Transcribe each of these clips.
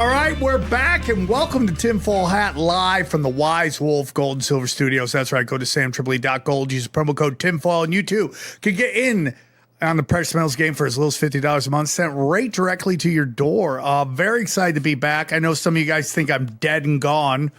All right, we're back, and welcome to Tinfoil Hat live from the WiseWolf Gold and Silver Studios. That's right. Go to samtripoli.gold. Use the promo code Tinfoil, and you too can get in on the Precious Metals game for as little as $50 a month, sent right directly to your door. Very excited to be back. I know some of you guys think I'm dead and gone.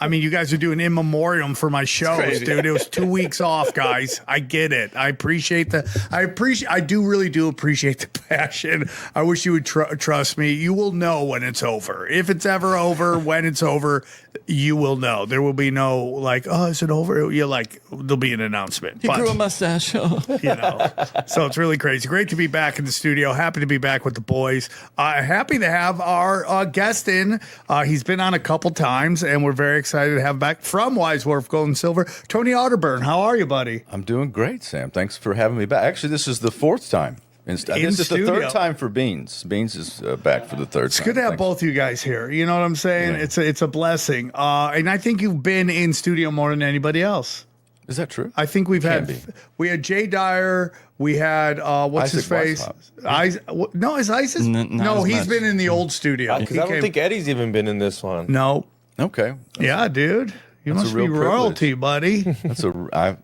I mean, you guys are doing in memoriam for my shows, dude. It was 2 weeks off, guys. I get it. I appreciate I do really appreciate the passion. I wish you would trust me. You will know when it's over. If it's ever over, when it's over, you will know. There will be no like, oh, is it over? You're like, there'll be an announcement. He grew a mustache. You know. So it's really crazy. Great to be back in the studio. Happy to be back with the boys. Happy to have our guest in. He's been on a couple times, and we're very excited to have back from WiseWolf Gold and Silver, Tony Arterburn. How are you, buddy? I'm doing great, Sam. Thanks for having me back. Actually, this is the fourth time. This is the third time for Beans. Beans is back for the third time. It's good to have both you guys here. You know what I'm saying? Yeah. It's a blessing. And I think you've been in studio more than anybody else. Is that true? I think we had Jay Dyer. We had what's his face? No, is Isis? No, he's been in the old studio. Because I don't think Eddie's even been in this one. No. Okay. Yeah, dude. You must be royalty, buddy.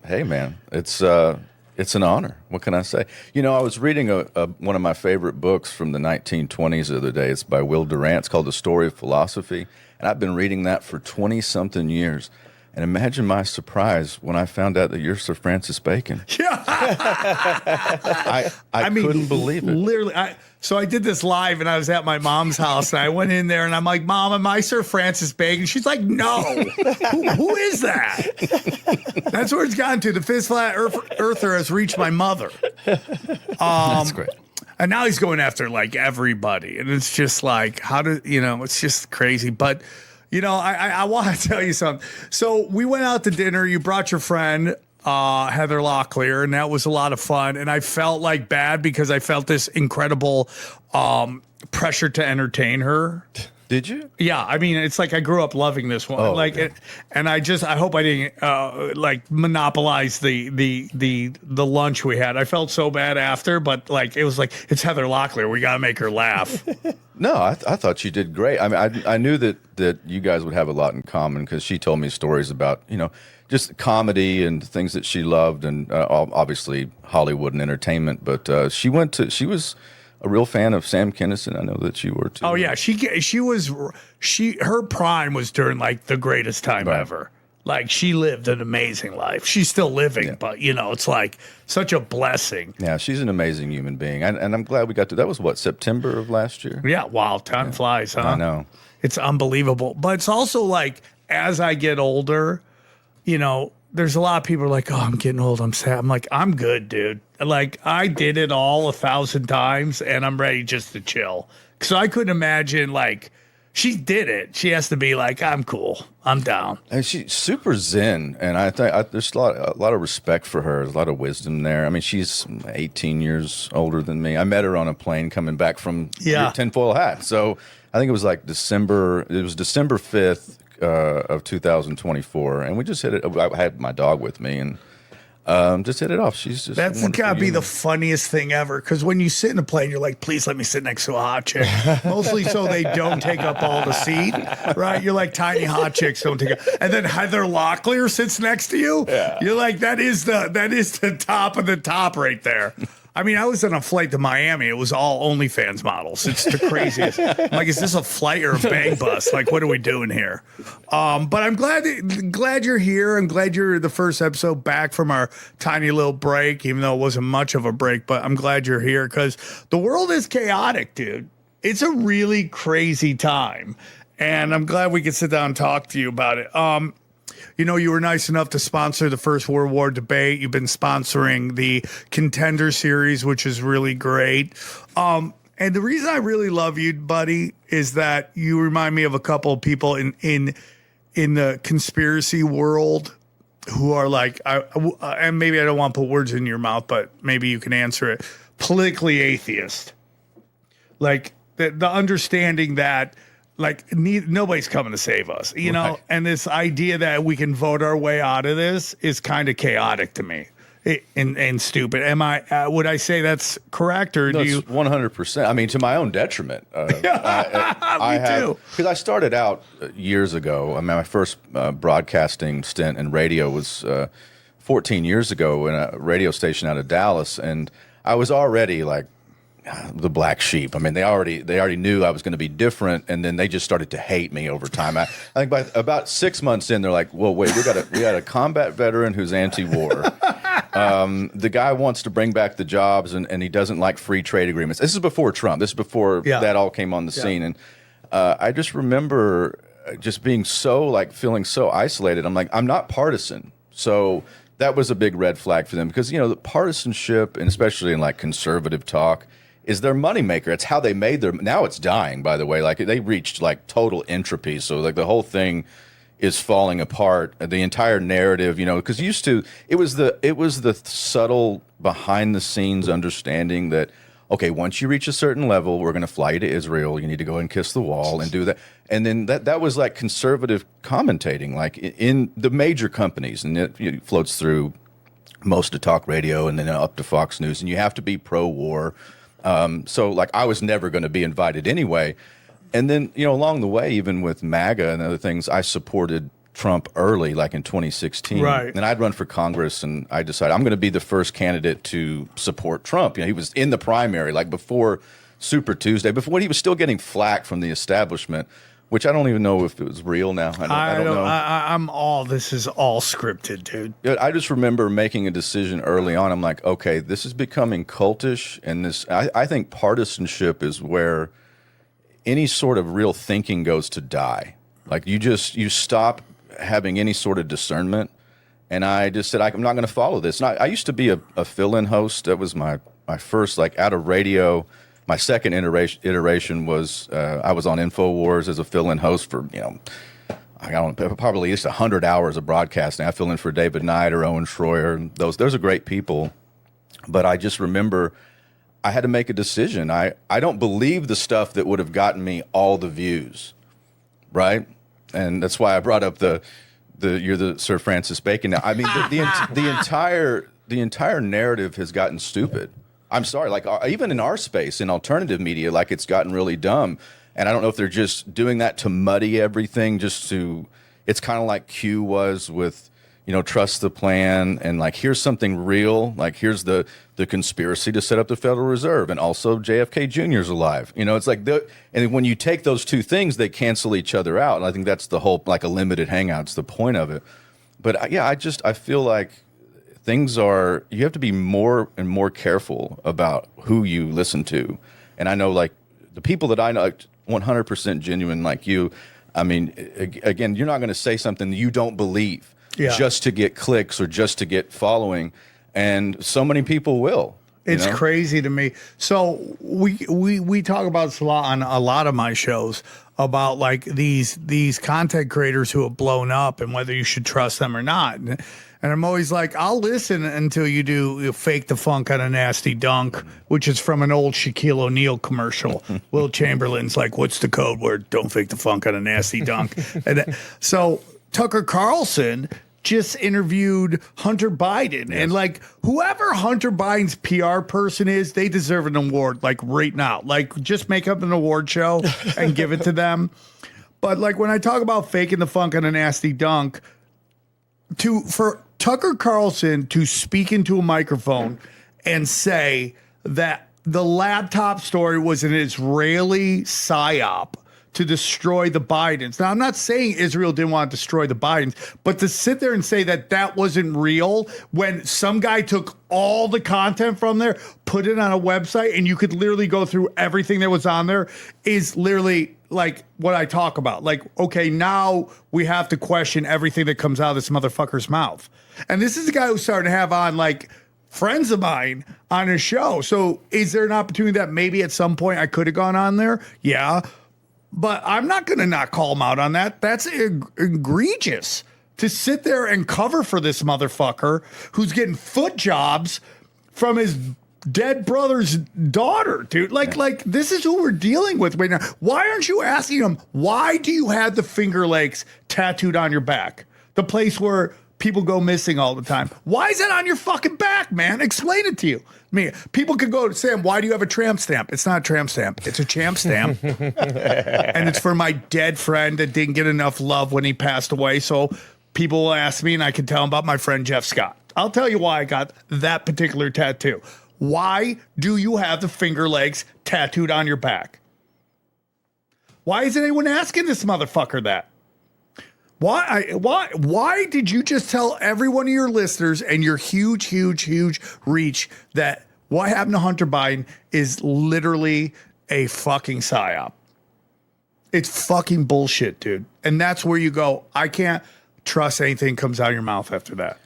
Hey, man. It's an honor. What can I say? You know, I was reading one of my favorite books from the 1920s the other day. It's by Will Durant. It's called The Story of Philosophy. And I've been reading that for 20-something years. And imagine my surprise when I found out that you're Sir Francis Bacon. Yeah. I couldn't believe it. Literally. So I did this live, and I was at my mom's house, and I went in there, and I'm like, Mom, am I Sir Francis Bacon? She's like, no. Who is that? That's where it's gotten to. The fist flat earther has reached my mother. That's great. And now he's going after, like, everybody. And it's just like, it's just crazy. But... You know, I want to tell you something. So we went out to dinner. You brought your friend, Heather Locklear, and that was a lot of fun. And I felt like bad because I felt this incredible pressure to entertain her. Did you? Yeah, I mean, it's like I grew up loving this one. Okay. And I hope I didn't monopolize the lunch we had. I felt so bad after, but it was like, it's Heather Locklear. We got to make her laugh. No, I thought you did great. I mean, I knew that you guys would have a lot in common because she told me stories about, just comedy and things that she loved, and obviously Hollywood and entertainment. But she was a real fan of Sam Kinison. I know that you were too. Oh yeah, her prime was during the greatest time ever. Like, she lived an amazing life. She's still living, but it's like such a blessing. Yeah, she's an amazing human being, and I'm glad we got to. That was what, September of last year? Yeah, wow, time flies, huh? I know. It's unbelievable, but it's also like as I get older, there's a lot of people like, oh, I'm getting old, I'm sad. I'm like, I'm good, dude. Like, I did it all 1,000 times, and I'm ready just to chill. So I couldn't imagine, she did it. She has to be like, I'm cool. I'm down. And she's super zen, and I think there's a lot of respect for her. There's a lot of wisdom there. I mean, she's 18 years older than me. I met her on a plane coming back from your tinfoil hat. So I think it was December 5th of 2024, and we just hit it. I had my dog with me, and just hit it off. She's just that's gotta be the funniest thing ever. Because when you sit in a plane, you're like, please let me sit next to a hot chick. Mostly so they don't take up all the seat, right? You're like, tiny hot chicks don't take up. And then Heather Locklear sits next to you. Yeah. You're like, that is the top of the top right there. I mean, I was on a flight to Miami. It was all OnlyFans models. It's the craziest. I'm like, is this a flight or a bang bus? Like, what are we doing here? But I'm glad you're here. I'm glad you're the first episode back from our tiny little break, even though it wasn't much of a break. But I'm glad you're here because the world is chaotic, dude. It's a really crazy time. And I'm glad we could sit down and talk to you about it. You were nice enough to sponsor the First World War debate. You've been sponsoring the Contender series, which is really great. And the reason I really love you, buddy, is that you remind me of a couple of people in the conspiracy world who are like, and maybe I don't want to put words in your mouth, but maybe you can answer it. Politically atheist. Like the understanding that nobody's coming to save us, know? And this idea that we can vote our way out of this is kind of chaotic to me. and stupid. Am I? Would I say that's correct, or do you? 100%. I mean, to my own detriment. I too. Because I started out years ago. I mean, my first broadcasting stint in radio was 14 years ago in a radio station out of Dallas, and I was already like the black sheep. I mean, they already knew I was going to be different, and then they just started to hate me over time. I think by about 6 months in, they're like, "Well, wait, we got a combat veteran who's anti-war. The guy wants to bring back the jobs, and he doesn't like free trade agreements." This is before Trump. This is before that all came on the scene, and I just remember just being feeling so isolated. I'm like, I'm not partisan, so that was a big red flag for them because the partisanship, and especially in like conservative talk, is their moneymaker. It's how they made their. Now it's dying, by the way. Like they reached like total entropy. So like the whole thing is falling apart. The entire narrative, because used to it was the subtle behind the scenes understanding that okay, once you reach a certain level, we're going to fly you to Israel. You need to go and kiss the wall and do that. And then that was like conservative commentating, like in the major companies, and it floats through most of talk radio and then up to Fox News, and you have to be pro-war. So like I was never going to be invited anyway. And then, along the way, even with MAGA and other things, I supported Trump early, like in 2016. Right. And I'd run for Congress, and I decided I'm going to be the first candidate to support Trump. He was in the primary, like before Super Tuesday, before he was still getting flack from the establishment, which I don't even know if it was real now. I don't know. This is all scripted, dude. I just remember making a decision early on. I'm like, okay, this is becoming cultish, and I think partisanship is where any sort of real thinking goes to die. Like you stop having any sort of discernment. And I just said, I'm not going to follow this. And I used to be a fill-in host. That was my first, like, out of radio. My second iteration was I was on InfoWars as a fill-in host for, I don't know, probably at least 100 hours of broadcasting. I fill in for David Knight or Owen Schroyer. Those are great people. But I just remember I had to make a decision. I don't believe the stuff that would have gotten me all the views, right? And that's why I brought up you're the Sir Francis Bacon. Now, I mean, the entire narrative has gotten stupid. I'm sorry, like even in our space, in alternative media, like it's gotten really dumb. And I don't know if they're just doing that to muddy everything, it's kind of like Q was with, trust the plan, and like, here's something real, like here's the conspiracy to set up the Federal Reserve, and also JFK Jr. is alive. It's like, and when you take those two things, they cancel each other out. And I think that's the whole, like a limited hangout's the point of it. But yeah, I feel like you have to be more and more careful about who you listen to. And I know, like, the people that I know, 100% genuine like you, I mean, again, you're not going to say something you don't believe just to get clicks or just to get following. And so many people will. It's crazy to me. So we talk about this a lot on a lot of my shows about like these content creators who have blown up and whether you should trust them or not. And I'm always like, I'll listen until you fake the funk on a nasty dunk, which is from an old Shaquille O'Neal commercial. Will Chamberlain's like, what's the code word? Don't fake the funk on a nasty dunk. And so Tucker Carlson just interviewed Hunter Biden. Yes. And like whoever Hunter Biden's PR person is, they deserve an award like right now. Like just make up an award show and give it to them. But like when I talk about faking the funk on a nasty dunk, for Tucker Carlson to speak into a microphone and say that the laptop story was an Israeli psyop to destroy the Bidens. Now, I'm not saying Israel didn't want to destroy the Bidens, but to sit there and say that wasn't real when some guy took all the content from there, put it on a website, and you could literally go through everything that was on there is literally like what I talk about. Like, okay, now we have to question everything that comes out of this motherfucker's mouth. And this is a guy who's starting to have on like friends of mine on his show. So is there an opportunity that maybe at some point I could have gone on there? Yeah. But I'm not going to not call him out on that. That's egregious to sit there and cover for this motherfucker who's getting foot jobs from his dead brother's daughter, dude. Like this is who we're dealing with right now. Why aren't you asking him, why do you have the Finger Lakes tattooed on your back? The place where people go missing all the time. Why is it on your fucking back, man? Explain it to you. People could go to Sam, why do you have a tramp stamp? It's not a tramp stamp. It's a champ stamp. And it's for my dead friend that didn't get enough love when he passed away. So people will ask me and I can tell them about my friend Jeff Scott. I'll tell you why I got that particular tattoo. Why do you have the finger legs tattooed on your back? Why isn't anyone asking this motherfucker that? Why did you just tell every one of your listeners and your huge reach that what happened to Hunter Biden is literally a fucking psyop? It's fucking bullshit, dude. And that's where you go, I can't trust anything comes out of your mouth after that.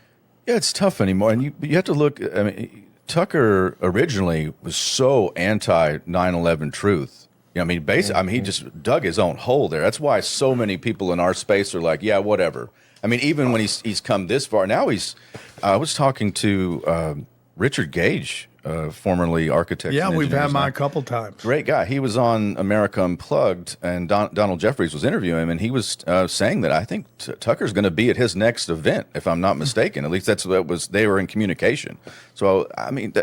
Yeah, it's tough anymore. And you have to look, I mean, Tucker originally was so anti 9/11 truth. I mean, basically, I mean, he just dug his own hole there. That's why so many people in our space are like, yeah, whatever. I mean, even when he's come this far, now I was talking to Richard Gage, formerly architect. Yeah, we've had him on a couple times. Great guy. He was on America Unplugged, and Donald Jeffries was interviewing him, and he was saying that I think Tucker's going to be at his next event, if I'm not mistaken. At least they were in communication. So, I mean,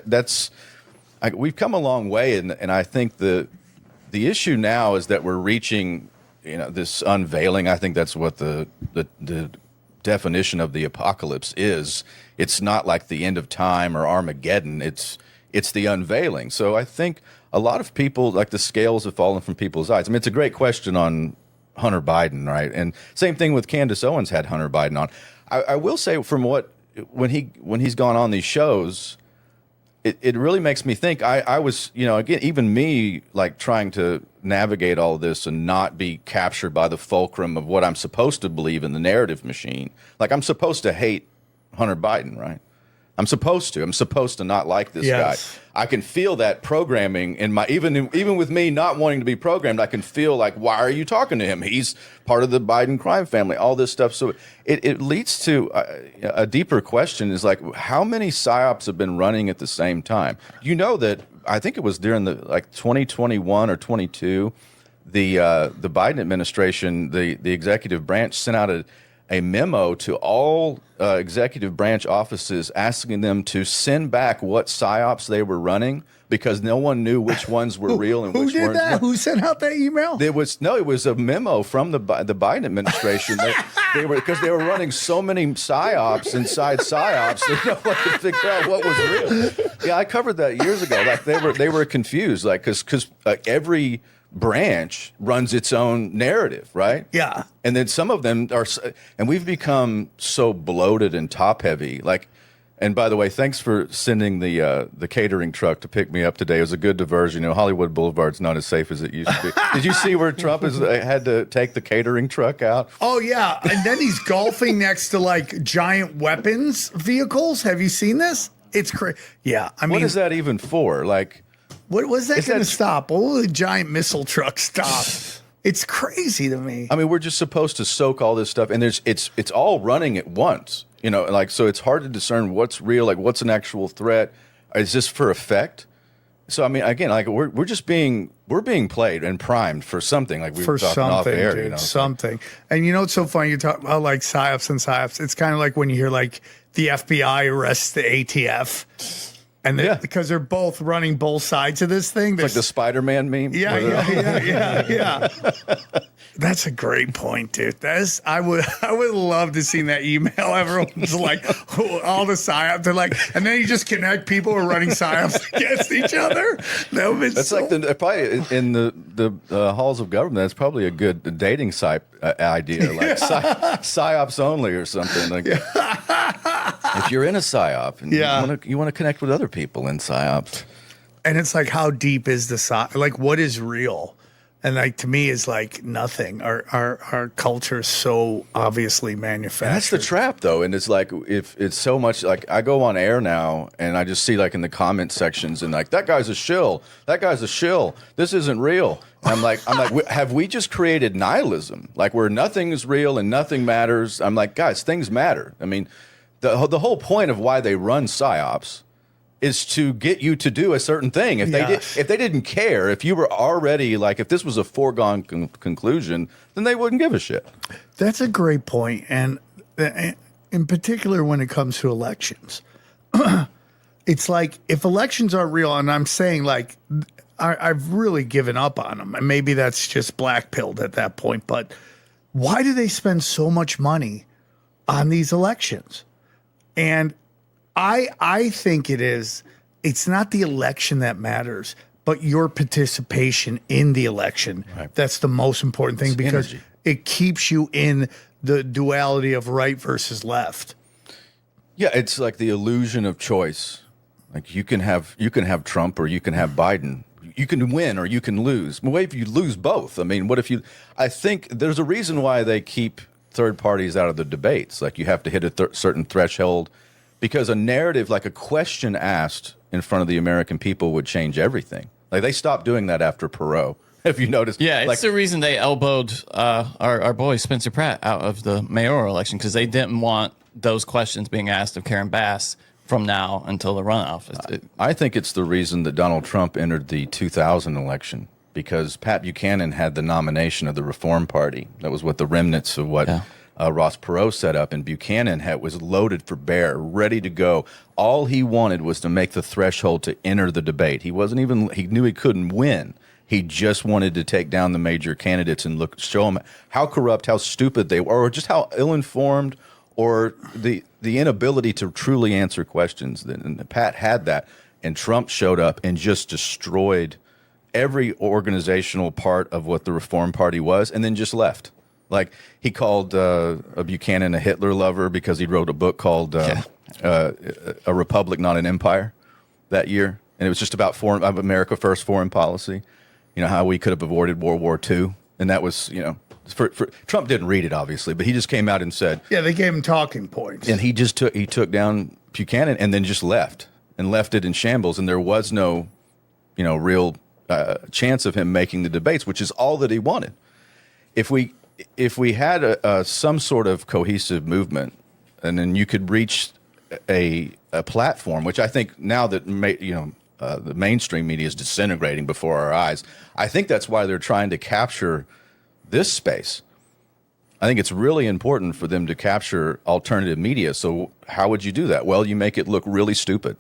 we've come a long way, and I think the issue now is that we're reaching, this unveiling. I think that's what the definition of the apocalypse is. It's not like the end of time or Armageddon. It's the unveiling. So I think a lot of people, like, the scales have fallen from people's eyes. I mean, it's a great question on Hunter Biden, right? And same thing with Candace Owens had Hunter Biden on. I will say when he's gone on these shows, it really makes me think. I was, again, even me, like, trying to navigate all this and not be captured by the fulcrum of what I'm supposed to believe in the narrative machine. Like, I'm supposed to hate Hunter Biden, right? I'm supposed to not like this guy. I can feel that programming in my, even with me not wanting to be programmed, I can feel like, why are you talking to him? He's part of the Biden crime family, all this stuff. So it leads to a deeper question is, like, how many psyops have been running at the same time? You know that, I think it was during the 2021 or 22, the Biden administration, the executive branch sent out a memo to all executive branch offices asking them to send back what psyops they were running, because no one knew which ones were real and which weren't. Who did that? Who sent out that email? It was a memo from the Biden administration. They were running so many psyops inside psyops, they no one could figure out what was real. Yeah, I covered that years ago. Like, they were confused, like, because every branch runs its own narrative, right? Yeah. And then some of them are, and we've become so bloated and top heavy. Like, and by the way, thanks for sending the catering truck to pick me up today. It was a good diversion. Hollywood Boulevard's not as safe as it used to be. Did you see where Trump had to take the catering truck out? Oh yeah, and then he's golfing next to, like, giant weapons vehicles. Have you seen this? It's crazy. Yeah, I mean, what is that even for? Like, what was that going to stop? What will the giant missile truck stop? It's crazy to me. I mean, we're just supposed to soak all this stuff, and it's all running at once. Like, so it's hard to discern what's real, like, what's an actual threat. Is this for effect? So I mean, again, like, we're being played and primed for something. Like, we were talking off air, dude, something. And it's so funny, you talk about, like, psyops and psyops. It's kind of like when you hear, like, the FBI arrests the ATF. And because they're both running both sides of this thing. It's like the Spider-Man meme. Yeah. That's a great point, dude. I would love to see that email. Everyone's like, all the psyops. They're like, and then you just connect people who are running psyops against each other. That's like probably in the halls of government. That's probably a good dating site idea, like psyops only or something. Like, if you're in a psyop and you want to connect with other people in psyops, and it's like, how deep is the psyop? Like, what is real? And, like, to me, is like nothing. Our culture is so obviously manufactured. And that's the trap, though. And it's like, if it's so much, like, I go on air now and I just see, like, in the comment sections, and, like, that guy's a shill. That guy's a shill. This isn't real. And I'm like, have we just created nihilism? Like, where nothing is real and nothing matters. I'm like, guys, things matter. I mean, the whole point of why they run psyops is to get you to do a certain thing. If they didn't care, if you were already, like, if this was a foregone conclusion, then they wouldn't give a shit. That's a great point. And in particular when it comes to elections, it's like if elections are real, and I'm saying like I've really given up on them, and maybe that's just black-pilled at that point, but why do they spend so much money on these elections? And I think it's not the election that matters, but your participation in the election. Right. That's the most important thing, because energy. It keeps you in the duality of right versus left. Yeah, it's like the illusion of choice. Like you can have Trump or you can have Biden. You can win or you can lose. Well, what if you lose both? I mean, what if you? I think there's a reason why they keep third parties out of the debates. Like you have to hit a certain threshold, because a narrative, like a question asked in front of the American people, would change everything. Like they stopped doing that after Perot. If you noticed, yeah, it's the reason they elbowed our boy Spencer Pratt out of the mayoral election, because they didn't want those questions being asked of Karen Bass from now until the runoff. I think it's the reason that Donald Trump entered the 2000 election, because Pat Buchanan had the nomination of the Reform Party. That was what the remnants of what Ross Perot set up, and Buchanan was loaded for bear, ready to go. All he wanted was to make the threshold to enter the debate. He knew he couldn't win. He just wanted to take down the major candidates and show them how corrupt, how stupid they were, or just how ill-informed, or the inability to truly answer questions. And Pat had that, and Trump showed up and just destroyed every organizational part of what the Reform Party was, and then just left. Like he called Buchanan a Hitler lover because he wrote a book called A Republic, Not an Empire that year. And it was just about America First foreign policy. You know, how we could have avoided World War II. And that was, for Trump didn't read it, obviously, but he just came out and said. Yeah, they gave him talking points. And he took down Buchanan and then just left it in shambles. And there was no, real chance of him making the debates, which is all that he wanted. If we had some sort of cohesive movement, and then you could reach a platform, which I think now that the mainstream media is disintegrating before our eyes, I think that's why they're trying to capture this space. I think it's really important for them to capture alternative media. So how would you do that? Well, you make it look really stupid.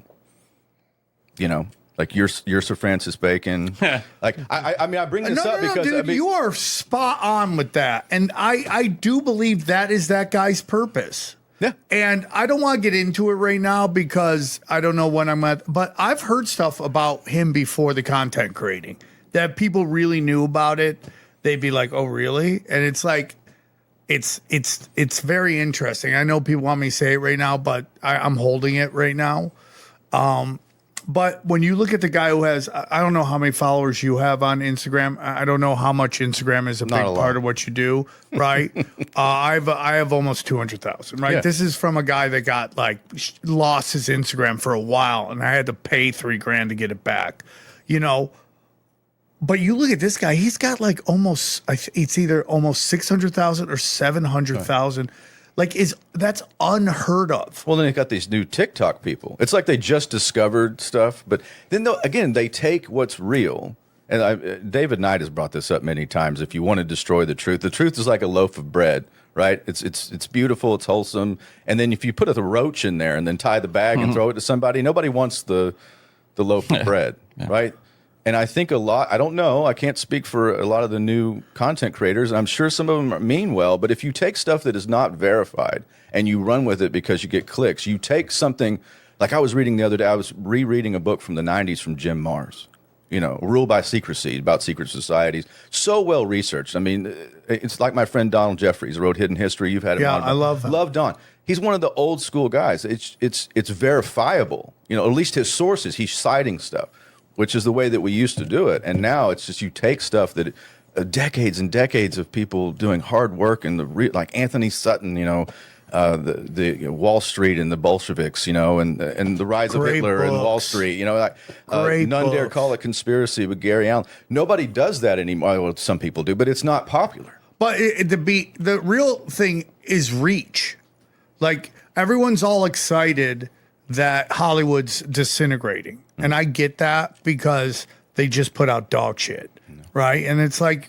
Like you're Sir Francis Bacon. Like I bring this up because dude, you are spot on with that, and I do believe that is that guy's purpose. Yeah, and I don't want to get into it right now because I don't know when I'm at. But I've heard stuff about him before the content creating that people really knew about it. They'd be like, "Oh, really?" And it's like, it's very interesting. I know people want me to say it right now, but I'm holding it right now. But when you look at the guy who has, I don't know how many followers you have on Instagram. I don't know how much Instagram is a big part of what you do, right? I have almost 200,000, right? Yeah. This is from a guy that got lost his Instagram for a while, and I had to pay $3,000 to get it back, But you look at this guy; he's got it's either almost 600,000 or 700,000. Right. That's unheard of. Well, then they got these new TikTok people. It's like they just discovered stuff, but then they take what's real. And David Knight has brought this up many times. If you want to destroy the truth is like a loaf of bread, right? It's beautiful, it's wholesome, and then if you put a roach in there and then tie the bag and throw it to somebody, nobody wants the loaf of bread, right? And I think I don't know, I can't speak for a lot of the new content creators. I'm sure some of them mean well, but if you take stuff that is not verified and you run with it because you get clicks, you take something, like I was reading the other day, I was rereading a book from the 90s from Jim Marrs, Rule by Secrecy, about secret societies. So well researched. I mean, it's like my friend Donald Jeffries wrote Hidden History. You've had him on. Yeah, I love him. Love Don. He's one of the old school guys. It's verifiable. At least his sources, he's citing stuff, which is the way that we used to do it. And now it's just you take stuff that decades and decades of people doing hard work, and like Anthony Sutton, the Wall Street and the Bolsheviks, and the rise of Hitler and Wall Street, None Dare Call It Conspiracy with Gary Allen. Nobody does that anymore. Well, some people do, but it's not popular. But the real thing is reach. Like everyone's all excited that Hollywood's disintegrating. And I get that because they just put out dog shit, right? And it's like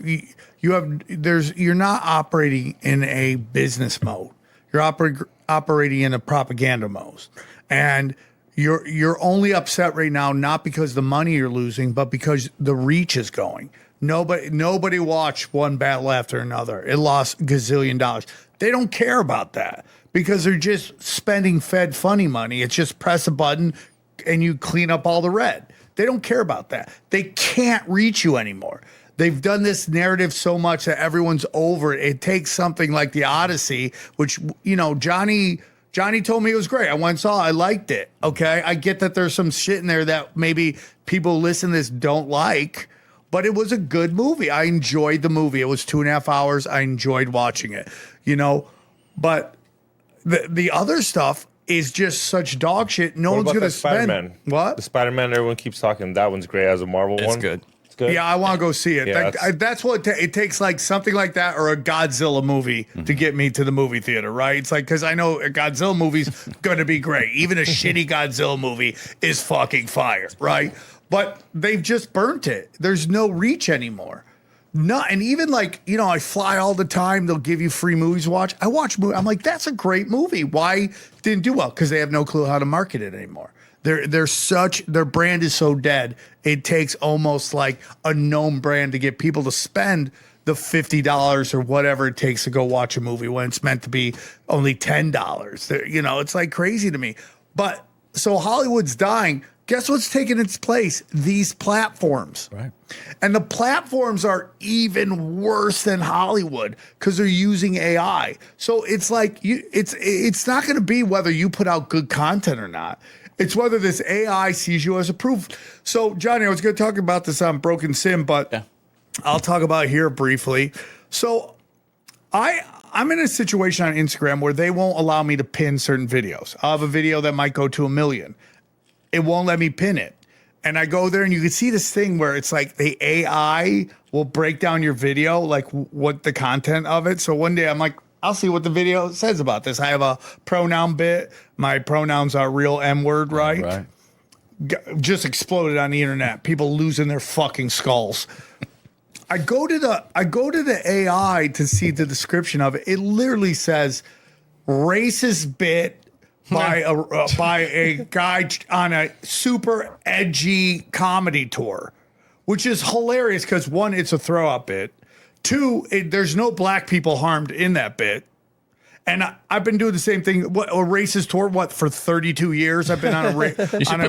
you're not operating in a business mode. You're operating in a propaganda mode. And you're only upset right now, not because the money you're losing, but because the reach is going. Nobody watched one battle after another. It lost gazillion dollars. They don't care about that because they're just spending Fed funny money. It's just press a button and you clean up all the red. They don't care about that. They can't reach you anymore. They've done this narrative so much that everyone's over it. It takes something like the Odyssey, which, you know, Johnny told me it was great. I went and saw it. I liked it. Okay. I get that there's some shit in there that maybe people listen to this don't like, but it was a good movie. I enjoyed the movie. It was 2.5 hours. I enjoyed watching it, you know, but the other stuff is just such dog shit. No one's going to spend. Spider-Man? What? The Spider-Man, everyone keeps talking. That one's great as a Marvel one. It's good. It's good. Yeah, I want to go see it. Yeah, That's what it takes, like something like that or a Godzilla movie to get me to the movie theater, right? It's like, because I know a Godzilla movie's going to be great. Even a shitty Godzilla movie is fucking fire, right? But they've just burnt it. There's no reach anymore. And even like, you know, I fly all the time. They'll give you free movies to watch. I watch movies. I'm like, that's a great movie. Why didn't do well? Because they have no clue how to market it anymore. Their brand is so dead. It takes almost like a known brand to get people to spend the $50 or whatever it takes to go watch a movie when it's meant to be only $10. You know, it's like crazy to me. But so Hollywood's dying. Guess what's taking its place? These platforms. Right. And the platforms are even worse than Hollywood because they're using AI. So it's like it's not going to be whether you put out good content or not. It's whether this AI sees you as approved. So, Johnny, I was going to talk about this on Broken Sim, but I'll talk about it here briefly. So I'm in a situation on Instagram where they won't allow me to pin certain videos. I'll have a video that might go to 1 million. It won't let me pin it. And I go there and you can see this thing where it's like the AI will break down your video, like what the content of it. So one day I'm like, I'll see what the video says about this. I have a pronoun bit. My pronouns are real M word, right? Right. Just exploded on the internet. People losing their fucking skulls. I go to the AI to see the description of it. It literally says racist bit by a guy on a super edgy comedy tour, which is hilarious because one, it's a throw up bit. Two, there's no black people harmed in that bit. And I've been doing the same thing. A racist tour, for 32 years? I've been on a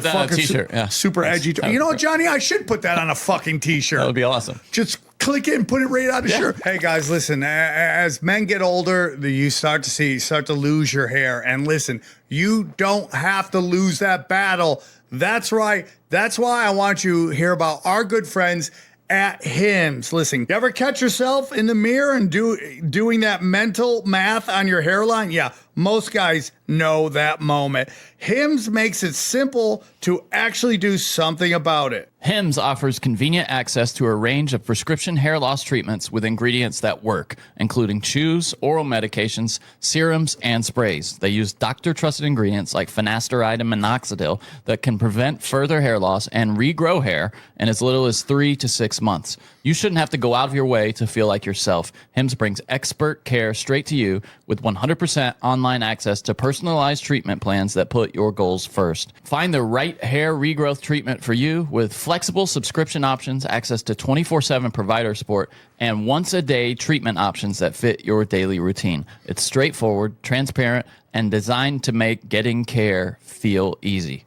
fucking t-shirt. Super edgy tour. You know what, Johnny? I should put that on a fucking t-shirt. That would be awesome. Just click it and put it right on the shirt. Hey, guys, listen. As men get older, you start to lose your hair. And listen, you don't have to lose that battle. That's right. That's why I want you to hear about our good friends at Hims. Listen, you ever catch yourself in the mirror and doing that mental math on your hairline? Yeah, most guys know that moment. Hims makes it simple to actually do something about it. Hims offers convenient access to a range of prescription hair loss treatments with ingredients that work, including chews, oral medications, serums, and sprays. They use doctor-trusted ingredients like finasteride and minoxidil that can prevent further hair loss and regrow hair in as little as 3 to 6 months. You shouldn't have to go out of your way to feel like yourself. Hims brings expert care straight to you with 100% online access to personalized treatment plans that put your goals first. Find the right hair regrowth treatment for you with flexible subscription options, access to 24/7 provider support, and once-a-day treatment options that fit your daily routine. It's straightforward, transparent, and designed to make getting care feel easy.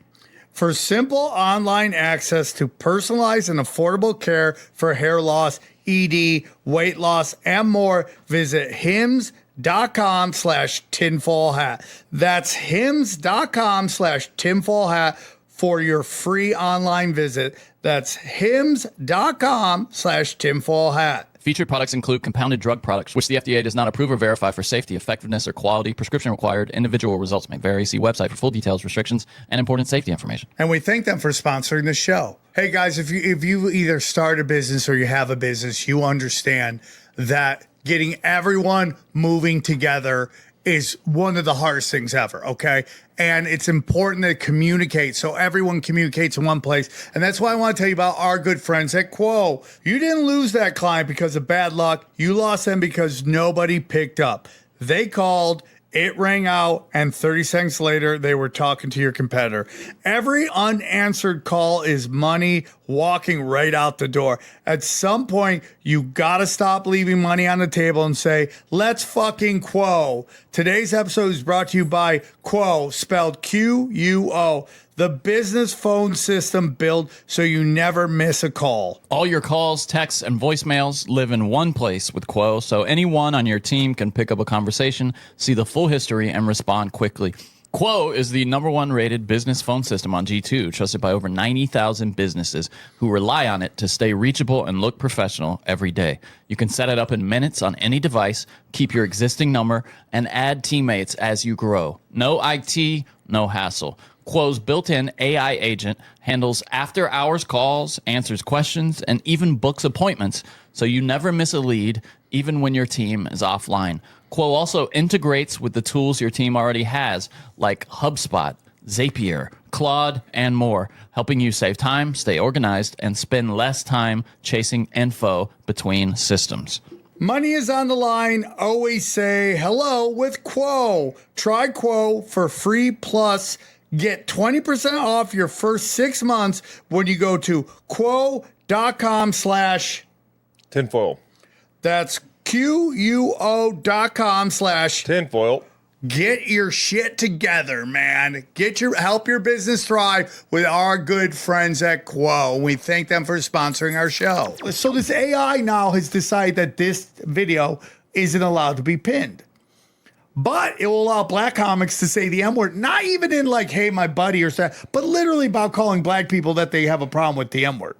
For simple online access to personalized and affordable care for hair loss, ED, weight loss, and more, visit hims.com/tinfoilhat. That's hims.com/tinfoilhat for your free online visit. That's hims.com/tinfoilhat. Featured products include compounded drug products, which the FDA does not approve or verify for safety, effectiveness, or quality. Prescription required. Individual results may vary. See website for full details, restrictions, and important safety information. And we thank them for sponsoring the show. Hey guys, if you either start a business or you have a business, you understand that getting everyone moving together is one of the hardest things ever, okay? And it's important to communicate so everyone communicates in one place. And that's why I want to tell you about our good friends at Quo. You didn't lose that client because of bad luck. You lost them because nobody picked up. They called, It rang out, and 30 seconds later, they were talking to your competitor. Every unanswered call is money walking right out the door. At some point, you gotta stop leaving money on the table and say, let's fucking Quo. Today's episode is brought to you by Quo, spelled Quo. The business phone system built so you never miss a call. All your calls, texts, and voicemails live in one place with Quo, so anyone on your team can pick up a conversation, see the full history, and respond quickly. Quo is the #1 rated business phone system on G2, trusted by over 90,000 businesses who rely on it to stay reachable and look professional every day. You can set it up in minutes on any device, keep your existing number, and add teammates as you grow. No IT, no hassle. Quo's built-in AI agent handles after-hours calls, answers questions, and even books appointments, so you never miss a lead, even when your team is offline. Quo also integrates with the tools your team already has, like HubSpot, Zapier, Claude, and more, helping you save time, stay organized, and spend less time chasing info between systems. Money is on the line. Always say hello with Quo. Try Quo for free plus get 20% off your first 6 months when you go to quo.com/ tinfoil. That's quo.com/ Tinfoil. Get your shit together, man. Help your business thrive with our good friends at Quo. We thank them for sponsoring our show. So this AI now has decided that this video isn't allowed to be pinned. But it will allow black comics to say the M-word, not even in like, hey, my buddy or stuff, but literally about calling black people that they have a problem with the M-word.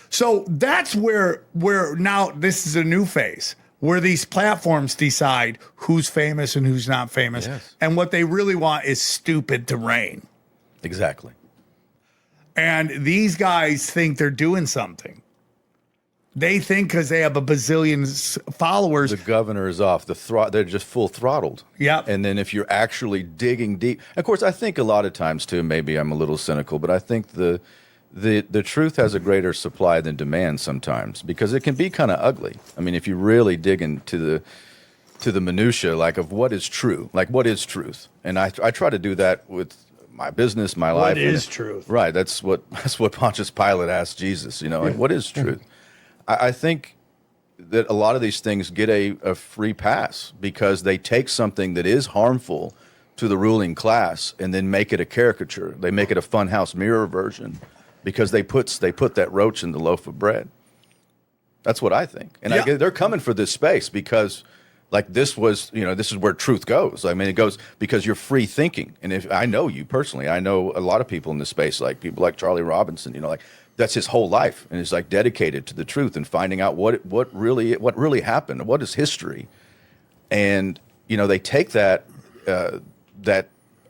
So that's where now this is a new phase where these platforms decide who's famous and who's not famous. Yes. And what they really want is stupid to reign. Exactly. And these guys think they're doing something. They think because they have a bazillion followers. The governor is off. They're just full throttled. Yep. And then if you're actually digging deep, of course, I think a lot of times too, maybe I'm a little cynical, but I think the truth has a greater supply than demand sometimes because it can be kind of ugly. I mean, if you really dig into the minutia, like of what is true, like what is truth, and I try to do that with my business, my life. What is truth? Right. That's what Pontius Pilate asked Jesus. Like what is truth? I think that a lot of these things get a free pass because they take something that is harmful to the ruling class and then make it a caricature. They make it a funhouse mirror version because they put that roach in the loaf of bread. That's what I think. And Yeah. they're coming for this space because like this was, this is where truth goes. I mean, it goes because you're free thinking. And if I know you personally, I know a lot of people in this space, like people like Charlie Robinson, like that's his whole life. And he's like dedicated to the truth and finding out what really happened. What is history? And, they take that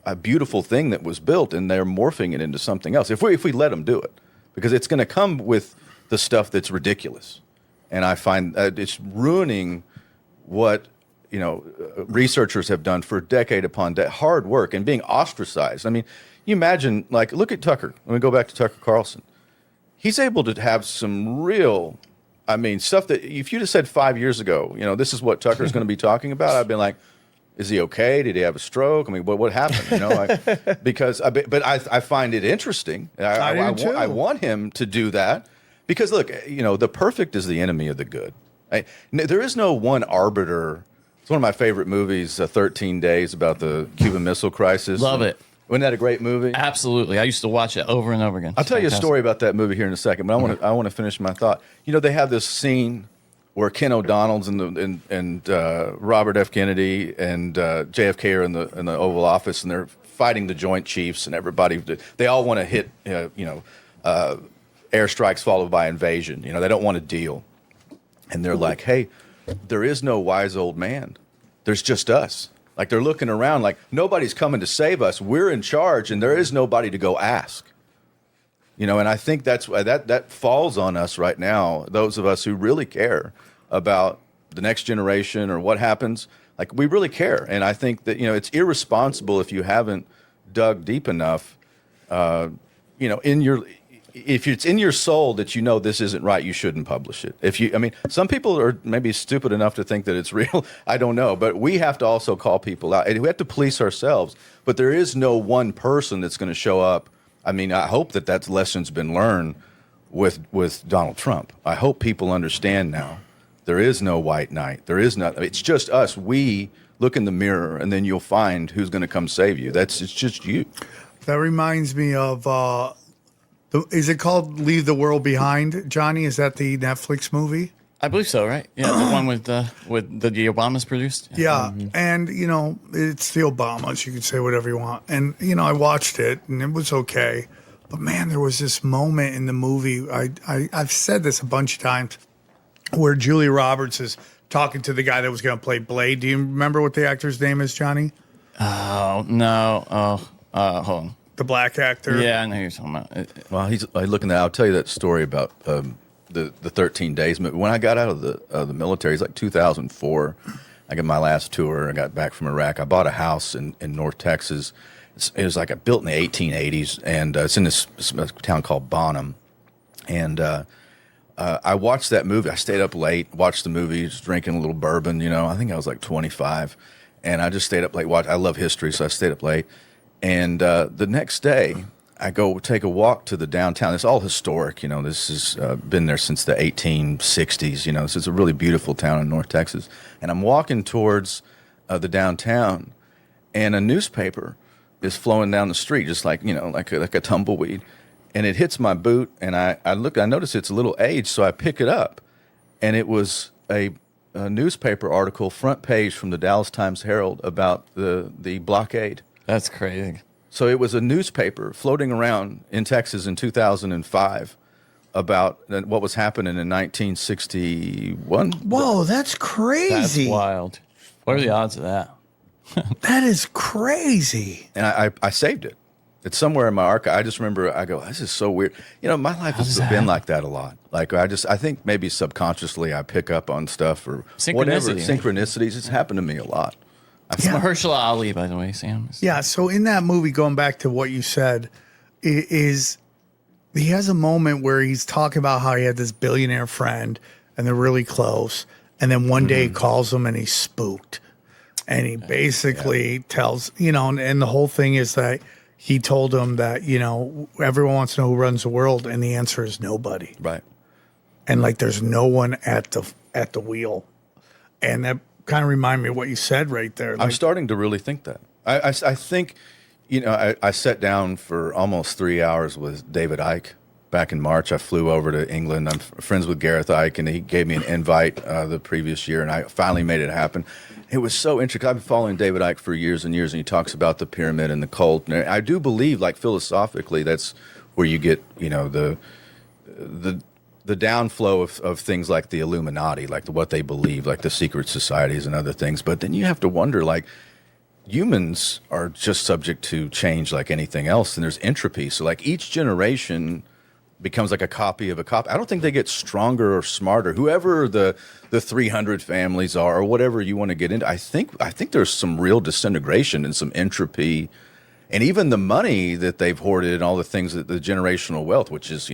a beautiful thing that was built and they're morphing it into something else. If we let them do it, because it's going to come with the stuff that's ridiculous. And I find it's ruining what researchers have done for decade upon decade, hard work and being ostracized. I mean, you imagine, like, look at Tucker. Let me go back to Tucker Carlson. He's able to have some real, stuff that if you'd have said 5 years ago, this is what Tucker's going to be talking about, I'd been like, is he okay? Did he have a stroke? I mean, what happened? Because I find it interesting. I want him to do that because look, the perfect is the enemy of the good. There is no one arbiter. It's one of my favorite movies, 13 Days, about the Cuban Missile Crisis. Love it. Wasn't that a great movie? Absolutely. I used to watch it over and over again. I'll tell you a story about that movie here in a second, but I want to finish my thought. They have this scene where Ken O'Donnell's and Robert F. Kennedy and JFK are in the Oval Office, and they're fighting the Joint Chiefs and everybody. They all want to hit, airstrikes followed by invasion. They don't want to deal, and they're like, "Hey, there is no wise old man. There's just us." Like they're looking around, like nobody's coming to save us. We're in charge, and there is nobody to go ask. And I think that falls on us right now, those of us who really care about the next generation or what happens. Like we really care. And I think that, it's irresponsible if you haven't dug deep enough, in your if it's in your soul that you know this isn't right, you shouldn't publish it. I mean, some people are maybe stupid enough to think that it's real. I don't know, but we have to also call people out, and we have to police ourselves. But there is no one person that's going to show up. I mean, I hope that lesson's been learned with Donald Trump. I hope people understand now. There is no white knight. There is not. It's just us. We look in the mirror, and then you'll find who's going to come save you. It's just you. That reminds me of. Is it called Leave the World Behind, Johnny? Is that the Netflix movie? I believe so, right? Yeah, the one with the Obamas produced. Yeah, and it's the Obamas. You can say whatever you want, and I watched it and it was okay, but man, there was this moment in the movie. I've said this a bunch of times, where Julia Roberts is talking to the guy that was going to play Blade. Do you remember what the actor's name is, Johnny? Oh no! Hold on. The black actor. Yeah, I know who you're talking about. Well, he's looking at. I'll tell you that story about the 13 days. When I got out of the military, it's like 2004. I got my last tour. I got back from Iraq. I bought a house in North Texas. It was like built in the 1880s, and it's in this town called Bonham. And I watched that movie. I stayed up late, watched the movie, just drinking a little bourbon. I think I was like 25, and I just stayed up late. I love history, so I stayed up late. And the next day, I go take a walk to the downtown. It's all historic. This has been there since the 1860s. This is a really beautiful town in North Texas. And I'm walking towards the downtown, and a newspaper is flowing down the street, just like like a tumbleweed. And it hits my boot, and I notice it's a little aged, so I pick it up, and it was a newspaper article, front page from the Dallas Times-Herald about the blockade. That's crazy. So it was a newspaper floating around in Texas in 2005 about what was happening in 1961. Whoa, that's crazy. That's wild. What are the odds of that? That is crazy. And I saved it. It's somewhere in my archive. I just remember, I go, this is so weird. My life has been like that a lot. Like I think maybe subconsciously I pick up on stuff or whatever. Synchronicities. It's happened to me a lot. Mahershala Ali, by the way, Sam. Yeah, so in that movie, going back to what you said, is he has a moment where he's talking about how he had this billionaire friend and they're really close. And then one day he calls him and he's spooked. And he basically tells, and the whole thing is that he told him that, everyone wants to know who runs the world. And the answer is nobody. Right. And there's no one at the wheel. And that kind of remind me of what you said right there. I'm starting to really think that. I think, I sat down for almost 3 hours with David Icke back in March. I flew over to England. I'm friends with Gareth Icke, and he gave me an invite the previous year, and I finally made it happen. It was so interesting. I've been following David Icke for years and years, and he talks about the pyramid and the cult. And I do believe, philosophically, that's where you get, the downflow of things like the Illuminati, what they believe, like the secret societies and other things. But then you have to wonder, humans are just subject to change like anything else, and there's entropy. So each generation becomes like a copy of a copy. I don't think they get stronger or smarter. Whoever the 300 families are, or whatever you want to get into, I think there's some real disintegration and some entropy. And even the money that they've hoarded and all the things that the generational wealth, which is,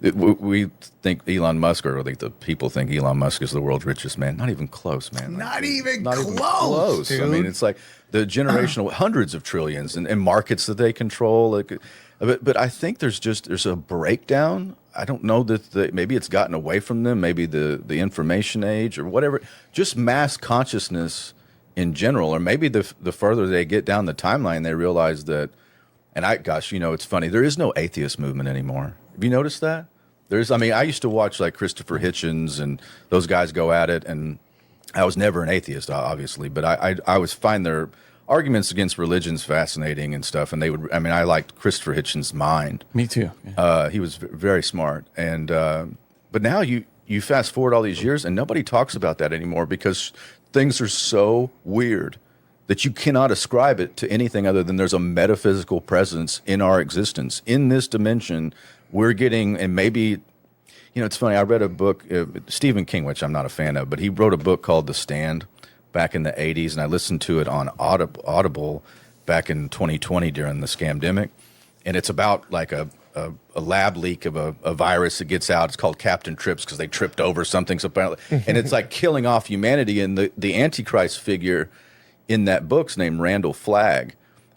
we think Elon Musk, or the people think Elon Musk is the world's richest man. Not even close, man. Not even close. Dude. I mean, it's like the generational hundreds of trillions and markets that they control. But I think there's a breakdown. I don't know that maybe it's gotten away from them. Maybe the information age or whatever. Just mass consciousness in general, or maybe the further they get down the timeline, they realize that. And it's funny. There is no atheist movement anymore. Have you noticed that? I used to watch Christopher Hitchens and those guys go at it, and I was never an atheist, obviously, but I always find their arguments against religions fascinating and stuff. And I liked Christopher Hitchens' mind. Me too. Yeah. He was very smart, and but now you fast forward all these years, and nobody talks about that anymore because things are so weird that you cannot ascribe it to anything other than there's a metaphysical presence in our existence. In this dimension, we're getting, and maybe, it's funny, I read a book, Stephen King, which I'm not a fan of, but he wrote a book called The Stand back in the 80s, and I listened to it on Audible back in 2020 during the scamdemic. And it's about a lab leak of a virus that gets out. It's called Captain Trips because they tripped over something. So apparently, and it's like killing off humanity. And the Antichrist figure in that book's named Randall Flagg.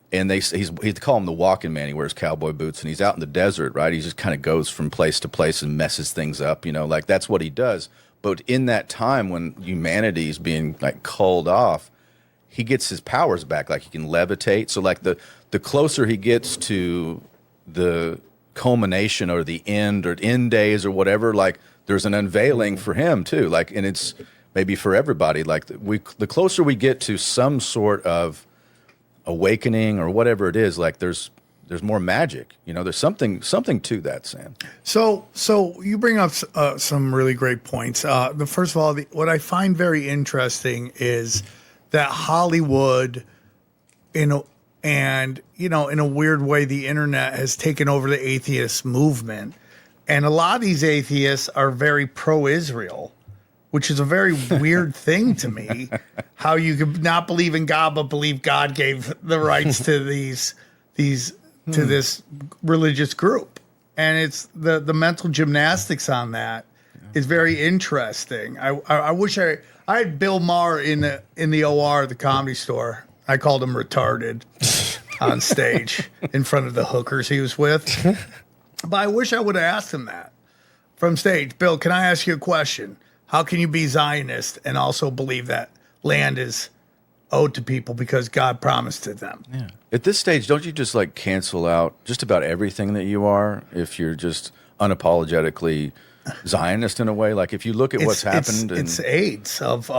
And they call him the walking man. He wears cowboy boots and he's out in the desert, right? He just kind of goes from place to place and messes things up, like that's what he does. But in that time when humanity is being like culled off, he gets his powers back. Like he can levitate. So like the closer he gets to the culmination or the end or end days or whatever, like there's an unveiling for him too. Like, and it's maybe for everybody. Like the closer we get to some sort of awakening or whatever it is, like there's more magic, there's something to that, Sam. So you bring up some really great points. First of all, what I find very interesting is that Hollywood, in a weird way, the internet has taken over the atheist movement, and a lot of these atheists are very pro-Israel, which is a very weird thing to me. How you could not believe in God, but believe God gave the rights to this religious group, and it's the mental gymnastics on that is very interesting. I wish I had Bill Maher in the OR at the Comedy Store. I called him retarded on stage in front of the hookers he was with, but I wish I would have asked him that from stage. Bill, can I ask you a question? How can you be Zionist and also believe that land is owed to people because God promised it them? Yeah. At this stage, don't you just like cancel out just about everything that you are if you're just unapologetically Zionist in a way? Like if you look at what's happened, it's AIDS of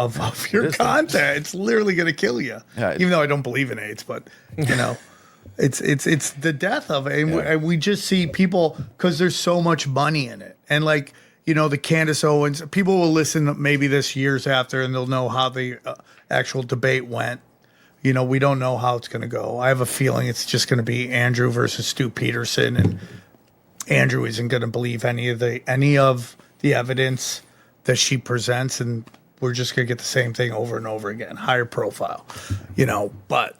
your content. It's literally going to kill you. Yeah, even though I don't believe in AIDS, but it's the death of it, and we just see people because there's so much money in it, and like. The Candace Owens, people will listen maybe this years after and they'll know how the actual debate went. We don't know how it's going to go. I have a feeling it's just going to be Andrew versus Stu Peterson, and Andrew isn't going to believe any of the evidence that she presents, and we're just going to get the same thing over and over again, higher profile, But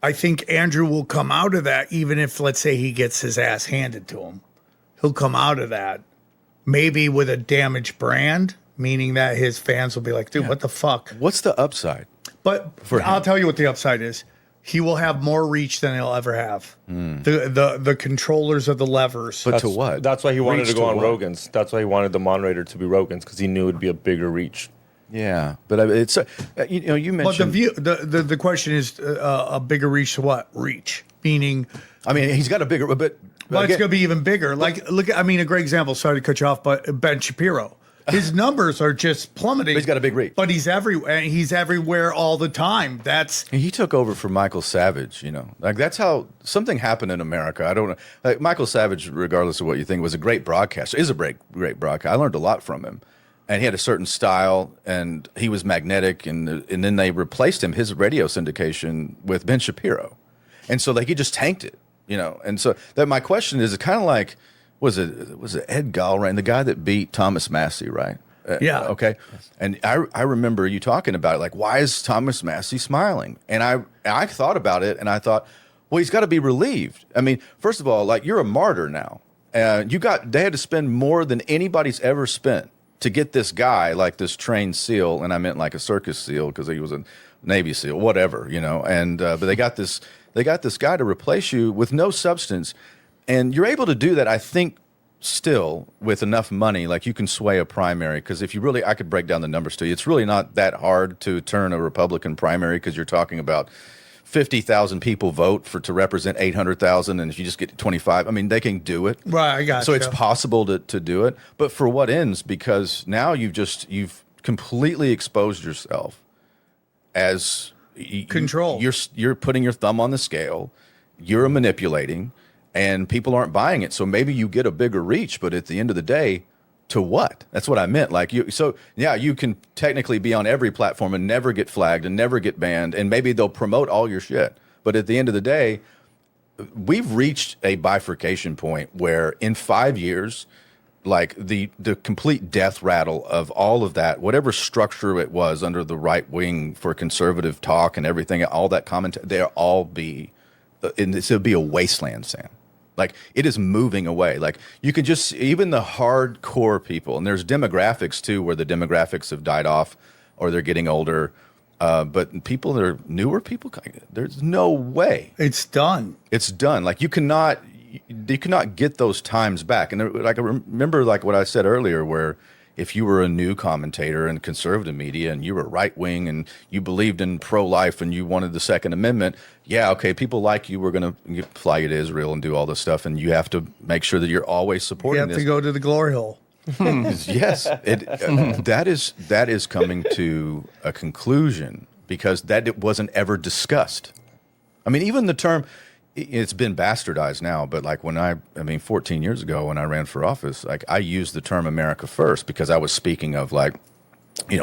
I think Andrew will come out of that, even if, let's say, he gets his ass handed to him. He'll come out of that maybe with a damaged brand, meaning that his fans will be like, dude, what the fuck? What's the upside? But I'll tell you what the upside is. He will have more reach than he'll ever have. The controllers of the levers. But to what? That's why he wanted to go on Rogan's. That's why he wanted the moderator to be Rogan's, because he knew it would be a bigger reach. Yeah, but it's you mentioned. But the question is a bigger reach to what? Reach, meaning. I mean, he's got a bigger, but it's going to be even bigger. Like, look, a great example. Sorry to cut you off, but Ben Shapiro. His numbers are just plummeting. But he's got a big reach. But he's everywhere. He's everywhere all the time. He took over for Michael Savage. Like that's how something happened in America. I don't know. Like Michael Savage, regardless of what you think, was a great broadcaster. Is a great broadcaster. I learned a lot from him, and he had a certain style, and he was magnetic. And then they replaced him, his radio syndication, with Ben Shapiro, and so he just tanked it. And so that my question is, kind of like, was it Ed Gallrein, the guy that beat Thomas Massie, right? Yeah. Okay. And I remember you talking about it, like, why is Thomas Massie smiling? And I thought about it, and I thought, well, he's got to be relieved. I mean, first of all, like, you're a martyr now. They had to spend more than anybody's ever spent to get this guy, like this trained SEAL, and I meant like a circus SEAL because he was a Navy SEAL, whatever, and but they got this guy to replace you with no substance, and you're able to do that, I think, still with enough money, like you can sway a primary. Because if you really, I could break down the numbers to you. It's really not that hard to turn a Republican primary, because you're talking about 50,000 people vote to represent 800,000, and if you just get 25, I mean, they can do it. Right, I got so you. It's possible to do it, but for what ends? Because now you've completely exposed yourself as control. You're putting your thumb on the scale. You're manipulating, and people aren't buying it. So maybe you get a bigger reach, but at the end of the day, to what? That's what I meant. Like you can technically be on every platform and never get flagged and never get banned, and maybe they'll promote all your shit. But at the end of the day, we've reached a bifurcation point where in 5 years, like the complete death rattle of all of that, whatever structure it was under the right wing for conservative talk and everything, all that commentary, it'll be a wasteland, Sam. Like it is moving away. Like you can just even the hardcore people, and there's demographics too, where the demographics have died off or they're getting older. But people that are newer people, there's no way it's done. It's done. Like you cannot get those times back. And like I remember, like what I said earlier, where if you were a new commentator in conservative media and you were right wing and you believed in pro-life and you wanted the Second Amendment, yeah, okay, people like you were going to fly you to Israel and do all this stuff, and you have to make sure that you're always supporting You have to go to the glory hole. Yes, that is coming to a conclusion because it wasn't ever discussed. I mean, even the term. It's been bastardized now, but like 14 years ago when I ran for office, like I used the term America First because I was speaking of like,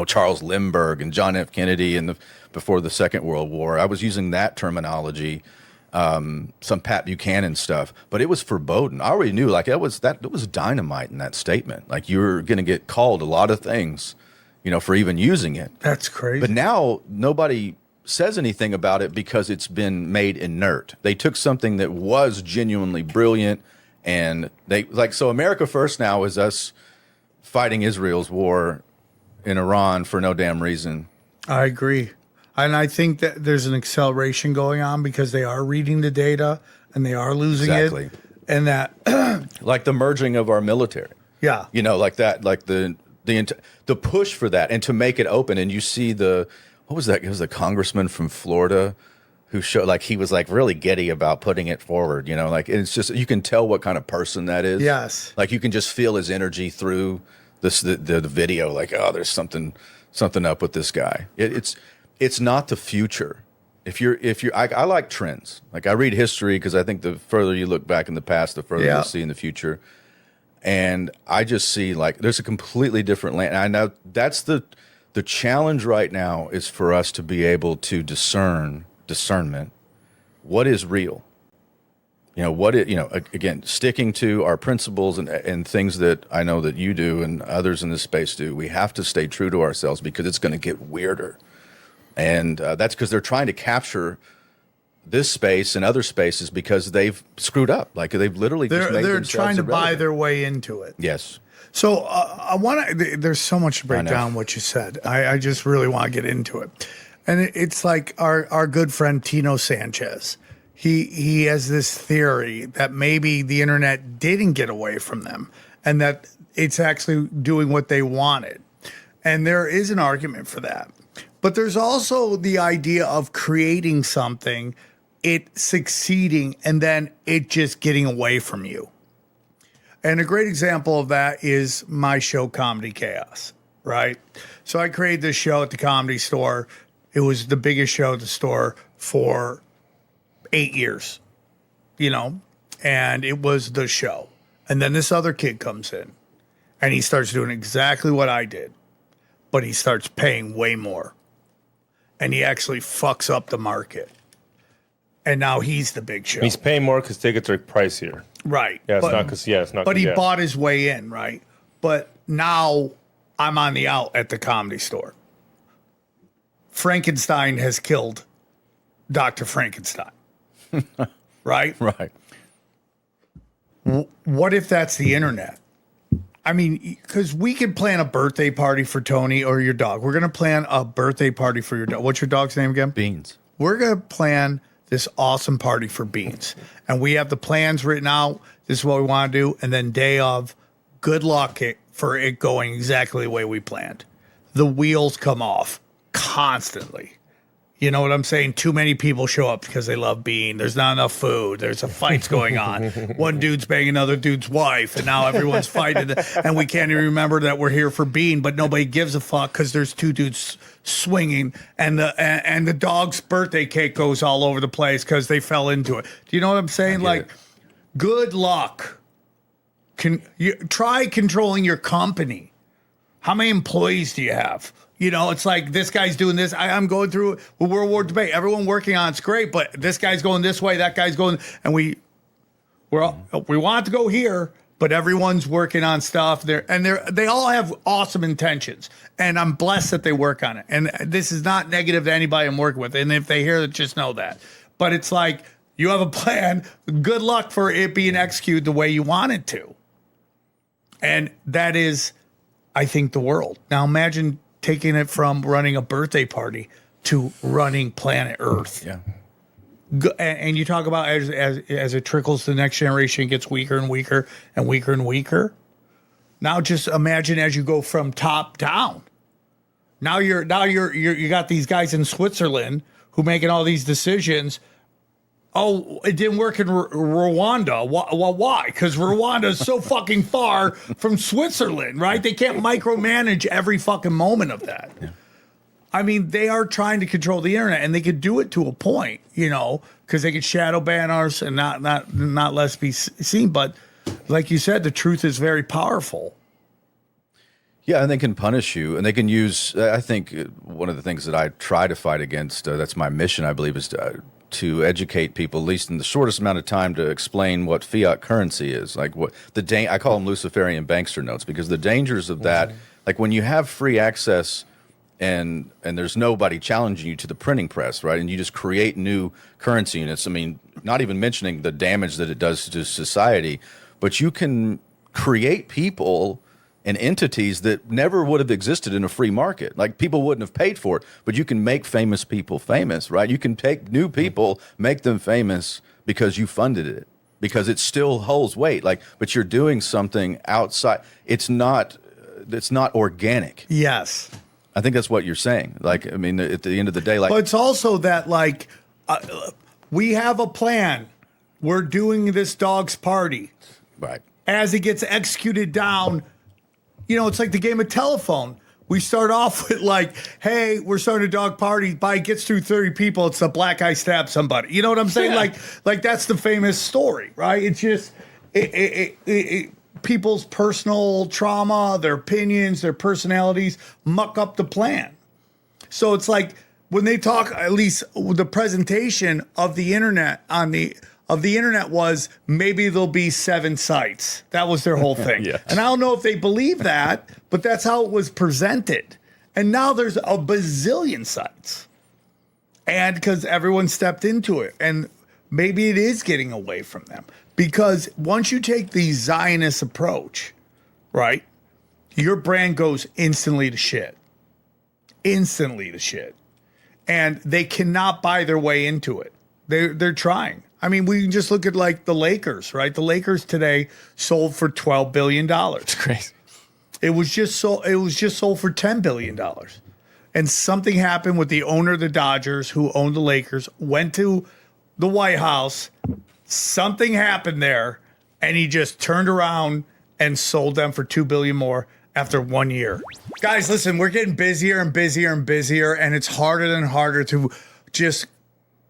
Charles Lindbergh and John F. Kennedy and before the Second World War. I was using that terminology, some Pat Buchanan stuff, but it was foreboding. I already knew like it was dynamite in that statement. Like you were going to get called a lot of things, for even using it. That's crazy. But now nobody says anything about it because it's been made inert. They took something that was genuinely brilliant and so America First now is us fighting Israel's war in Iran for no damn reason. I agree. And I think that there's an acceleration going on because they are reading the data and they are losing it. And that like the merging of our military. Yeah. Like that, like the push for that and to make it open. And you see what was that? It was a congressman from Florida who showed like he was like really giddy about putting it forward. Like it's just you can tell what kind of person that is. Yes, like you can just feel his energy through the video. Like there's something up with this guy. It's not the future. I like trends. Like I read history because I think the further you look back in the past, the further you'll see in the future. And I just see like there's a completely different land. And I know that's the challenge right now is for us to be able to discernment, what is real, again, sticking to our principles and things that I know that you do and others in this space do. We have to stay true to ourselves because it's going to get weirder. And that's because they're trying to capture this space and other spaces because they've screwed up. Like they've literally they're trying to buy their way into it. Yes. So I want to. There's so much to break down what you said. I just really want to get into it, and it's like our good friend Tino Sanchez. He has this theory that maybe the internet didn't get away from them, and that it's actually doing what they wanted, and there is an argument for that. But there's also the idea of creating something, it succeeding, and then it just getting away from you. And a great example of that is my show, Comedy Chaos, right? So I created this show at the Comedy Store. It was the biggest show at the store for 8 years, and it was the show. And then this other kid comes in, and he starts doing exactly what I did, but he starts paying way more. And he actually fucks up the market. And now he's the big show. He's paying more because tickets are pricier. Right. Yeah, it's not. But he bought his way in, right? But now I'm on the out at the Comedy Store. Frankenstein has killed Dr. Frankenstein. Right? Right. What if that's the internet? I mean, because we could plan a birthday party for Tony or your dog. We're going to plan a birthday party for your dog. What's your dog's name again? Beans. We're going to plan this awesome party for Beans. And we have the plans written out. This is what we want to do. And then day of, good luck for it going exactly the way we planned. The wheels come off constantly. You know what I'm saying? Too many people show up because they love Bean. There's not enough food. There's a fights going on. One dude's banging another dude's wife, and now everyone's fighting. And we can't even remember that we're here for Bean, but nobody gives a fuck because there's two dudes swinging, and the dog's birthday cake goes all over the place because they fell into it. Do you know what I'm saying? Like, good luck. Try controlling your company. How many employees do you have? You know, it's like this guy's doing this. I'm going through a World War debate. Everyone working on it's great, but this guy's going this way, that guy's going, and we want to go here, but everyone's working on stuff there, and they all have awesome intentions, and I'm blessed that they work on it. And this is not negative to anybody I'm working with, and if they hear it, just know that. But it's like You have a plan. Good luck for it being executed the way you want it to. And that is, I think, the world. Now imagine taking it from running a birthday party to running planet Earth. Yeah. And you talk about as it trickles to the next generation, it gets weaker and weaker and weaker and weaker. Now just imagine as you go from top down. Now you got these guys in Switzerland who making all these decisions. Oh, it didn't work in Rwanda. Well, why? Because Rwanda is so fucking far from Switzerland, right? They can't micromanage every fucking moment of that. Yeah. I mean, they are trying to control the internet, and they could do it to a point, because they could shadow ban us and not let us be seen. But like you said, the truth is very powerful. Yeah, and they can punish you, and they can use. I think one of the things that I try to fight against, that's my mission, I believe, is to educate people, at least in the shortest amount of time, to explain what fiat currency is. Like what I call them Luciferian bankster notes, because the dangers of that, like when you have free access. And there's nobody challenging you to the printing press, right? And you just create new currency units. I mean, not even mentioning the damage that it does to society, but you can create people and entities that never would have existed in a free market. Like people wouldn't have paid for it, but you can make famous people famous, right? You can take new people, make them famous because you funded it, because it still holds weight. But you're doing something outside. It's not organic. Yes. I think that's what you're saying. At the end of the day, but it's also that, we have a plan. We're doing this dog's party. Right. As it gets executed down, it's like the game of telephone. We start off with hey, we're starting a dog party. By it gets through 30 people, it's the black guy stabbed somebody. You know what I'm saying? Yeah. Like that's the famous story, right? It's just people's personal trauma, their opinions, their personalities muck up the plan. So it's like when they talk, at least the presentation of the internet of the internet was maybe there'll be 7 sites. That was their whole thing. Yeah. And I don't know if they believe that, but that's how it was presented. And now there's a bazillion sites. And because everyone stepped into it. And maybe it is getting away from them. Because once you take the Zionist approach, right, your brand goes instantly to shit. Instantly to shit. And they cannot buy their way into it. They're trying. I mean, we can just look at the Lakers, right? The Lakers today sold for $12 billion. It's crazy. It was just sold for $10 billion. And something happened with the owner of the Dodgers, who owned the Lakers, went to the White House. Something happened there, and he just turned around and sold them for $2 billion more after 1 year. Guys, listen, we're getting busier and busier and busier, and it's harder and harder to just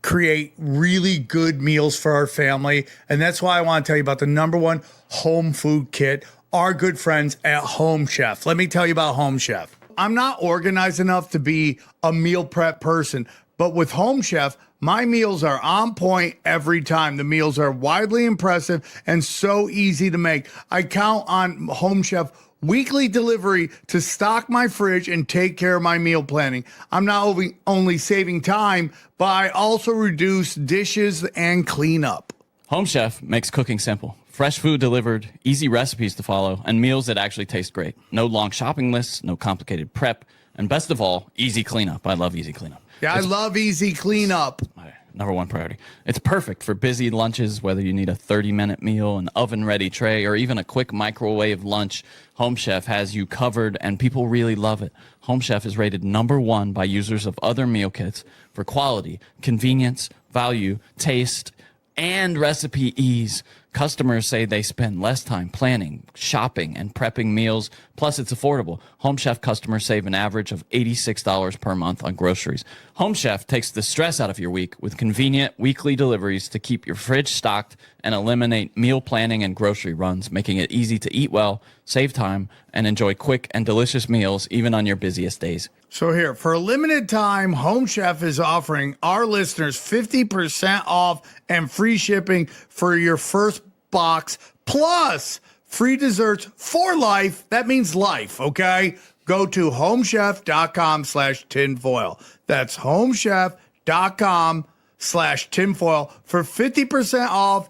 create really good meals for our family. And that's why I want to tell you about the #1 home food kit, our good friends at Home Chef. Let me tell you about Home Chef. I'm not organized enough to be a meal prep person, but with Home Chef, my meals are on point every time. The meals are widely impressive and so easy to make. I count on Home Chef weekly delivery to stock my fridge and take care of my meal planning. I'm not only saving time, but I also reduce dishes and cleanup. Home Chef makes cooking simple. Fresh food delivered, easy recipes to follow, and meals that actually taste great. No long shopping lists, no complicated prep, and best of all, easy cleanup. I love easy cleanup. Yeah, I love easy cleanup. My #1 priority. It's perfect for busy lunches, whether you need a 30-minute meal, an oven-ready tray, or even a quick microwave lunch. Home Chef has you covered, and people really love it. Home Chef is rated #1 by users of other meal kits for quality, convenience, value, taste, and recipe ease. Customers say they spend less time planning, shopping, and prepping meals. Plus, it's affordable. Home Chef customers save an average of $86 per month on groceries. Home Chef takes the stress out of your week with convenient weekly deliveries to keep your fridge stocked and eliminate meal planning and grocery runs, making it easy to eat well, save time, and enjoy quick and delicious meals even on your busiest days. So here, for a limited time, Home Chef is offering our listeners 50% off and free shipping for your first box, plus free desserts for life. That means life, okay? Go to homechef.com/tinfoil. That's homechef.com homestudio.com/tinfoil for 50% off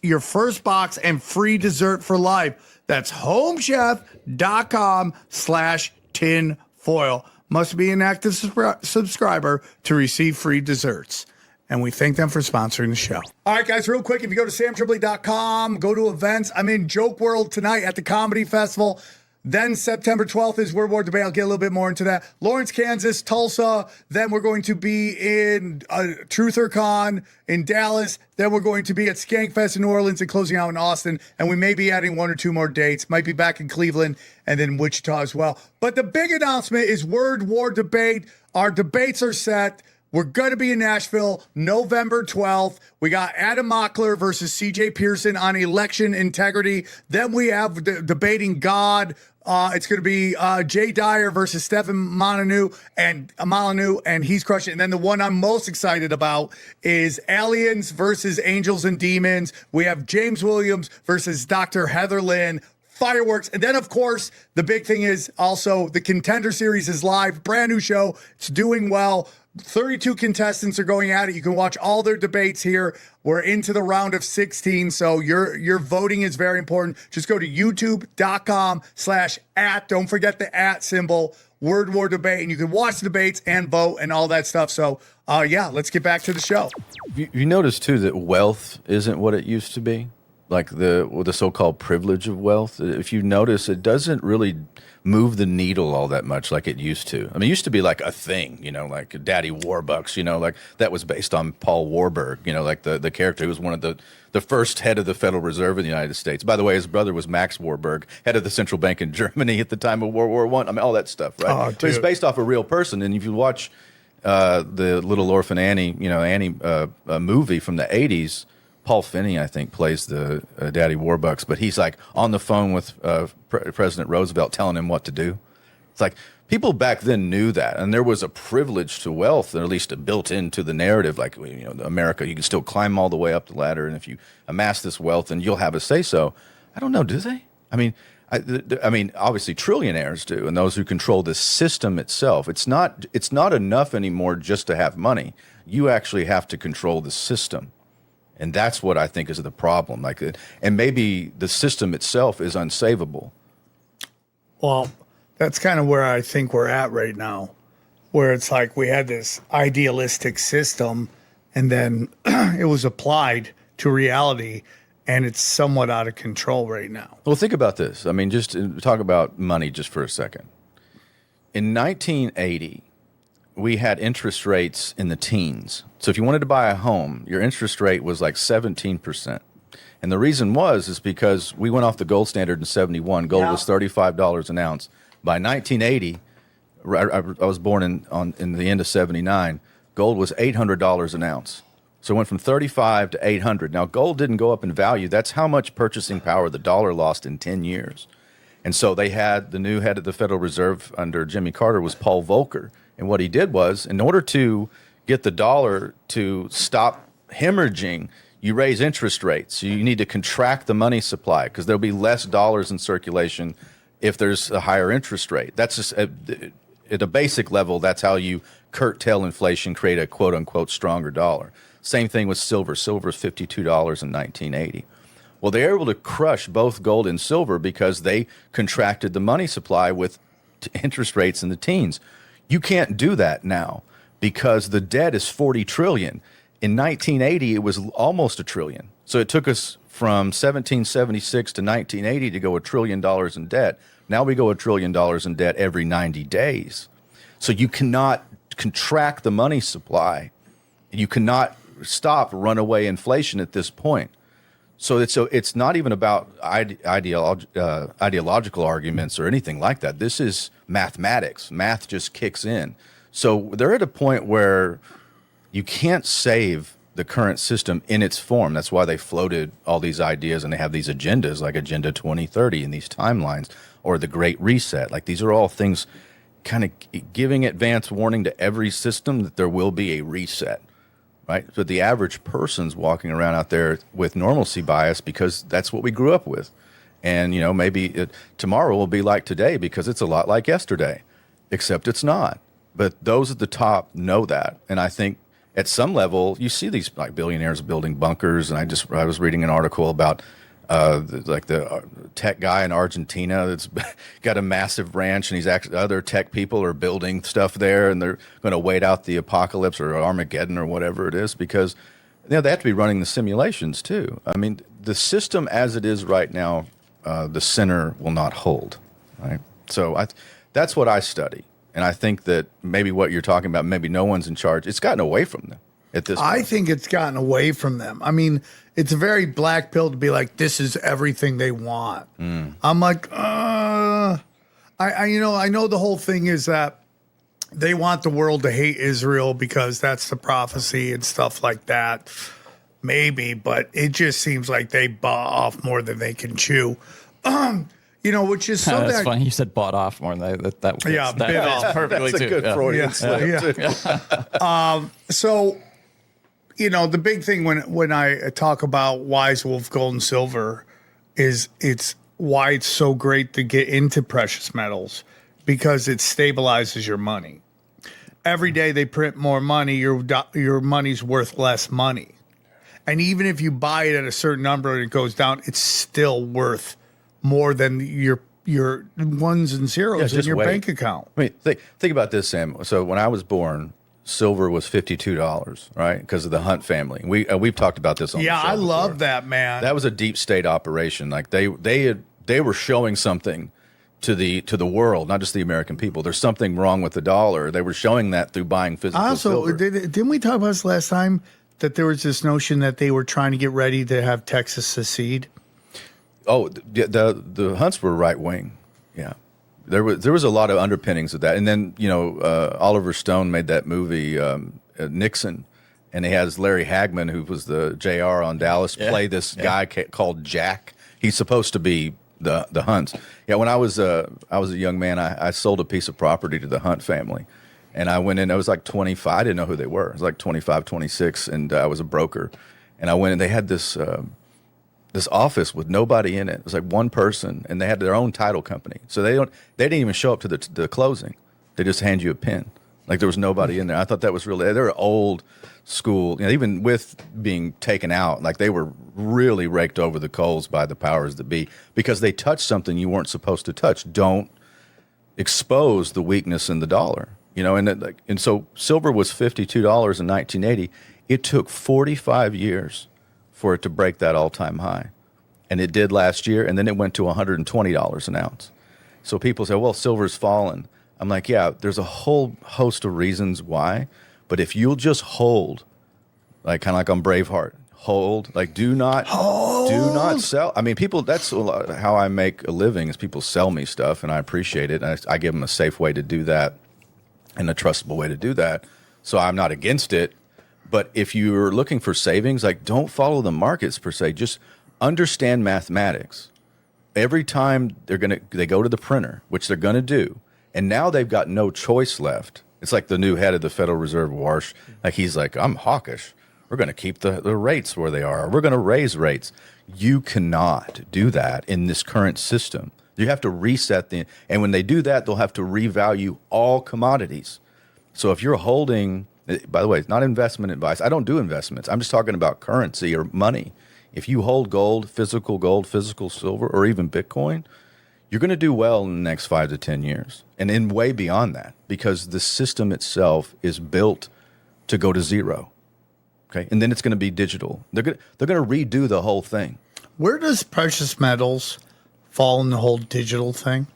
your first box and free dessert for life. That's homechef.com/tinfoil. Must be an active subscriber to receive free desserts. And we thank them for sponsoring the show. All right, guys, real quick, if you go to samtripoli.com, go to events. I'm in Joke World tonight at the Comedy Festival. Then September 12th is World War Debate. I'll get a little bit more into that. Lawrence, Kansas, Tulsa. Then we're going to be in TruthorCon in Dallas. Then we're going to be at Skankfest in New Orleans and closing out in Austin. And we may be adding 1 or 2 more dates. Might be back in Cleveland and then Wichita as well. But the big announcement is World War Debate. Our debates are set. We're going to be in Nashville November 12th. We got Adam Mockler versus CJ Pearson on election integrity. Then we have debating God. It's going to be Jay Dyer versus Stephen Molyneux, and he's crushing it. And then the one I'm most excited about is Aliens versus Angels and Demons. We have James Williams versus Dr. Heather Lynn. Fireworks. And then, of course, the big thing is also the Contender Series is live. Brand new show. It's doing well. 32 contestants are going at it. You can watch all their debates here. We're into the round of 16, so your voting is very important. Just go to youtube.com/@. Don't forget the @ symbol, World War Debate, and you can watch the debates and vote and all that stuff. So, let's get back to the show. You notice, too, that wealth isn't what it used to be? Like the so-called privilege of wealth. If you notice, it doesn't really move the needle all that much like it used to. I mean, it used to be like a thing, like Daddy Warbucks, like that was based on Paul Warburg, like the character who was one of the first head of the Federal Reserve in the United States. By the way, his brother was Max Warburg, head of the central bank in Germany at the time of World War I. I mean, all that stuff, right? Oh, but it's based off a real person. And if you watch the Little Orphan Annie, Annie movie from the 80s, Paul Finney, I think, plays the Daddy Warbucks, but he's like on the phone with President Roosevelt telling him what to do. It's like people back then knew that, and there was a privilege to wealth, or at least built into the narrative. Like, America, you can still climb all the way up the ladder, and if you amass this wealth, then you'll have a say-so. I don't know, do they? I mean, obviously trillionaires do, and those who control the system itself. It's not enough anymore just to have money. You actually have to control the system. And that's what I think is the problem. And maybe the system itself is unsavable. Well, that's kind of where I think we're at right now, where it's like we had this idealistic system, and then it was applied to reality, and it's somewhat out of control right now. Well, think about this. I mean, just to talk about money just for a second. In 1980, we had interest rates in the teens. So if you wanted to buy a home, your interest rate was like 17%. And the reason is because we went off the gold standard in 71. Gold was $35 an ounce. By 1980, I was born in the end of 79, gold was $800 an ounce. So it went from 35 to 800. Now, gold didn't go up in value. That's how much purchasing power the dollar lost in 10 years. And so they had the new head of the Federal Reserve under Jimmy Carter was Paul Volcker. And what he did was, in order to get the dollar to stop hemorrhaging, you raise interest rates. You need to contract the money supply because there'll be less dollars in circulation if there's a higher interest rate. That's just at a basic level, that's how you curtail inflation, create a quote-unquote stronger dollar. Same thing with silver. Silver is $52 in 1980. Well, they were able to crush both gold and silver because they contracted the money supply with interest rates in the teens. You can't do that now because the debt is $40 trillion. In 1980, it was almost $1 trillion. So it took us from 1776 to 1980 to go $1 trillion in debt. Now we go $1 trillion in debt every 90 days. So you cannot contract the money supply. You cannot stop runaway inflation at this point. So it's not even about ideological arguments or anything like that. This is mathematics. Math just kicks in. So they're at a point where you can't save the current system in its form. That's why they floated all these ideas and they have these agendas like Agenda 2030 and these timelines or the Great Reset. Like these are all things kind of giving advance warning to every system that there will be a reset. Right? But the average person's walking around out there with normalcy bias because that's what we grew up with. And, maybe tomorrow will be like today because it's a lot like yesterday, except it's not. But those at the top know that. And I think at some level, you see these like billionaires building bunkers, and I was reading an article about the tech guy in Argentina that's got a massive ranch, and he's actually other tech people are building stuff there, and they're going to wait out the apocalypse or Armageddon or whatever it is because they have to be running the simulations too. I mean, the system as it is right now, the center will not hold. Right, so that's what I study. And I think that maybe what you're talking about, maybe no one's in charge. It's gotten away from them at this point. I think it's gotten away from them. I mean, it's a very black pill to be like, this is everything they want. I'm like, I know the whole thing is that they want the world to hate Israel because that's the prophecy and stuff like that. Maybe, but it just seems like they bought off more than they can chew. Which is something. That's funny. You said bought off more than that. Yeah, bit off. Perfectly That's a too. good Freudian slip. So, the big thing when I talk about WiseWolf Gold and Silver is it's why it's so great to get into precious metals because it stabilizes your money. Every day they print more money, your money's worth less money. And even if you buy it at a certain number and it goes down, it's still worth more than your ones and zeros in your bank account. I mean, think about this, Sam. So when I was born, silver was $52, right? Because of the Hunt family. We've talked about this on the show I before. love that, man. That was a deep state operation. Like they were showing something to the world, not just the American people. There's something wrong with the dollar. They were showing that through buying physical silver. Didn't we talk about this last time that there was this notion that they were trying to get ready to have Texas secede? Oh, the Hunts were right wing. Yeah, there was a lot of underpinnings of that. And then Oliver Stone made that movie Nixon, and he has Larry Hagman, who was the JR on Dallas, play this guy called Jack. He's supposed to be the Hunts. Yeah, when I was a young man, I sold a piece of property to the Hunt family, and I went in. I was like 25. I didn't know who they were. I was like 25, 26, and I was a broker. And I went in. They had this office with nobody in it. It was like one person, and they had their own title company. So they didn't even show up to the closing. They just hand you a pin. Like there was nobody in there. I thought that was really, they were old school, even with being taken out, like they were really raked over the coals by the powers that be because they touched something you weren't supposed to touch. Don't expose the weakness in the dollar, and so silver was $52 in 1980. It took 45 years for it to break that all-time high. And it did last year, and then it went to $120 an ounce. So people say, well, silver's fallen. I'm like, yeah, there's a whole host of reasons why, but if you'll just hold, like kind of like on Braveheart, hold, like do not sell. I mean, people, that's how I make a living is people sell me stuff, and I appreciate it. And I give them a safe way to do that and a trustable way to do that. So I'm not against it. But if you're looking for savings, like don't follow the markets per se. Just understand mathematics. Every time they go to the printer, which they're gonna do, and now they've got no choice left. It's like the new head of the Federal Reserve, Warsh. Like he's like, I'm hawkish. We're gonna keep the rates where they are. We're gonna raise rates. You cannot do that in this current system. You have to reset and when they do that, they'll have to revalue all commodities. So if you're holding, by the way, it's not investment advice. I don't do investments. I'm just talking about currency or money. If you hold gold, physical silver, or even Bitcoin, you're going to do well in the next 5 to 10 years and in way beyond that because the system itself is built to go to zero. Okay. And then it's going to be digital. They're going to redo the whole thing. Where does precious metals fall in the whole digital thing?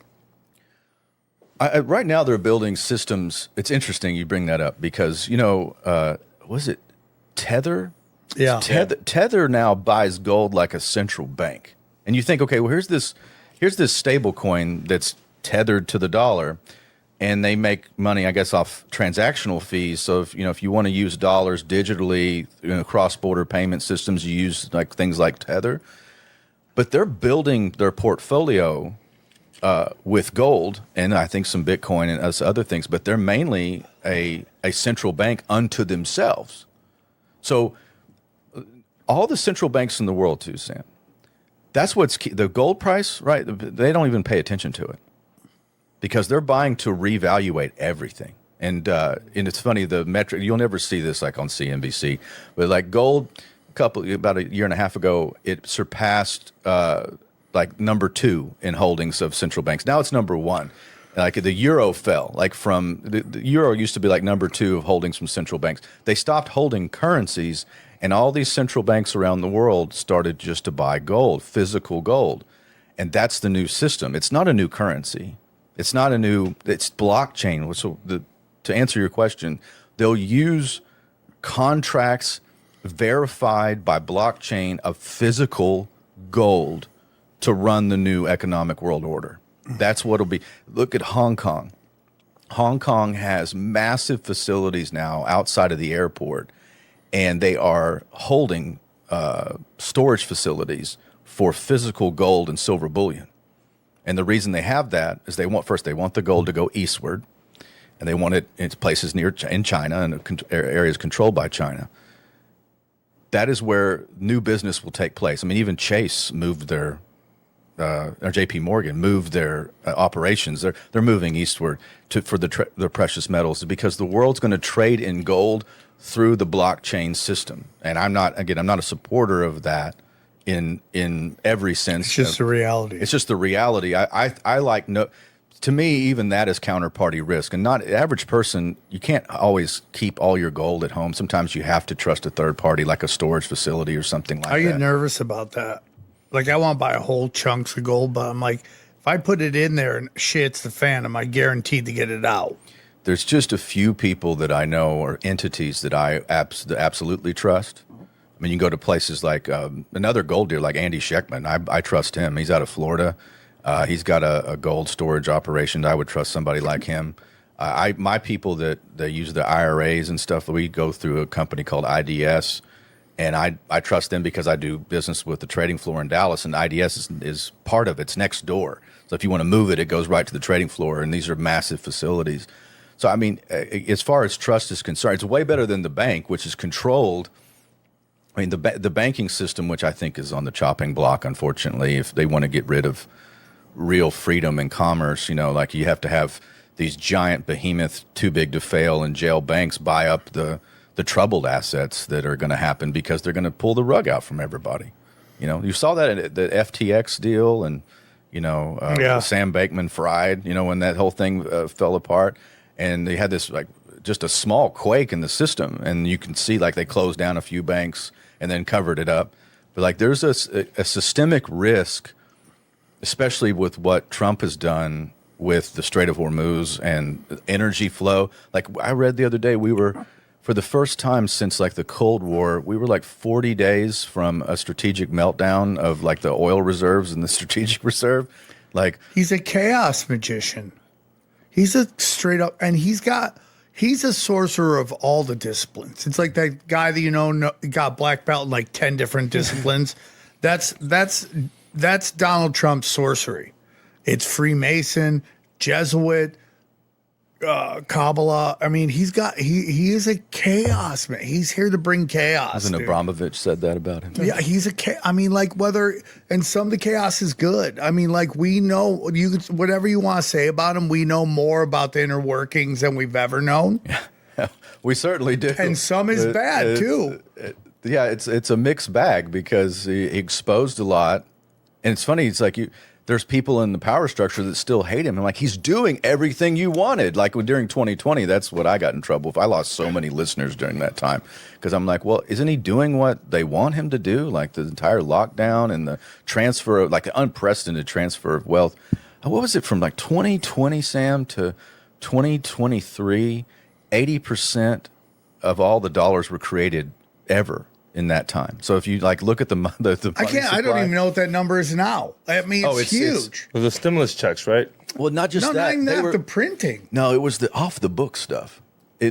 Right now, they're building systems. It's interesting you bring that up because, was it Tether? Yeah. Tether now buys gold like a central bank. And you think, okay, well, here's this stable coin that's tethered to the dollar, and they make money, I guess, off transactional fees. So if you want to use dollars digitally, cross-border payment systems, you use like things like Tether. But they're building their portfolio with gold and I think some Bitcoin and other things, but they're mainly a central bank unto themselves. So all the central banks in the world too, Sam, that's what's key. The gold price, right? They don't even pay attention to it because they're buying to reevaluate everything. And it's funny, the metric, you'll never see this like on CNBC, but like gold, about a year and a half ago, it surpassed like number 2 in holdings of central banks. Now it's number 1. Like the euro fell, like from the euro used to be like number 2 of holdings from central banks. They stopped holding currencies, and all these central banks around the world started just to buy gold, physical gold. And that's the new system. It's not a new currency. It's blockchain. So to answer your question, they'll use contracts verified by blockchain of physical gold to run the new economic world order. That's what it'll be. Look at Hong Kong. Hong Kong has massive facilities now outside of the airport, and they are holding storage facilities for physical gold and silver bullion. And the reason they have that is they want the gold to go eastward, and they want it in places in China and areas controlled by China. That is where new business will take place. I mean, even Chase moved or JP Morgan moved their operations. They're moving eastward for the precious metals because the world's going to trade in gold through the blockchain system. And I'm not a supporter of that in every sense. It's just the reality. It's just the reality. I like to me, even that is counterparty risk. And not average person, you can't always keep all your gold at home. Sometimes you have to trust a third party like a storage facility or something like that. I get nervous about that. Like, I want to buy whole chunks of gold, but I'm like, if I put it in there and shit's the fan, am I guaranteed to get it out? There's just a few people that I know or entities that I absolutely trust. I mean, you can go to places like another gold dealer like Andy Sheckman. I trust him. He's out of Florida. He's got a gold storage operation. I would trust somebody like him. My people that use the IRAs and stuff, we go through a company called IDS. And I trust them because I do business with the trading floor in Dallas, and IDS is part of it's next door. So if you want to move it, it goes right to the trading floor, and these are massive facilities. So, I mean, as far as trust is concerned, it's way better than the bank, which is controlled. I mean, the banking system, which I think is on the chopping block, unfortunately, if they want to get rid of real freedom and commerce, like you have to have these giant behemoth, too big to fail, and jail banks buy up the troubled assets that are going to happen because they're going to pull the rug out from everybody. You saw that in the FTX deal and, Sam Bankman-Fried, when that whole thing fell apart. And they had this, like, just a small quake in the system. And you can see, like, they closed down a few banks and then covered it up. But, like, there's a systemic risk, especially with what Trump has done with the Strait of Hormuz and energy flow. Like, I read the other day, for the first time since like the Cold War, we were like 40 days from a strategic meltdown of like the oil reserves and the strategic reserve. Like, he's a chaos magician. He's a straight up, and he's a sorcerer of all the disciplines. It's like that guy that got black belt in like 10 different disciplines. That's Donald Trump's sorcery. It's Freemason, Jesuit, Kabbalah. I mean, he is a chaos man. He's here to bring chaos. Hasn't Abramovich said that about him? Yeah, I mean, like, and some of the chaos is good. I mean, like, we know whatever you want to say about him, we know more about the inner workings than we've ever known. Yeah, we certainly do. And some is bad too. It's a mixed bag because he exposed a lot, and it's funny. It's like there's people in the power structure that still hate him. And like, he's doing everything you wanted. Like during 2020, that's what I got in trouble with. I lost so many listeners during that time because I'm like, well, isn't he doing what they want him to do? Like the entire lockdown and the transfer of like the unprecedented transfer of wealth. What was it from like 2020, Sam, to 2023? 80% of all the dollars were created ever in that time. So if you like look at the money I don't even know what that number is now. I mean, it's huge. The stimulus checks, right? Well, not just that. Not even that, the printing. No, it was the off the book stuff.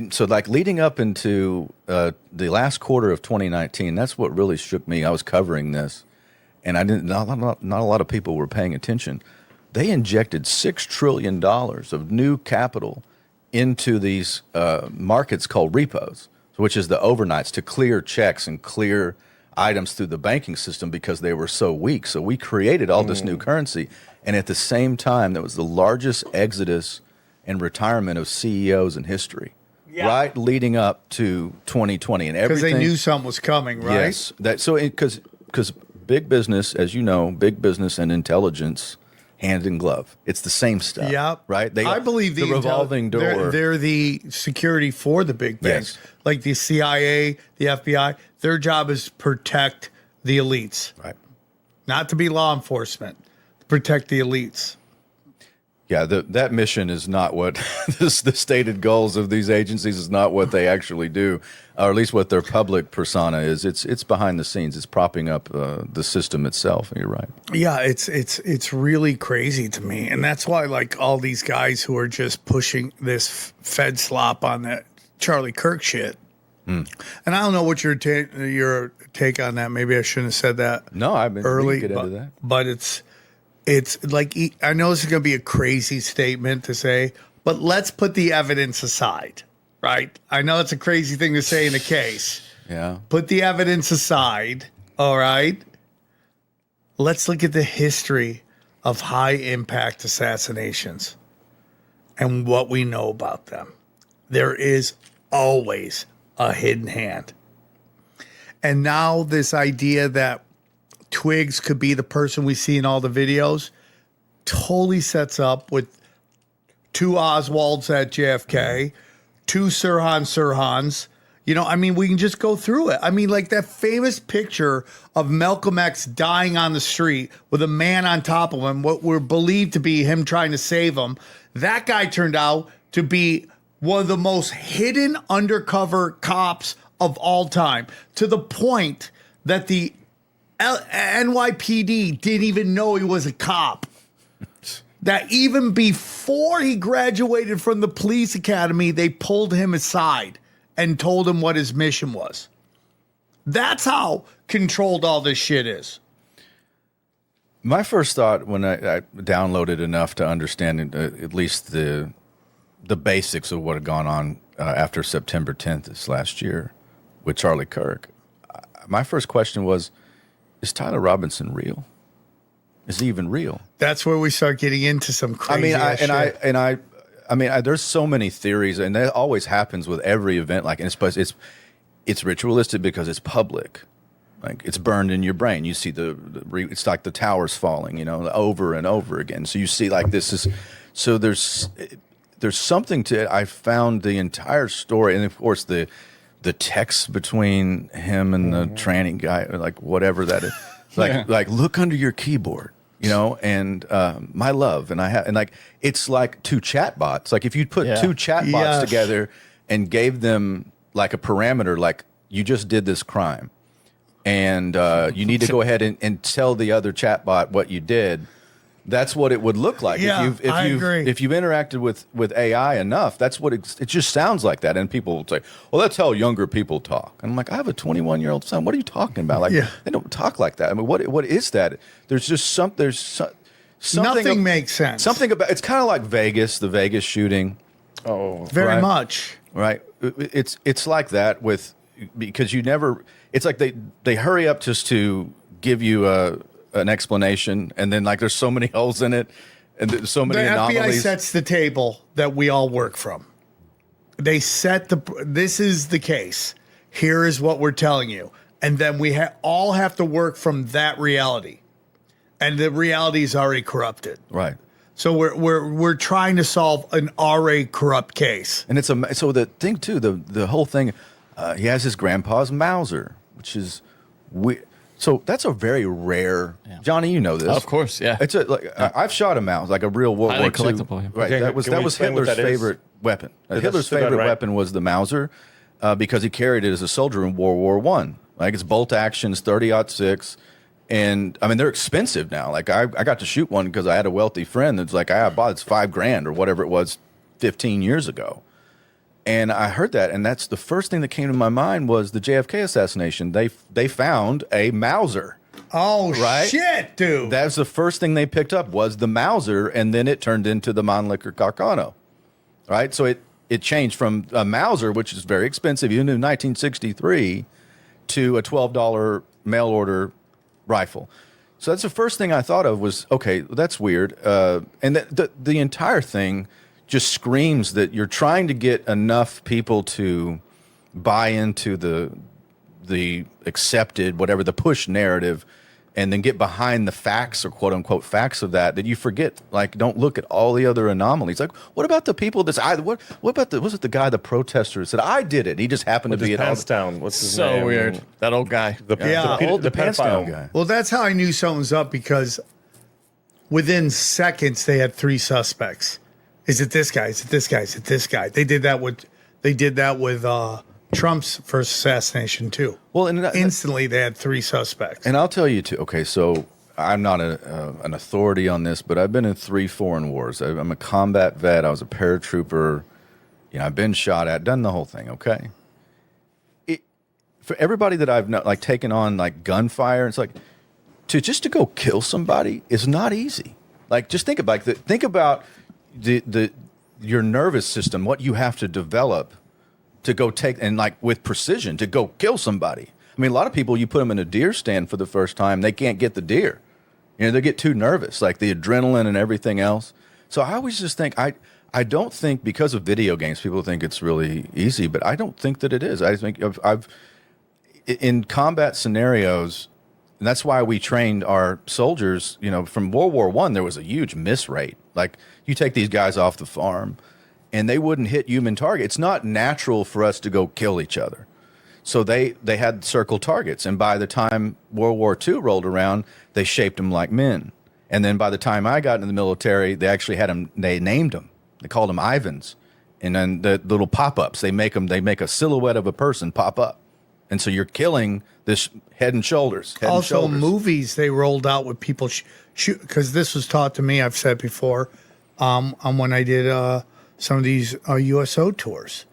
So like leading up into the last quarter of 2019, that's what really shook me. I was covering this, and not a lot of people were paying attention. They injected $6 trillion of new capital into these markets called repos, which is the overnights to clear checks and clear items through the banking system because they were so weak. So we created all this new currency. And at the same time, that was the largest exodus and retirement of CEOs in history. Yeah. Right, leading up to 2020 and everything. Because they knew something was coming, right? Yes, because big business, as you know, big business and intelligence, hand in glove. It's the same stuff. Yeah, right. I believe the revolving door. They're the security for the big things, like the CIA, the FBI. Their job is to protect the elites, right? Not to be law enforcement, to protect the elites. Yeah, that mission is not what the stated goals of these agencies is not what they actually do, or at least what their public persona is. It's behind the scenes. It's propping up the system itself. You're right. Yeah, it's really crazy to me, and that's why like all these guys who are just pushing this Fed slop on that Charlie Kirk shit. And I don't know what your take on that. Maybe I shouldn't have said that. No, I've been early. Get into that. But it's like, I know this is going to be a crazy statement to say, but let's put the evidence aside, right? I know it's a crazy thing to say in a case. Yeah. Put the evidence aside, all right? Let's look at the history of high-impact assassinations and what we know about them. There is always a hidden hand. And now this idea that Twiggs could be the person we see in all the videos totally sets up with 2 Oswalds at JFK, 2 Sirhans. You know, I mean, we can just go through it. I mean, like that famous picture of Malcolm X dying on the street with a man on top of him, what were believed to be him trying to save him. That guy turned out to be one of the most hidden undercover cops of all time, to the point that the NYPD didn't even know he was a cop. That even before he graduated from the police academy, they pulled him aside and told him what his mission was. That's how controlled all this shit is. My first thought when I downloaded enough to understand at least the basics of what had gone on after September 10th this last year with Charlie Kirk, my first question was, is Tyler Robinson real? Is he even real? That's where we start getting into some crazy shit. I mean, there's so many theories, and that always happens with every event. Like, and it's ritualistic because it's public, like it's burned in your brain. You see it's like the towers falling, you know, over and over again. So you see, like this is, so there's something to it. I found the entire story, and of course the text between him and the tranny guy, or like whatever that is, like look under your keyboard, you know, and my love, and like it's like 2 chatbots. Like if you put 2 chatbots together and gave them like a parameter, like you just did this crime, and you need to go ahead and tell the other chatbot what you did. That's what it would look like. Yeah, if you've interacted with AI enough, that's what it just sounds like that. And people will say, well, that's how younger people talk. And I'm like, I have a 21-year-old son. What are you talking about? Like, they don't talk like that. I mean, what is that? There's just something. Nothing makes sense. Something about it's kind of like Vegas, the Vegas shooting. Oh, very much. Right. It's like that because you never. It's like they hurry up just to give you an explanation, and then like there's so many holes in it, and there's so many anomalies. The FBI sets the table that we all work from. They set this is the case. Here is what we're telling you, and then we all have to work from that reality, and the reality is already corrupted. Right. So we're trying to solve an already corrupt case, and so the thing too, the whole thing. He has his grandpa's Mauser, which is weird. So that's a very rare. Johnny, you know this, of course. Yeah, it's I've shot a mouse, like a real World War II. Collectible. Right, that was Hitler's favorite weapon. Hitler's favorite weapon was the Mauser because he carried it as a soldier in World War I. Like it's bolt actions, 30-06, and I mean they're expensive now. Like I got to shoot one because I had a wealthy friend that's like I bought it's $5,000 or whatever it was 15 years ago. And I heard that, and that's the first thing that came to my mind was the JFK assassination. They found a Mauser. Oh, right? Shit, dude. That was the first thing they picked up was the Mauser, and then it turned into the Mannlicher Carcano. Right? So it changed from a Mauser, which is very expensive, even in 1963, to a $12 mail order rifle. So that's the first thing I thought of was, okay, that's weird. And the entire thing just screams that you're trying to get enough people to buy into the accepted, whatever, the push narrative, and then get behind the facts or quote unquote facts of that you forget, like, don't look at all the other anomalies. Like, what about the people what about was it the guy, the protester who said, I did it? He just happened to be at pants down. What's his So name? weird. That old guy. The pants down pedophile guy. Well, that's how I knew something was up, because within seconds they had 3 suspects. Is it this guy? Is it this guy? Is it this guy? They did that with Trump's first assassination too. Well, and instantly they had 3 suspects. And I'll tell you too. Okay, so I'm not an authority on this, but I've been in 3 foreign wars. I'm a combat vet. I was a paratrooper. You know, I've been shot at, done the whole thing. Okay. For everybody that I've like taken on like gunfire, it's like to go kill somebody is not easy. Like, just think about your nervous system, what you have to develop to go take, and like with precision, to go kill somebody. I mean, a lot of people, you put them in a deer stand for the first time, they can't get the deer. You know, they get too nervous, like the adrenaline and everything else. So I always just think, I don't think, because of video games, people think it's really easy, but I don't think that it is. I think I've in combat scenarios, and that's why we trained our soldiers, you know, from World War I, there was a huge miss rate. Like, you take these guys off the farm, and they wouldn't hit human targets. It's not natural for us to go kill each other. So they had circle targets. And by the time World War II rolled around, they shaped them like men. And then by the time I got into the military, they actually had them, they named them. They called them Ivans. And then the little pop-ups, they make a silhouette of a person pop up. And so you're killing this head and shoulders. Also, movies they rolled out with people shoot, because this was taught to me, I've said before, when I did some of these USO tours.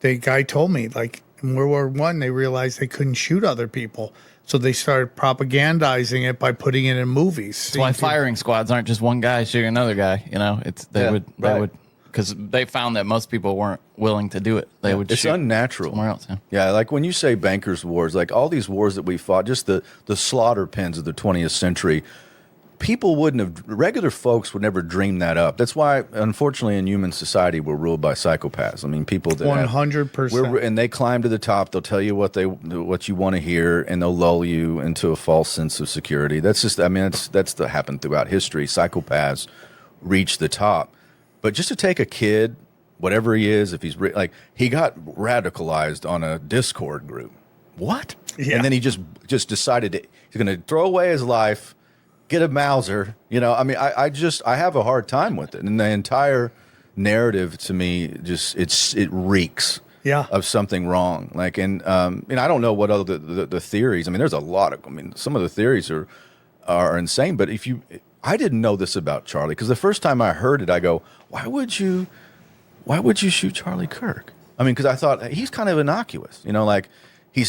The guy told me, like, in World War I, they realized they couldn't shoot other people. So they started propagandizing it by putting it in movies. That's why firing squads aren't just one guy shooting another guy. You know, they would, because they found that most people weren't willing to do it. They would. It's shoot unnatural. Somewhere else. Yeah, like when you say bankers' wars, like all these wars that we fought, just the slaughter pens of the 20th century. People regular folks would never dream that up. That's why, unfortunately, in human society, we're ruled by psychopaths. I mean, people that 100%, and they climb to the top. They'll tell you what you want to hear, and they'll lull you into a false sense of security. That's just, I mean, that's happened throughout history. Psychopaths reach the top, but just to take a kid, whatever he is, if he's like, he got radicalized on a Discord group. What? Yeah. And then he just decided he's going to throw away his life. Get a Mauser, you know. I mean, I have a hard time with it, and the entire narrative to me it reeks of something wrong. Like, and I don't know what other the theories. I mean, there's a lot of. I mean, some of the theories are insane. But I didn't know this about Charlie, because the first time I heard it, I go, why would you shoot Charlie Kirk? I mean, because I thought he's kind of innocuous, you know, like he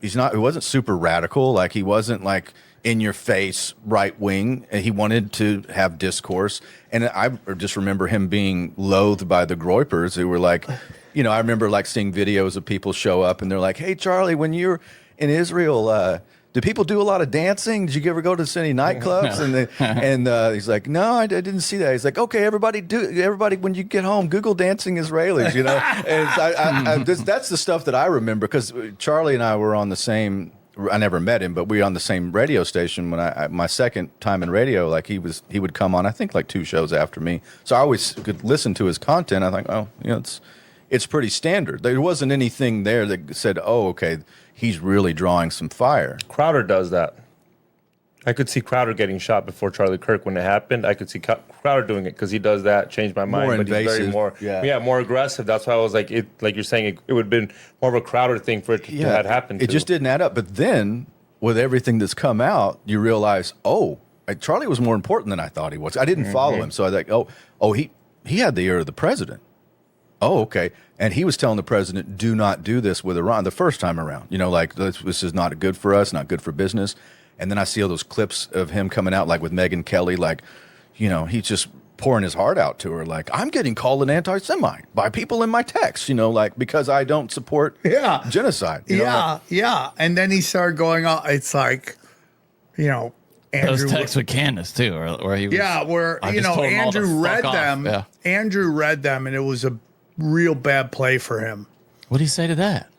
wasn't super radical, like he wasn't like in your face right wing. He wanted to have discourse, and I just remember him being loathed by the Groypers, who were like, you know, I remember like seeing videos of people show up and they're like, hey Charlie, when you're in Israel, do people do a lot of dancing? Did you ever go to any nightclubs? And he's like, no, I didn't see that. He's like, okay, everybody when you get home, Google dancing Israelis, you know. And that's the stuff that I remember, because Charlie and I were on the same. I never met him, but we were on the same radio station when my second time in radio. Like he would come on, I think like 2 shows after me. So I always could listen to his content. I think, oh, you know, it's pretty standard. There wasn't anything there that said, oh, okay, he's really drawing some fire. Crowder does that. I could see Crowder getting shot before Charlie Kirk when it happened. I could see Crowder doing it because he does that. Changed my mind, more but invasive. He's very more aggressive. That's why I was like, like you're saying, it would have been more of a Crowder thing for it to have happened. It just didn't add up. But then, with everything that's come out, you realize, Charlie was more important than I thought he was. I didn't follow him, so I was like, he had the ear of the president. Oh, okay. And he was telling the president, do not do this with Iran the first time around. You know, like, this is not good for us, not good for business. And then I see all those clips of him coming out, like with Megyn Kelly, like, you know, he's just pouring his heart out to her. Like, I'm getting called an anti-Semite by people in my texts, you know, like, because I don't support genocide. You know, like, And then he started going on. It's like, you know, Those Andrew, texts with Candace too, where he was, yeah, where I you just know told him all to Andrew fuck read off. them. Yeah. Andrew read them, and it was a real bad play for him. What do you say to that?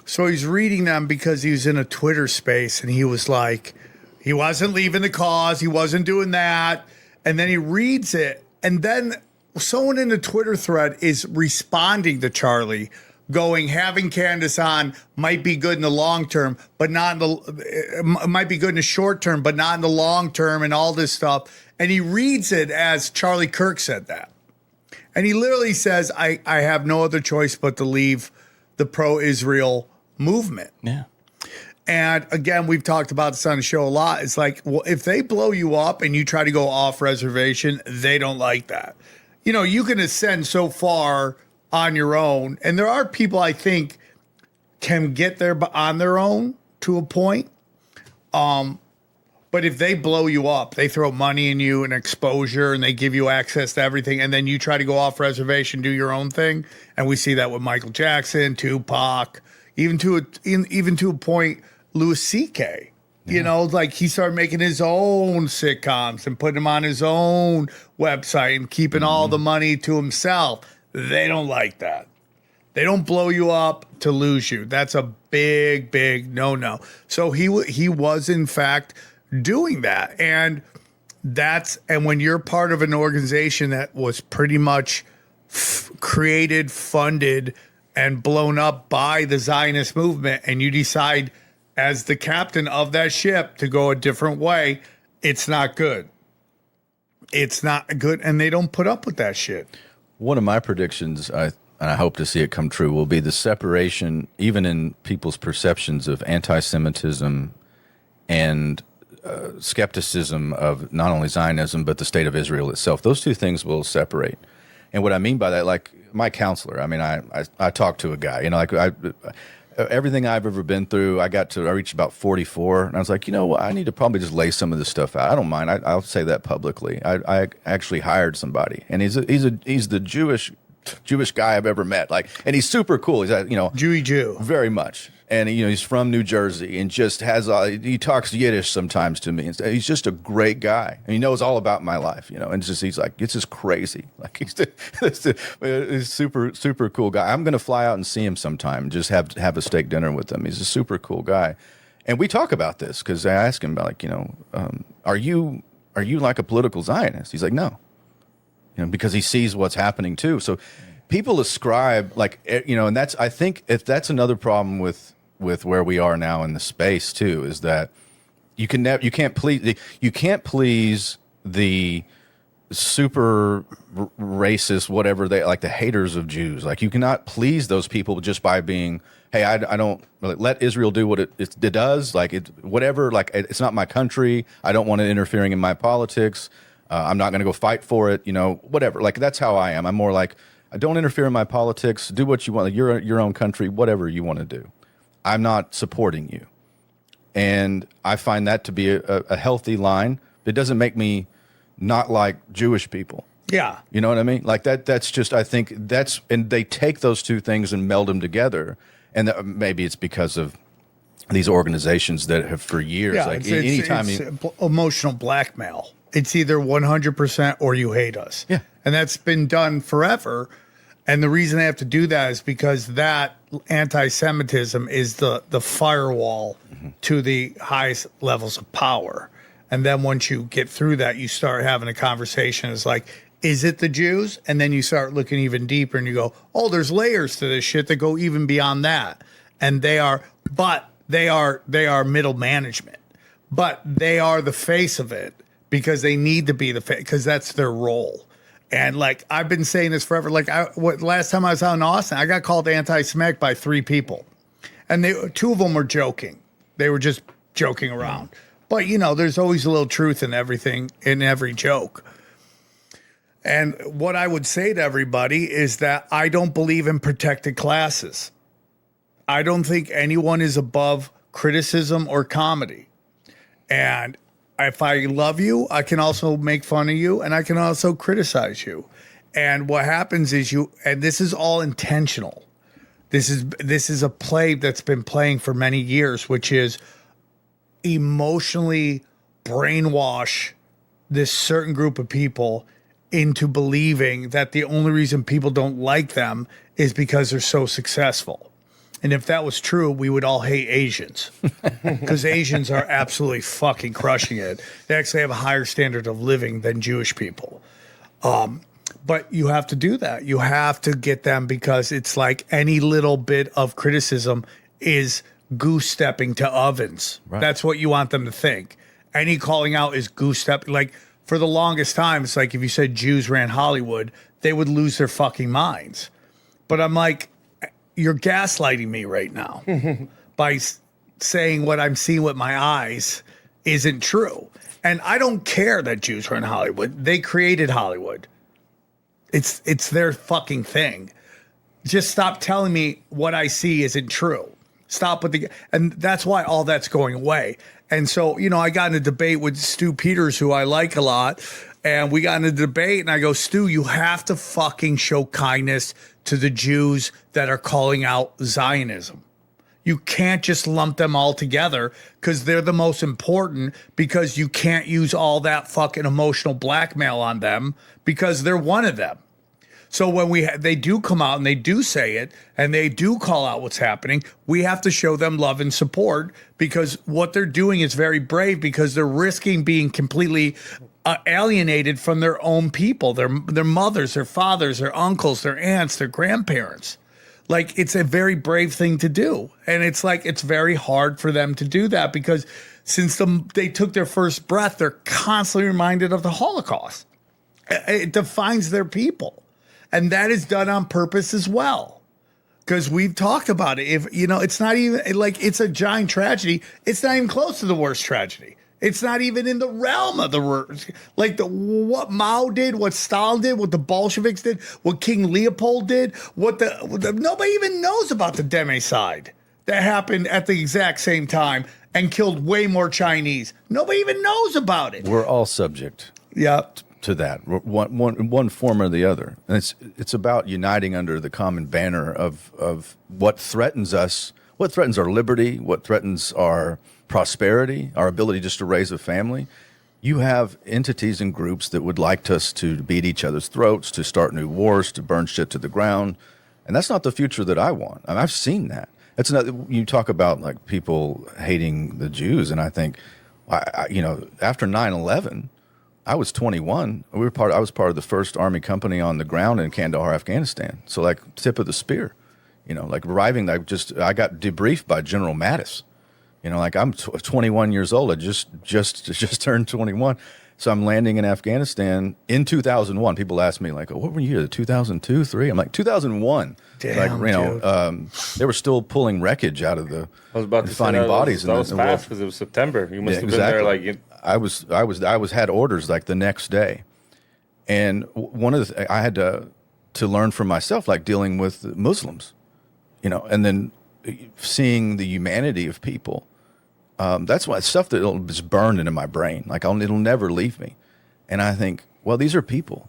So he's reading them because he was in a Twitter space, and he was like, he wasn't leaving the cause, he wasn't doing that, and then he reads it, and then someone in the Twitter thread is responding to Charlie, going, having Candace on might be good in the long term, but not in the, it might be good in the short term, but not in the long term, and all this stuff. And he reads it as Charlie Kirk said that. And he literally says, I have no other choice but to leave the pro-Israel movement. Yeah. And again, we've talked about this on the show a lot. It's like, well, if they blow you up and you try to go off reservation, they don't like that. You know, you can ascend so far on your own. And there are people I think can get there on their own to a point. But if they blow you up, they throw money in you and exposure, and they give you access to everything, and then you try to go off reservation, do your own thing. And we see that with Michael Jackson, Tupac, even to a point, Louis C.K. You know, like he started making his own sitcoms and putting them on his own website and keeping all the money to himself. They don't like that. They don't blow you up to lose you. That's a big, big no-no. So he was in fact doing that, and when you're part of an organization that was pretty much created, funded, and blown up by the Zionist movement, and you decide as the captain of that ship to go a different way, it's not good. It's not good, and they don't put up with that shit. One of my predictions, and I hope to see it come true, will be the separation, even in people's perceptions of anti-Semitism and skepticism of not only Zionism, but the state of Israel itself. Those two things will separate. And what I mean by that, like my counselor, I mean, I talked to a guy, you know, like everything I've ever been through, I reached about 44, and I was like, you know what, I need to probably just lay some of this stuff out. I don't mind. I'll say that publicly. I actually hired somebody, and he's the Jewish guy I've ever met. Like, and he's super cool. He's Jewy Jew, very much. And he's from New Jersey, and just he talks Yiddish sometimes to me. And he's just a great guy, and he knows all about my life, you know. And he's like, it's just crazy. Like he's a super cool guy. I'm gonna fly out and see him sometime, and just have a steak dinner with him. He's a super cool guy, and we talk about this because I ask him about, like, you know, are you like a political Zionist? He's like, no, you know, because he sees what's happening too. So people ascribe, like, you know, and I think if that's another problem with where we are now in the space too, is that you can't please the super racist, whatever they like, the haters of Jews. Like, you cannot please those people just by being, hey, I don't let Israel do what it does, like whatever, like it's not my country, I don't want it interfering in my politics, I'm not going to go fight for it, you know, whatever. Like, that's how I am. I'm more like, I don't interfere in my politics, do what you want, like, you're your own country, whatever you want to do. I'm not supporting you. And I find that to be a healthy line. It doesn't make me not like Jewish people. Yeah. You know what I mean? Like that's just, I think and they take those two things and meld them together. And maybe it's because of these organizations that have for years, it's emotional blackmail. It's either 100% or you hate us. Yeah. And that's been done forever. And the reason they have to do that is because that anti-Semitism is the firewall to the highest levels of power. And then once you get through that, you start having a conversation. It's like, is it the Jews? And then you start looking even deeper and you go, oh, there's layers to this shit that go even beyond that. And they are middle management, but they are the face of it because they need to be the face, because that's their role. And like, I've been saying this forever. Like, last time I was out in Austin, I got called anti-Semitic by 3 people, and 2 of them were joking. They were just joking around. But you know, there's always a little truth in everything, in every joke. And what I would say to everybody is that I don't believe in protected classes. I don't think anyone is above criticism or comedy. And if I love you, I can also make fun of you, and I can also criticize you. And what happens is and this is all intentional. This is a play that's been playing for many years, which is emotionally brainwash this certain group of people into believing that the only reason people don't like them is because they're so successful. And if that was true, we would all hate Asians, because Asians are absolutely fucking crushing it. They actually have a higher standard of living than Jewish people. But you have to do that. You have to get them, because it's like any little bit of criticism is goose stepping to ovens. Right. That's what you want them to think. Any calling out is goose stepping. Like, for the longest time, it's like if you said Jews ran Hollywood, they would lose their fucking minds. But I'm like, you're gaslighting me right now by saying what I'm seeing with my eyes isn't true. And I don't care that Jews run Hollywood. They created Hollywood. It's their fucking thing. Just stop telling me what I see isn't true. Stop with and that's why all that's going away. And so, I got in a debate with Stu Peters, who I like a lot, and we got in a debate, and I go, Stu, you have to fucking show kindness to the Jews that are calling out Zionism. You can't just lump them all together, because they're the most important, because you can't use all that fucking emotional blackmail on them, because they're one of them. So when they do come out and they do say it and they do call out what's happening, we have to show them love and support, because what they're doing is very brave, because they're risking being completely alienated from their own people, their mothers, their fathers, their uncles, their aunts, their grandparents. Like, it's a very brave thing to do. And it's like, it's very hard for them to do that, because since they took their first breath, they're constantly reminded of the Holocaust. It defines their people. And that is done on purpose as well, because we've talked about it. If it's not even like it's a giant tragedy. It's not even close to the worst tragedy. It's not even in the realm of the worst. Like what Mao did, what Stalin did, what the Bolsheviks did, what King Leopold did, nobody even knows about the Democide that happened at the exact same time and killed way more Chinese. Nobody even knows about it. We're all subject. Yep. To that, one form or the other, and it's about uniting under the common banner of what threatens us, what threatens our liberty, what threatens our prosperity, our ability just to raise a family. You have entities and groups that would like us to beat each other's throats, to start new wars, to burn shit to the ground, and that's not the future that I want. I mean, I've seen that. It's not. You talk about like people hating the Jews, and I think, after 9/11. I was 21. I was part of the first army company on the ground in Kandahar, Afghanistan. So like tip of the spear, like arriving. I got debriefed by General Mattis. Like I'm 21 years old. I just turned 21. So I'm landing in Afghanistan in 2001. People ask me like, oh, what were you, 2002, 3? I'm like 2001. Damn, like they were still pulling wreckage out of the finding bodies. That was fast because it was September. You must have been there like. I had orders like the next day, and one of the I had to learn for myself, like dealing with Muslims, and then seeing the humanity of people. That's why stuff that is burned into my brain, like it'll never leave me. And I think, well, these are people,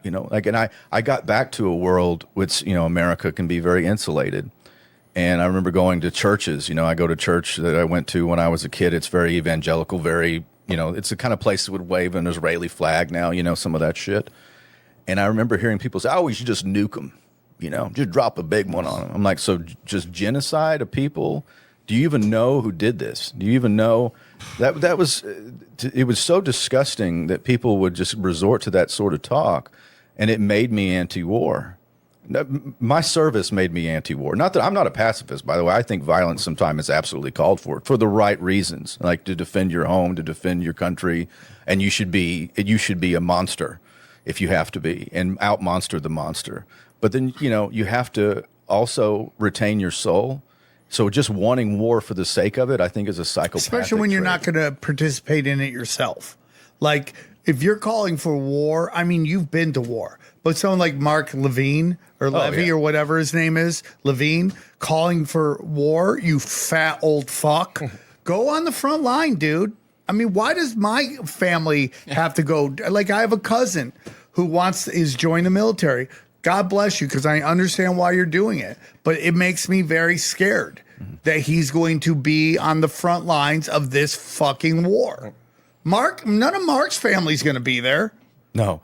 and I got back to a world which America can be very insulated. And I remember going to churches. I go to church that I went to when I was a kid. It's very evangelical, very. It's the kind of place that would wave an Israeli flag now, some of that shit. And I remember hearing people say, oh, we should just nuke them, just drop a big one on them. I'm like, so just genocide of people? Do you even know who did this? Do you even know? It was so disgusting that people would just resort to that sort of talk, and it made me anti-war. My service made me anti-war. Not that I'm not a pacifist, by the way. I think violence sometimes is absolutely called for the right reasons, like to defend your home, to defend your country, and you should be a monster if you have to be, and out-monster the monster. But then you have to also retain your soul. So just wanting war for the sake of it, I think, is a psychopathic especially when you're not going to participate in it yourself. Like if you're calling for war, I mean, you've been to war. But someone like Mark Levine or Levy or whatever his name is, Levine, calling for war, you fat old fuck, go on the front line, dude. I mean, why does my family have to go? Like, I have a cousin who is join the military. God bless you, because I understand why you're doing it. But it makes me very scared that he's going to be on the front lines of this fucking war. None of Mark's family's going to be there. No,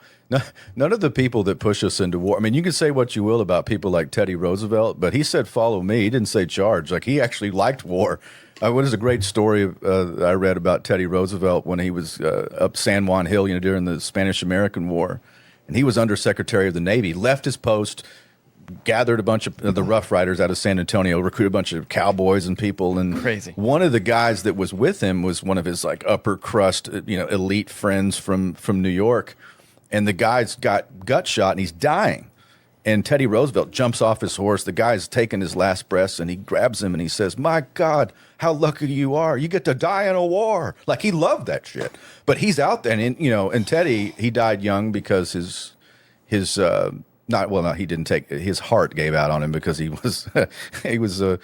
none of the people that push us into war. I mean, you can say what you will about people like Teddy Roosevelt, but he said, follow me. He didn't say charge. Like, he actually liked war. What is a great story I read about Teddy Roosevelt when he was up San Juan Hill, during the Spanish-American War. And he was Undersecretary of the Navy, left his post, gathered a bunch of the Rough Riders out of San Antonio, recruited a bunch of cowboys and people. And crazy. One of the guys that was with him was one of his like upper crust, elite friends from New York. And the guy's got gut shot and he's dying. And Teddy Roosevelt jumps off his horse. The guy's taking his last breaths and he grabs him and he says, "My God, how lucky you are. You get to die in a war." Like, he loved that shit. But he's out there. And Teddy, he died young because his heart gave out on him because he was a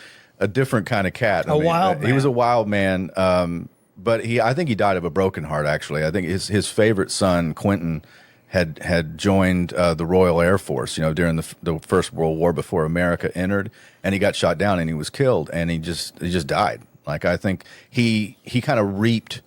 different kind of cat. Wild man. He was a wild man. But I think he died of a broken heart, actually. I think his favorite son, Quentin, had joined the Royal Air Force, during the First World War before America entered, and he got shot down and he was killed and he just died. Like, I think he kind of reaped,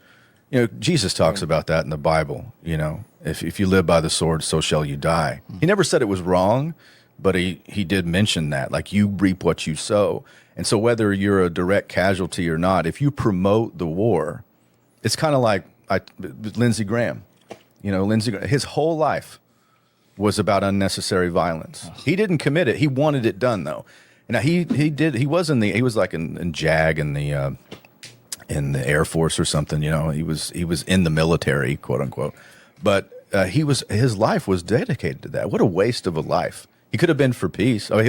Jesus talks about that in the Bible, if you live by the sword, so shall you die. He never said it was wrong, but he did mention that, like, you reap what you sow. And so whether you're a direct casualty or not, if you promote the war, it's kind of like Lindsey Graham. Lindsey Graham, his whole life was about unnecessary violence. He didn't commit it. He wanted it done, though. And he was like in JAG in the Air Force or something. He was in the military, quote unquote. But his life was dedicated to that. What a waste of a life. He could have been for peace. I mean,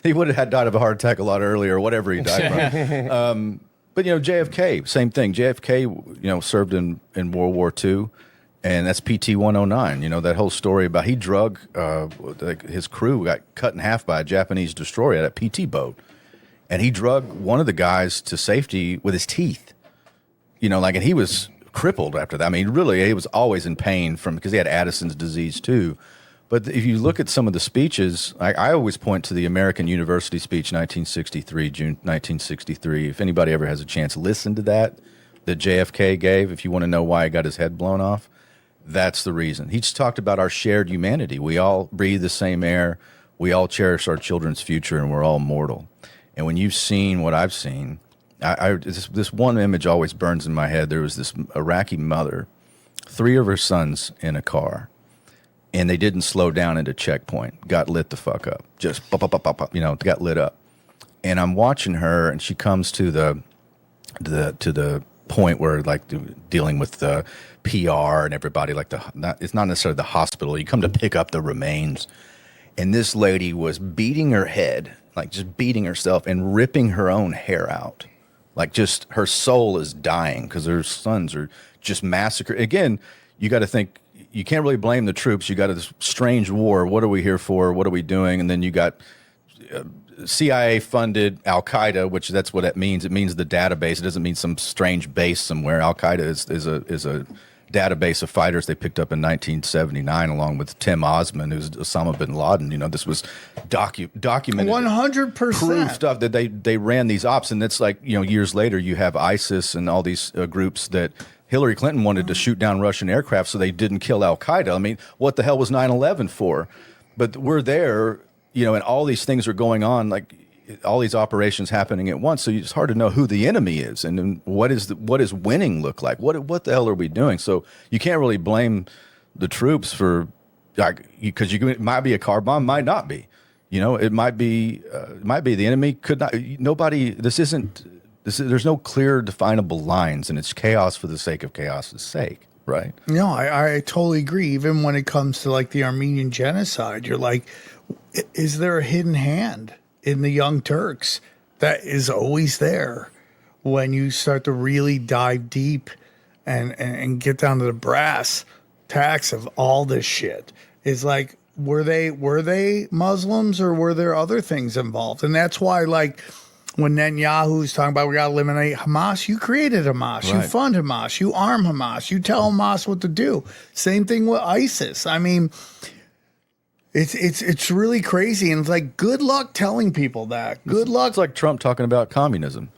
he would have died of a heart attack a lot earlier, or whatever he died from. But JFK, same thing. JFK, served in World War II, and that's PT 109. That whole story about he drug his crew got cut in half by a Japanese destroyer at a PT boat, and he drug one of the guys to safety with his teeth. And he was crippled after that. I mean, really, he was always in pain because he had Addison's disease too. But if you look at some of the speeches, I always point to the American University speech, June 1963. If anybody ever has a chance, listen to that JFK gave. If you want to know why he got his head blown off, that's the reason. He just talked about our shared humanity. We all breathe the same air. We all cherish our children's future, and we're all mortal. And when you've seen what I've seen, this one image always burns in my head. There was this Iraqi mother, 3 of her sons in a car. And they didn't slow down at a checkpoint. Got lit the fuck up. Just pop, got lit up. And I'm watching her, and she comes to the point where, like, dealing with the PR and everybody, like it's not necessarily the hospital. You come to pick up the remains, and this lady was beating her head, like just beating herself and ripping her own hair out, like just her soul is dying because her sons are just massacred. Again, you got to think. You can't really blame the troops. You got this strange war. What are we here for? What are we doing? And then you got CIA-funded Al-Qaeda, which that's what it means. It means the database. It doesn't mean some strange base somewhere. Al-Qaeda is a database of fighters they picked up in 1979, along with Tim Osman, who's Osama bin Laden. This was documented, 100% proof stuff that they ran these ops. And it's like, years later, you have ISIS and all these groups that Hillary Clinton wanted to shoot down Russian aircraft so they didn't kill Al-Qaeda. I mean, what the hell was 9/11 for? But we're there, and all these things are going on, like all these operations happening at once. So it's hard to know who the enemy is and what does winning look like? What the hell are we doing? So you can't really blame the troops for, like, because it might be a car bomb, might not be. It might be the enemy. Could not. Nobody. There's no clear, definable lines, and it's chaos for the sake of chaos's sake, right? No, I totally agree. Even when it comes to, like, the Armenian genocide, you're like, is there a hidden hand in the Young Turks that is always there when you start to really dive deep and get down to the brass tacks of all this shit? Is like, were they Muslims, or were there other things involved? And that's why, like, when Netanyahu's talking about we got to eliminate Hamas, you created Hamas, right. You fund Hamas, you arm Hamas, you tell Hamas what to do. Same thing with ISIS. I mean, it's really crazy, and it's like, good luck telling people that. Good luck. It's like Trump talking about communism.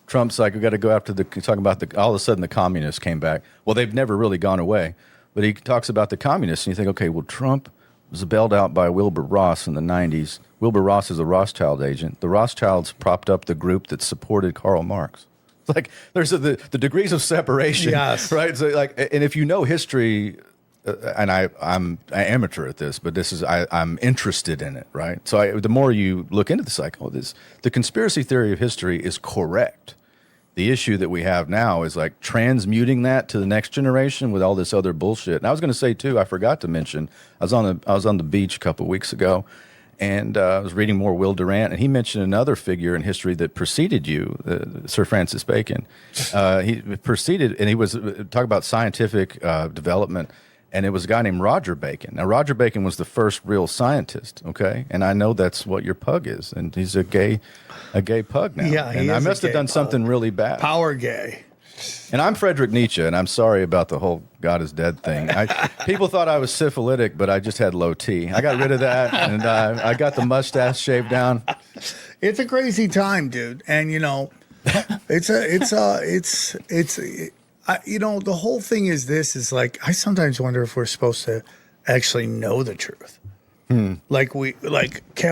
Trump's like, we got to go after talking about all of a sudden the communists came back. Well, they've never really gone away. But he talks about the communists, and you think, okay, well, Trump was bailed out by Wilbur Ross in the 90s. Wilbur Ross is a Rothschild agent. The Rothschilds propped up the group that supported Karl Marx. It's like there's the degrees of separation, yes. right? So like, and if you know history, and I'm an amateur at this, but I'm interested in it, right? So the more you look into the cycle, the conspiracy theory of history is correct. The issue that we have now is like transmuting that to the next generation with all this other bullshit. And I was going to say too, I forgot to mention, I was on the beach a couple of weeks ago, and I was reading more Will Durant, and he mentioned another figure in history that preceded you, Sir Francis Bacon. He preceded, and he was talking about scientific development. And it was a guy named Roger Bacon. Now, Roger Bacon was the first real scientist, okay? And I know that's what your pug is. And he's a gay pug now. Yeah, and I must have done something really bad. Power gay. And I'm Friedrich Nietzsche, and I'm sorry about the whole God is dead thing. People thought I was syphilitic, but I just had low T. I got rid of that, and I got the mustache shaved down. It's a crazy time, dude. And, the whole thing is like, I sometimes wonder if we're supposed to actually know the truth. Can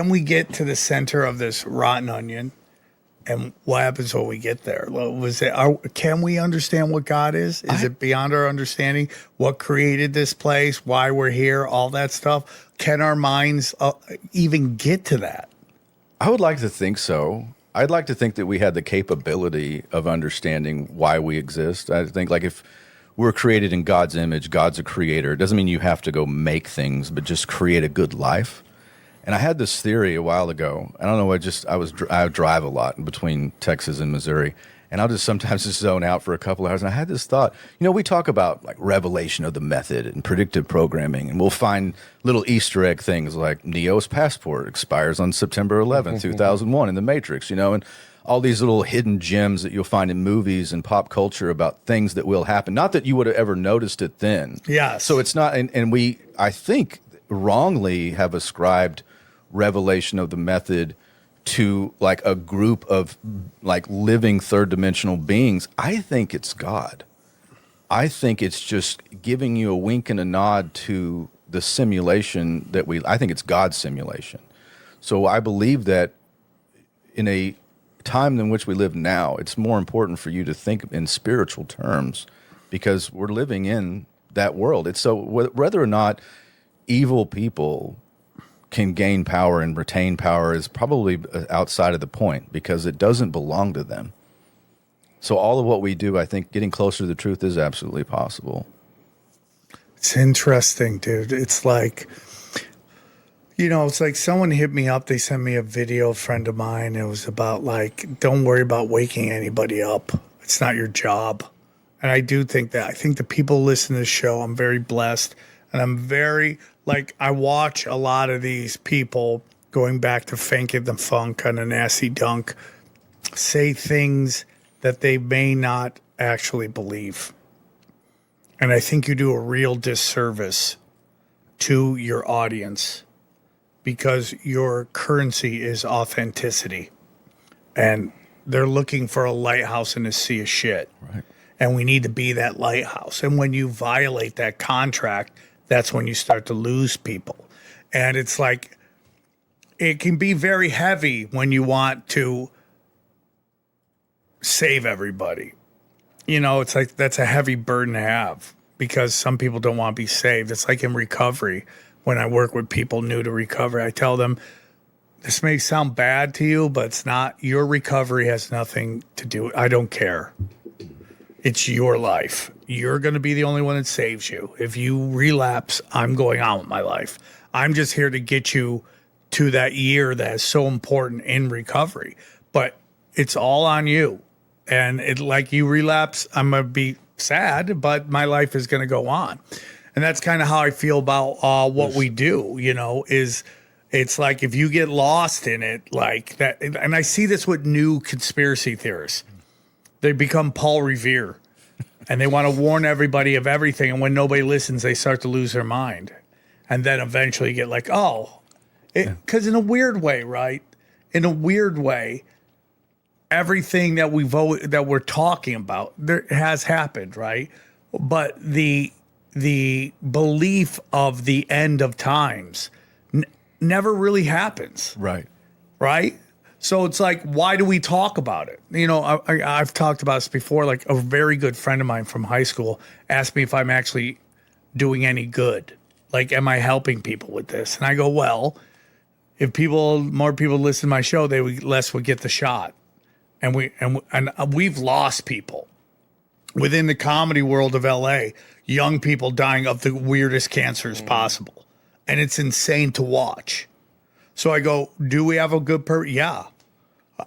we get to the center of this rotten onion? And what happens when we get there? Can we understand what God is? Is it beyond our understanding? What created this place? Why we're here? All that stuff. Can our minds even get to that? I would like to think so. I'd like to think that we had the capability of understanding why we exist. I think like if we're created in God's image, God's a creator. It doesn't mean you have to go make things, but just create a good life. And I had this theory a while ago. I don't know. I drive a lot between Texas and Missouri, and I'll just sometimes just zone out for a couple hours. And I had this thought, we talk about like revelation of the method and predictive programming, and we'll find little Easter egg things like Neo's passport expires on September 11th, 2001 in the Matrix, and all these little hidden gems that you'll find in movies and pop culture about things that will happen. Not that you would have ever noticed it then. Yeah. So it's not, and we, I think, wrongly have ascribed revelation of the method to like a group of like living third dimensional beings. I think it's God. I think it's just giving you a wink and a nod to the simulation I think it's God's simulation. So I believe that in a time in which we live now, it's more important for you to think in spiritual terms because we're living in that world. It's so whether or not evil people can gain power and retain power is probably outside of the point because it doesn't belong to them. So all of what we do, I think getting closer to the truth is absolutely possible. It's interesting, dude. It's like, it's like someone hit me up. They sent me a video, a friend of mine. It was about like, don't worry about waking anybody up. It's not your job. And I do think that. I think the people listen to the show, I'm very blessed. And I'm very, I watch a lot of these people going back to Fink and the Funk on a nasty dunk say things that they may not actually believe. And I think you do a real disservice to your audience because your currency is authenticity. And they're looking for a lighthouse in a sea of shit. Right. And we need to be that lighthouse. And when you violate that contract, that's when you start to lose people. And it's like, it can be very heavy when you want to save everybody. It's like, that's a heavy burden to have because some people don't want to be saved. It's like in recovery. When I work with people new to recovery, I tell them, this may sound bad to you, but it's not. Your recovery has nothing to do. I don't care. It's your life. You're going to be the only one that saves you. If you relapse, I'm going on with my life. I'm just here to get you to that year that is so important in recovery. But it's all on you. And you relapse, I'm going to be sad, but my life is going to go on. And that's kind of how I feel about what we do, is it's like if you get lost in it like that. And I see this with new conspiracy theorists. They become Paul Revere and they want to warn everybody of everything. And when nobody listens, they start to lose their mind. And then eventually get like, because in a weird way, right? In a weird way, everything that we're talking about there has happened, right? But the belief of the end of times never really happens. Right. So it's like, why do we talk about it? You know, I've talked about this before. Like a very good friend of mine from high school asked me if I'm actually doing any good. Like, am I helping people with this? And I go, well, if more people listen to my show, less would get the shot. And we've lost people within the comedy world of LA, young people dying of the weirdest cancers possible. And it's insane to watch. So I go, do we have a good Yeah.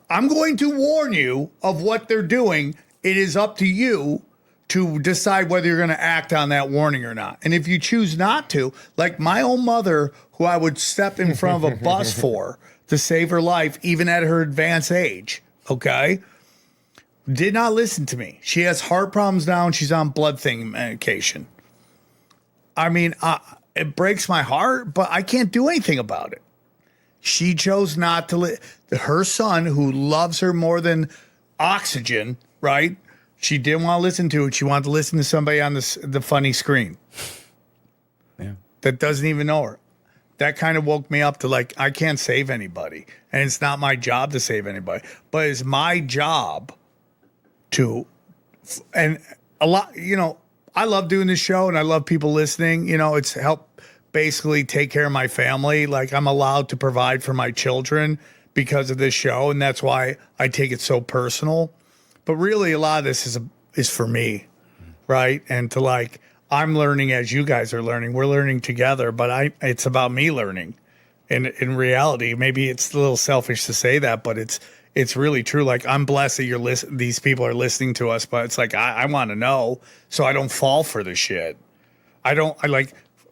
I'm going to warn you of what they're doing. It is up to you to decide whether you're going to act on that warning or not. And if you choose not to, like my own mother, who I would step in front of a bus for to save her life, even at her advanced age, okay, did not listen to me. She has heart problems now and she's on blood thinning medication. I mean, it breaks my heart, but I can't do anything about it. She chose not to her son, who loves her more than oxygen, right? She didn't want to listen to it. She wanted to listen to somebody on the funny screen. Yeah. That doesn't even know her. That kind of woke me up to like, I can't save anybody. And it's not my job to save anybody. But it's my job and a lot, you know, I love doing this show and I love people listening. You know, it's helped basically take care of my family. Like I'm allowed to provide for my children because of this show. And that's why I take it so personal. But really a lot of this is for me, right? And to like, I'm learning as you guys are learning. We're learning together, but it's about me learning. And in reality, maybe it's a little selfish to say that, but it's really true. Like I'm blessed that these people are listening to us, but it's like, I want to know so I don't fall for the shit.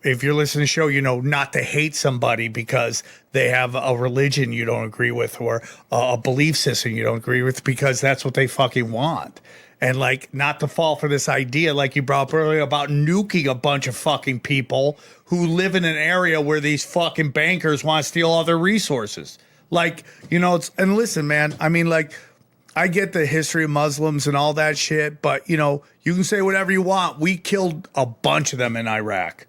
If you're listening to the show, you know, not to hate somebody because they have a religion you don't agree with or a belief system you don't agree with because that's what they fucking want. And like not to fall for this idea like you brought up earlier about nuking a bunch of fucking people who live in an area where these fucking bankers want to steal all their resources. Like, you know, and listen, man, I mean, like, I get the history of Muslims and all that shit, but, you know, you can say whatever you want. We killed a bunch of them in Iraq.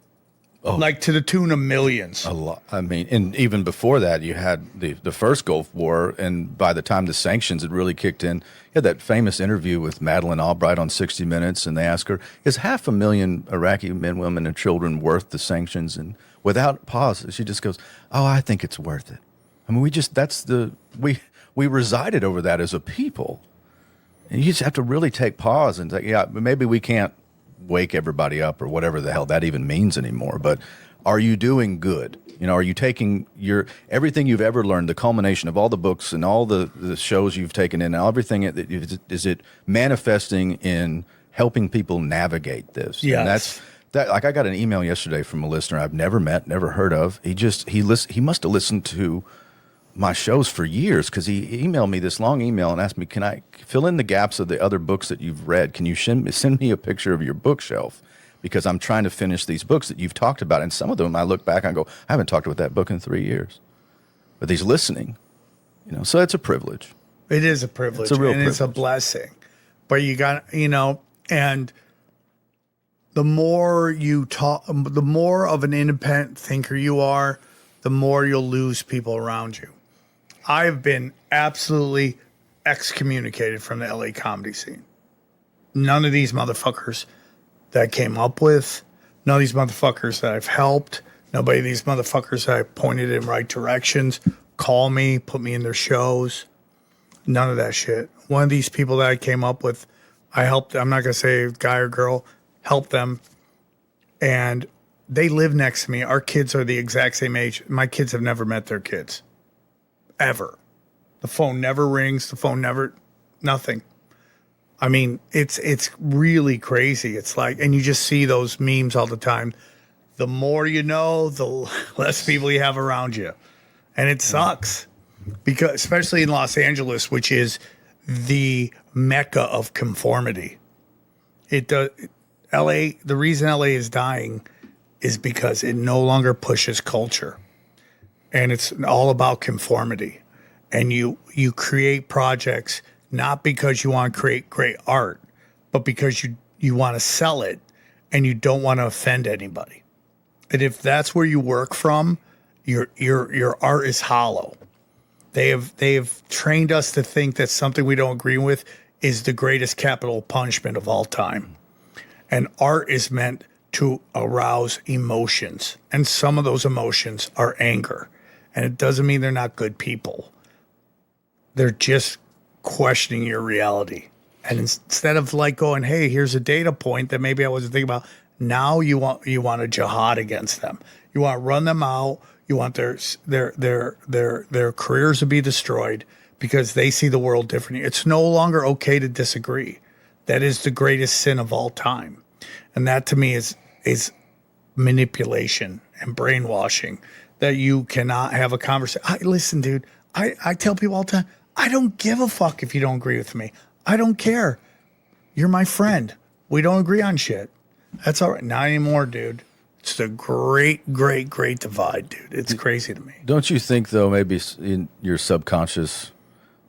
Oh, like to the tune of millions. A lot. I mean, and even before that, you had the first Gulf War, and by the time the sanctions had really kicked in, you had that famous interview with Madeleine Albright on 60 Minutes, and they asked her, is 500,000 Iraqi men, women, and children worth the sanctions? And without pause, she just goes, oh, I think it's worth it. I mean, we resided over that as a people. And you just have to really take pause and say, yeah, maybe we can't wake everybody up or whatever the hell that even means anymore. But are you doing good? You know, are you taking everything you've ever learned, the culmination of all the books and all the shows you've taken in, and everything, is it manifesting in helping people navigate this? Yes. And that. Like I got an email yesterday from a listener I've never met, never heard of. He must have listened to my shows for years because he emailed me this long email and asked me, can I fill in the gaps of the other books that you've read? Can you send me a picture of your bookshelf? Because I'm trying to finish these books that you've talked about. And some of them I look back and go, I haven't talked about that book in 3 years. But he's listening, you know, so it's a privilege. It is a privilege. It's a real privilege. It's a blessing. But you got, you know, and the more you talk, the more of an independent thinker you are, the more you'll lose people around you. I've been absolutely excommunicated from the LA comedy scene. None of these motherfuckers that I came up with, none of these motherfuckers that I've helped, nobody of these motherfuckers that I pointed in right directions, call me, put me in their shows, none of that shit. One of these people that I came up with, I helped, I'm not going to say guy or girl, helped them, and they live next to me. Our kids are the exact same age. My kids have never met their kids. Ever. The phone never rings. The phone never, nothing. I mean, it's really crazy. It's like, and you just see those memes all the time. The more you know, the less people you have around you. And it sucks. Because, especially in Los Angeles, which is the mecca of conformity. LA, the reason LA is dying is because it no longer pushes culture. And it's all about conformity. And you create projects not because you want to create great art, but because you want to sell it and you don't want to offend anybody. And if that's where you work from, your art is hollow. They have trained us to think that something we don't agree with is the greatest capital punishment of all time. And art is meant to arouse emotions. And some of those emotions are anger. And it doesn't mean they're not good people. They're just questioning your reality. And instead of like going, hey, here's a data point that maybe I wasn't thinking about, now you want a jihad against them. You want to run them out. You want their careers to be destroyed because they see the world differently. It's no longer okay to disagree. That is the greatest sin of all time. And that to me is manipulation and brainwashing, that you cannot have a conversation. Listen, dude, I tell people all the time, I don't give a fuck if you don't agree with me. I don't care. You're my friend. We don't agree on shit. That's all right. Not anymore, dude. It's the great divide, dude. It's crazy to me. Don't you think, though, maybe in your subconscious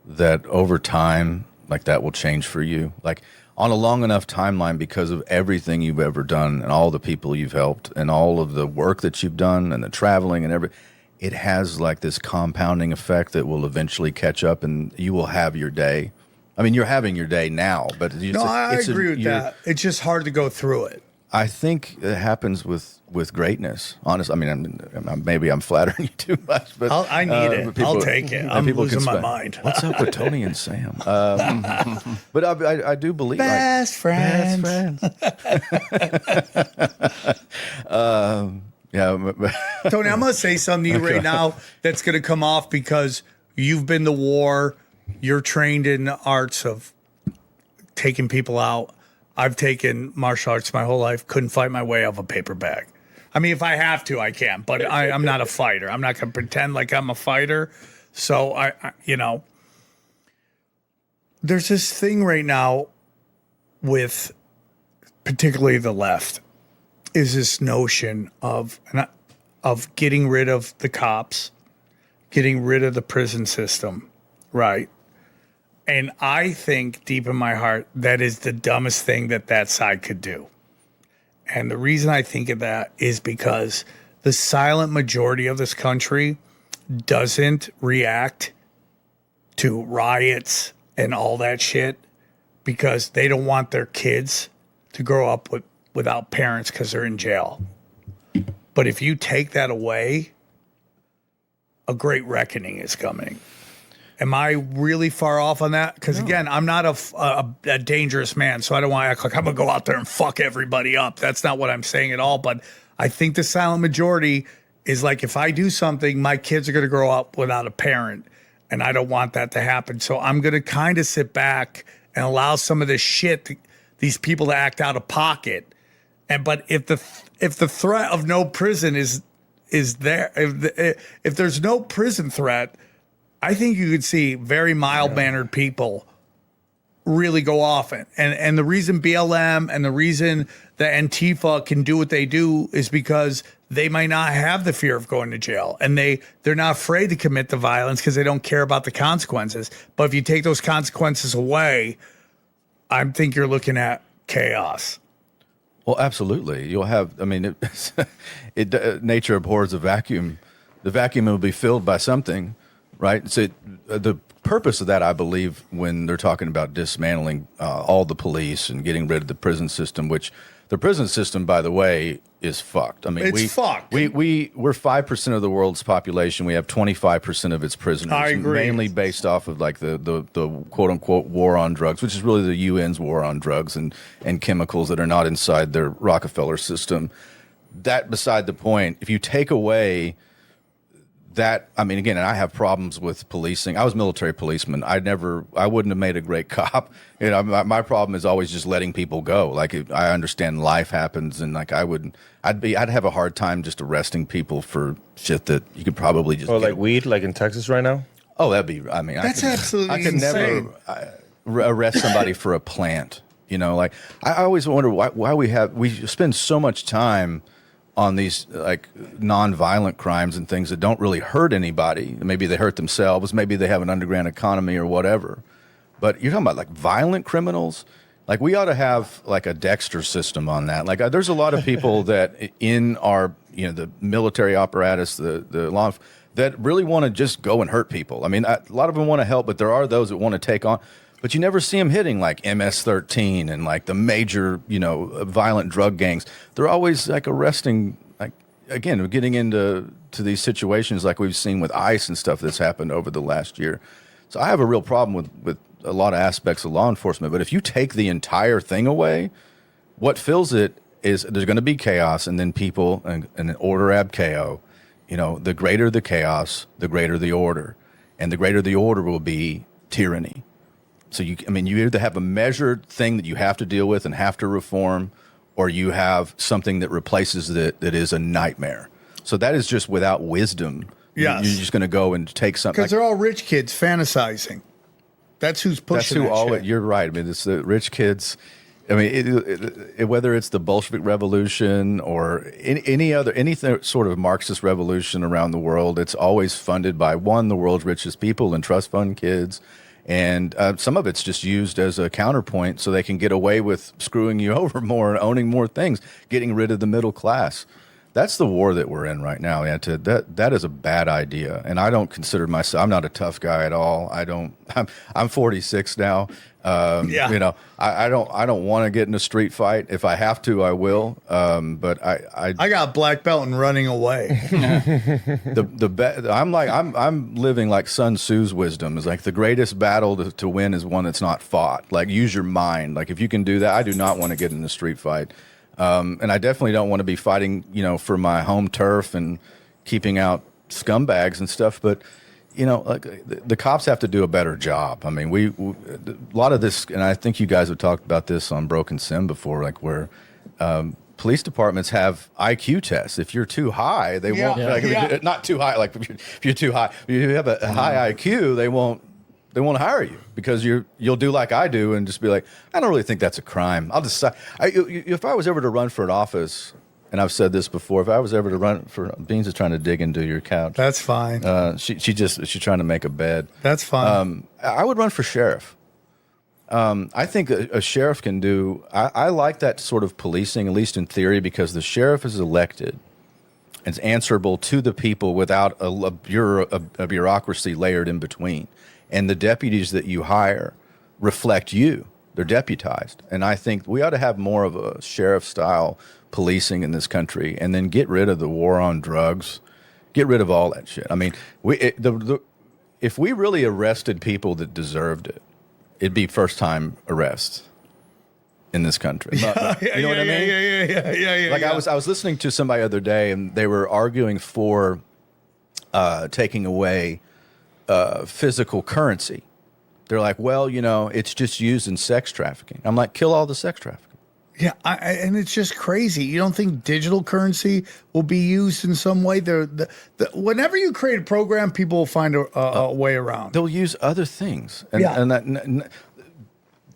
that over time, like that will change for you? Like on a long enough timeline, because of everything you've ever done and all the people you've helped and all of the work that you've done and the traveling and everything, it has like this compounding effect that will eventually catch up and you will have your day. I mean, you're having your day now, but I agree with that. It's just hard to go through it. I think it happens with greatness. Honestly, I mean, maybe I'm flattering you too much, but I need it. I'll take it. I'm losing my mind. What's up with Tony and Sam? But I do believe best friends. Yeah, Tony, I'm gonna say something to you right now that's gonna come off because you've been to war. You're trained in the arts of taking people out. I've taken martial arts my whole life. Couldn't fight my way out of a paper bag. I mean, if I have to, I can. But I'm not a fighter. I'm not going to pretend like I'm a fighter. So, I there's this thing right now with particularly the left is this notion of getting rid of the cops, getting rid of the prison system, right? And I think deep in my heart, that is the dumbest thing that side could do. And the reason I think of that is because the silent majority of this country doesn't react to riots and all that shit because they don't want their kids to grow up without parents because they're in jail. But if you take that away, a great reckoning is coming. Am I really far off on that? Because again, I'm not a dangerous man, so I don't want to act like I'm going to go out there and fuck everybody up. That's not what I'm saying at all. But I think the silent majority is like, if I do something, my kids are going to grow up without a parent, and I don't want that to happen. So I'm going to kind of sit back and allow some of this shit, these people to act out of pocket. But if the threat of no prison is there, if there's no prison threat, I think you could see very mild-mannered people really go off. And the reason BLM and the reason that Antifa can do what they do is because they might not have the fear of going to jail. And they're not afraid to commit the violence because they don't care about the consequences. But if you take those consequences away, I think you're looking at chaos. Well, absolutely. You'll have, I mean, nature abhors a vacuum. The vacuum will be filled by something. Right. So the purpose of that, I believe, when they're talking about dismantling all the police and getting rid of the prison system, which the prison system, by the way, is fucked. I mean, it's fucked. We're 5% of the world's population. We have 25% of its prisoners. I agree. Mainly based off of like the quote unquote war on drugs, which is really the UN's war on drugs and chemicals that are not inside their Rockefeller system. That beside the point, if you take away that, I mean, again, and I have problems with policing. I was a military policeman. I wouldn't have made a great cop. You know, my problem is always just letting people go. Like, I understand life happens, and like I'd have a hard time just arresting people for shit that you could probably just. Or like weed, like in Texas right now. Oh, that'd be. I mean, absolutely I could insane. never arrest somebody for a plant. You know, like I always wonder why we spend so much time on these like non-violent crimes and things that don't really hurt anybody. Maybe they hurt themselves. Maybe they have an underground economy or whatever. But you're talking about like violent criminals. Like we ought to have like a Dexter system on that. Like there's a lot of people that in our, the military apparatus, the law, that really want to just go and hurt people. I mean, a lot of them want to help, but there are those that want to take on. But you never see them hitting like MS-13 and like the major, violent drug gangs. They're always like arresting, like, again, we're getting into these situations like we've seen with ICE and stuff that's happened over the last year. So I have a real problem with a lot of aspects of law enforcement. But if you take the entire thing away, what fills it is there's going to be chaos, and then people, and an order ab chaos. The greater the chaos, the greater the order. And the greater the order will be tyranny. So you either have a measured thing that you have to deal with and have to reform, or you have something that replaces it that is a nightmare. So that is just without wisdom. Yes. You're just going to go and take something. Because they're all rich kids fantasizing. That's who's pushing that shit. You're right. I mean, it's the rich kids. I mean, whether it's the Bolshevik Revolution or any sort of Marxist revolution around the world, it's always funded by, one, the world's richest people and trust fund kids. And some of it's just used as a counterpoint so they can get away with screwing you over more and owning more things, getting rid of the middle class. That's the war that we're in right now. Yeah, that is a bad idea. And I don't consider myself, I'm not a tough guy at all. I'm 46 now. I don't want to get in a street fight. If I have to, I will. But I got a black belt and running away. I'm living like Sun Tzu's wisdom is like the greatest battle to win is one that's not fought. Like use your mind. Like if you can do that, I do not want to get in a street fight. And I definitely don't want to be fighting, for my home turf and keeping out scumbags and stuff. But, like the cops have to do a better job. I mean, a lot of this, and I think you guys have talked about this on Broken Sim before, like where police departments have IQ tests. If you're too high, they won't. Not too high. Like if you're too high, if you have a high IQ, they won't hire you because you'll do like I do and just be like, I don't really think that's a crime. I'll decide. If I was ever to run for an office, and I've said this before, if I was ever to run for, Beans is trying to dig into your couch. That's fine. She's trying to make a bed. That's fine. I would run for sheriff. I think a sheriff can do. I like that sort of policing, at least in theory, because the sheriff is elected. It's answerable to the people without a bureaucracy layered in between. And the deputies that you hire reflect you. They're deputized. And I think we ought to have more of a sheriff-style policing in this country and then get rid of the war on drugs, get rid of all that shit. I mean, if we really arrested people that deserved it, it'd be first-time arrests in this country. You know what I mean? Yeah. Like I was listening to somebody the other day, and they were arguing for taking away physical currency. They're like, well, it's just used in sex trafficking. I'm like, kill all the sex trafficking. Yeah, and it's just crazy. You don't think digital currency will be used in some way? Whenever you create a program, people will find a way around. They'll use other things. And that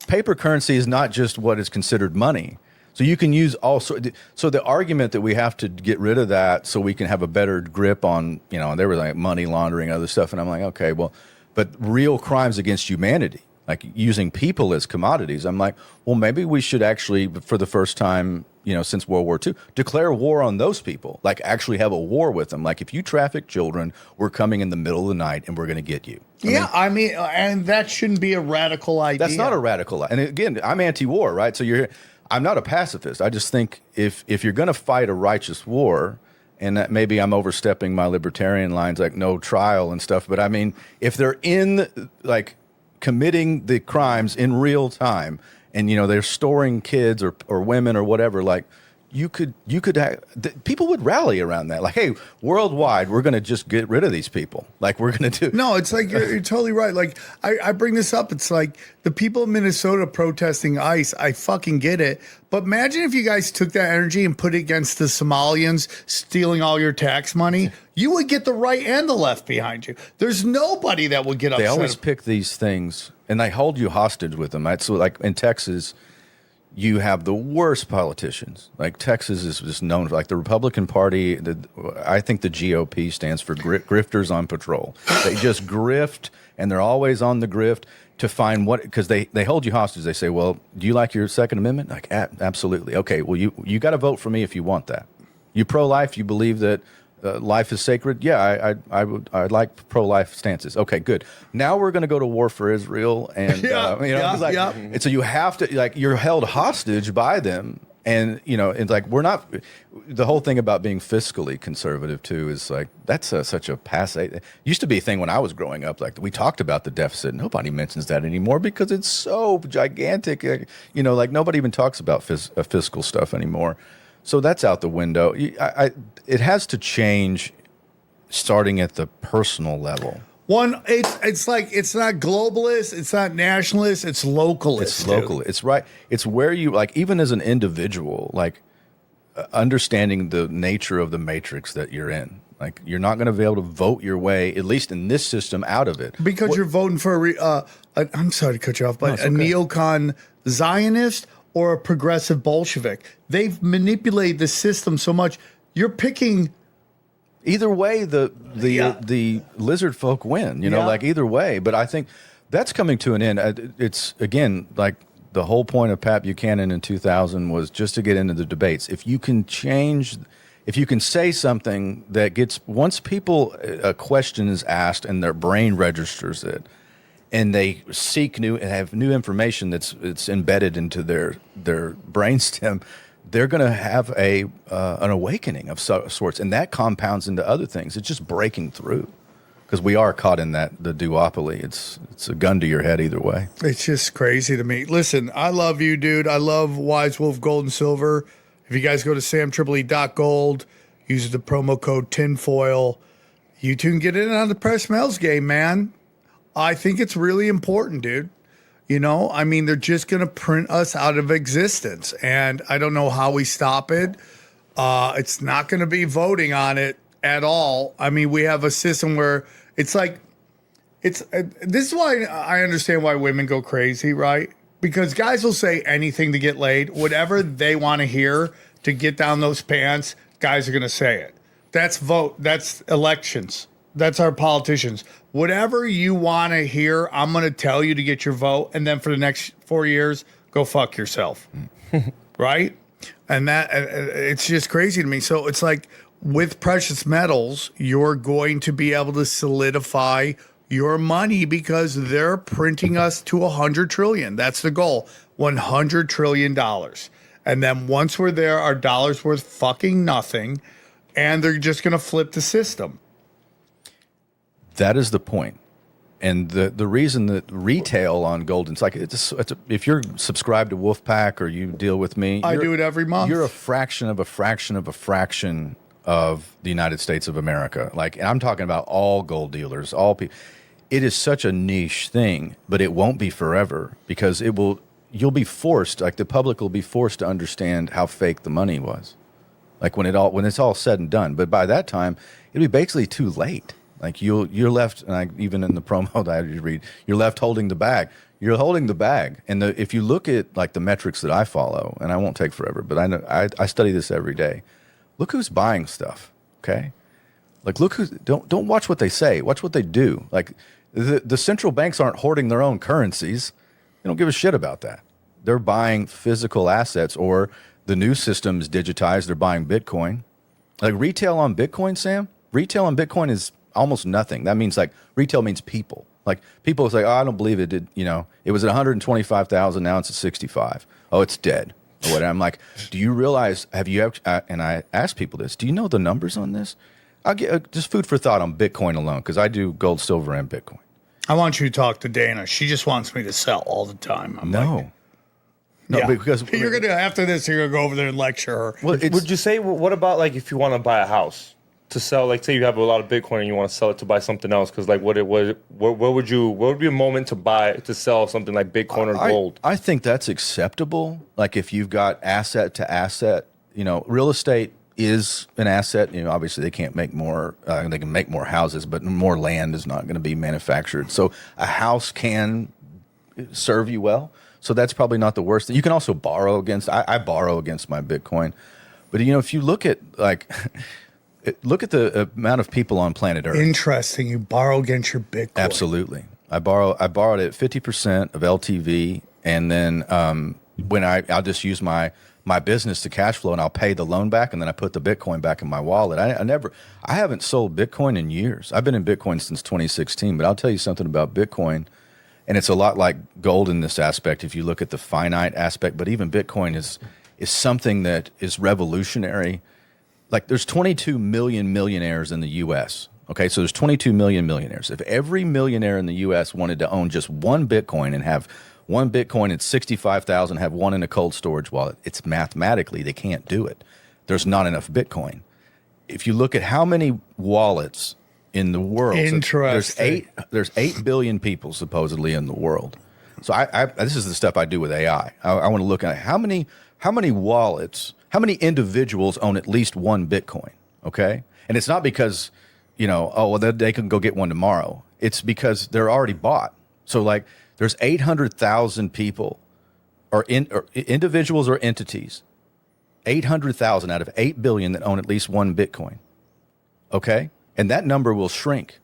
paper currency is not just what is considered money. So you can use all sorts. So the argument that we have to get rid of that so we can have a better grip on, they were like money laundering and other stuff. And I'm like, okay, well, but real crimes against humanity, like using people as commodities. I'm like, well, maybe we should actually, for the first time, since World War II, declare war on those people, like actually have a war with them. Like if you traffic children, we're coming in the middle of the night and we're going to get you. I mean, and that shouldn't be a radical idea. That's not a radical. And again, I'm anti-war, right? So I'm not a pacifist. I just think if you're going to fight a righteous war, and that maybe I'm overstepping my libertarian lines, like no trial and stuff, but I mean, if they're in like committing the crimes in real time, and they're storing kids or women or whatever, like you could people would rally around that. Like, hey, worldwide, we're going to just get rid of these people. Like we're going to do. No, it's like you're totally right. Like I bring this up. It's like the people in Minnesota protesting ICE. I fucking get it. But imagine if you guys took that energy and put it against the Somalians stealing all your tax money. You would get the right and the left behind you. There's nobody that would get upset. They always pick these things and they hold you hostage with them. Right? So like in Texas, you have the worst politicians. Like Texas is just known for, like the Republican Party. I think the GOP stands for grifters on patrol. They just grift, and they're always on the grift to find what, because they hold you hostage. They say, well, do you like your Second Amendment? Like, absolutely. Okay, well, you got to vote for me if you want that. You pro-life, you believe that life is sacred? Yeah, I like pro-life stances. Okay, good. Now we're going to go to war for Israel, and and so you have to, like, you're held hostage by them, and it's like we're not. The whole thing about being fiscally conservative too is like that's such a passe. It used to be a thing when I was growing up. Like we talked about the deficit. Nobody mentions that anymore because it's so gigantic. Like nobody even talks about fiscal stuff anymore. So that's out the window. It has to change, starting at the personal level. It's like it's not globalist, it's not nationalist, it's localist. It's local. It's right. It's where you, like, even as an individual, like understanding the nature of the matrix that you're in. Like you're not going to be able to vote your way, at least in this system, out of it because you're voting for I'm sorry to cut you off, but a neocon Zionist or a progressive Bolshevik. They've manipulated the system so much. You're picking. Either way, the lizard folk win. Like either way. But I think that's coming to an end. It's again like the whole point of Pat Buchanan in 2000 was just to get into the debates. If you can say something that gets, once people, a question is asked and their brain registers it, and they seek new and have new information it's embedded into their brainstem, they're going to have an awakening of sorts, and that compounds into other things. It's just breaking through, because we are caught in the duopoly. It's a gun to your head either way. It's just crazy to me. Listen, I love you, dude. I love WiseWolf Gold and Silver. If you guys go to samtripoli.gold, use the promo code tinfoil, you two can get in on the press mails game, man. I think it's really important, dude. They're just going to print us out of existence, and I don't know how we stop it. It's not going to be voting on it at all. We have a system where it's like, this is why I understand why women go crazy, right? Because guys will say anything to get laid, whatever they want to hear to get down those pants, guys are going to say it. That's vote. That's elections. That's our politicians. Whatever you want to hear, I'm going to tell you to get your vote. And then for the next 4 years, go fuck yourself. Right? And that it's just crazy to me. So it's like with precious metals, you're going to be able to solidify your money because they're printing us to 100 trillion. That's the goal. $100 trillion. And then once we're there, our dollar's worth fucking nothing. And they're just going to flip the system. That is the point. And the reason that retail on gold, it's like if you're subscribed to Wolfpack or you deal with me, I do it every month. You're a fraction of a fraction of a fraction of the United States of America. Like, and I'm talking about all gold dealers, all people. It is such a niche thing, but it won't be forever because you'll be forced, like the public will be forced to understand how fake the money was. Like when it's all said and done. But by that time, it'll be basically too late. Like you're left, and even in the promo that I read, you're left holding the bag. You're holding the bag, and if you look at like the metrics that I follow, and I won't take forever, but I know I study this every day. Look who's buying stuff. Okay, like look who don't watch what they say, watch what they do. Like the central banks aren't hoarding their own currencies. They don't give a shit about that. They're buying physical assets, or the new system's digitized. They're buying Bitcoin. Like retail on Bitcoin, Sam. Retail on Bitcoin is almost nothing. That means like retail means people. Like people say, oh, I don't believe it did. It was at 125,000. Now it's at 65. Oh, it's dead. Or whatever. I'm like, do you realize? Have you? And I ask people this. Do you know the numbers on this? I'll get just food for thought on Bitcoin alone because I do gold, silver, and Bitcoin. I want you to talk to Dana. She just wants me to sell all the time. No, because you're gonna after this, you're gonna go over there and lecture her. Well, would you say what about like if you want to buy a house? To sell, like say you have a lot of Bitcoin and you want to sell it to buy something else, because like what would be a moment to sell something like Bitcoin or gold? I think that's acceptable. Like if you've got asset to asset, real estate is an asset. Obviously they can't make more. They can make more houses, but more land is not going to be manufactured. So a house can serve you well. So that's probably not the worst. You can also borrow against. I borrow against my Bitcoin, but if you look at look at the amount of people on planet Earth. Interesting. You borrow against your Bitcoin. Absolutely. I borrowed at 50% of LTV, and then when I'll just use my business to cash flow, and I'll pay the loan back, and then I put the Bitcoin back in my wallet. I haven't sold Bitcoin in years. I've been in Bitcoin since 2016, but I'll tell you something about Bitcoin, and it's a lot like gold in this aspect if you look at the finite aspect, but even Bitcoin is something that is revolutionary. Like there's 22 million millionaires in the U.S., okay, so there's 22 million millionaires. If every millionaire in the U.S. wanted to own just one Bitcoin and have one Bitcoin at 65,000, have one in a cold storage wallet, it's mathematically, they can't do it. There's not enough Bitcoin. If you look at how many wallets in the world, interesting. There's 8 billion people supposedly in the world. So this is the stuff I do with AI. I want to look at how many wallets, how many individuals own at least one Bitcoin, okay? And it's not because, they can go get one tomorrow. It's because they're already bought. So like there's 800,000 people or individuals or entities, 800,000 out of 8 billion that own at least one Bitcoin, okay? And that number will shrink.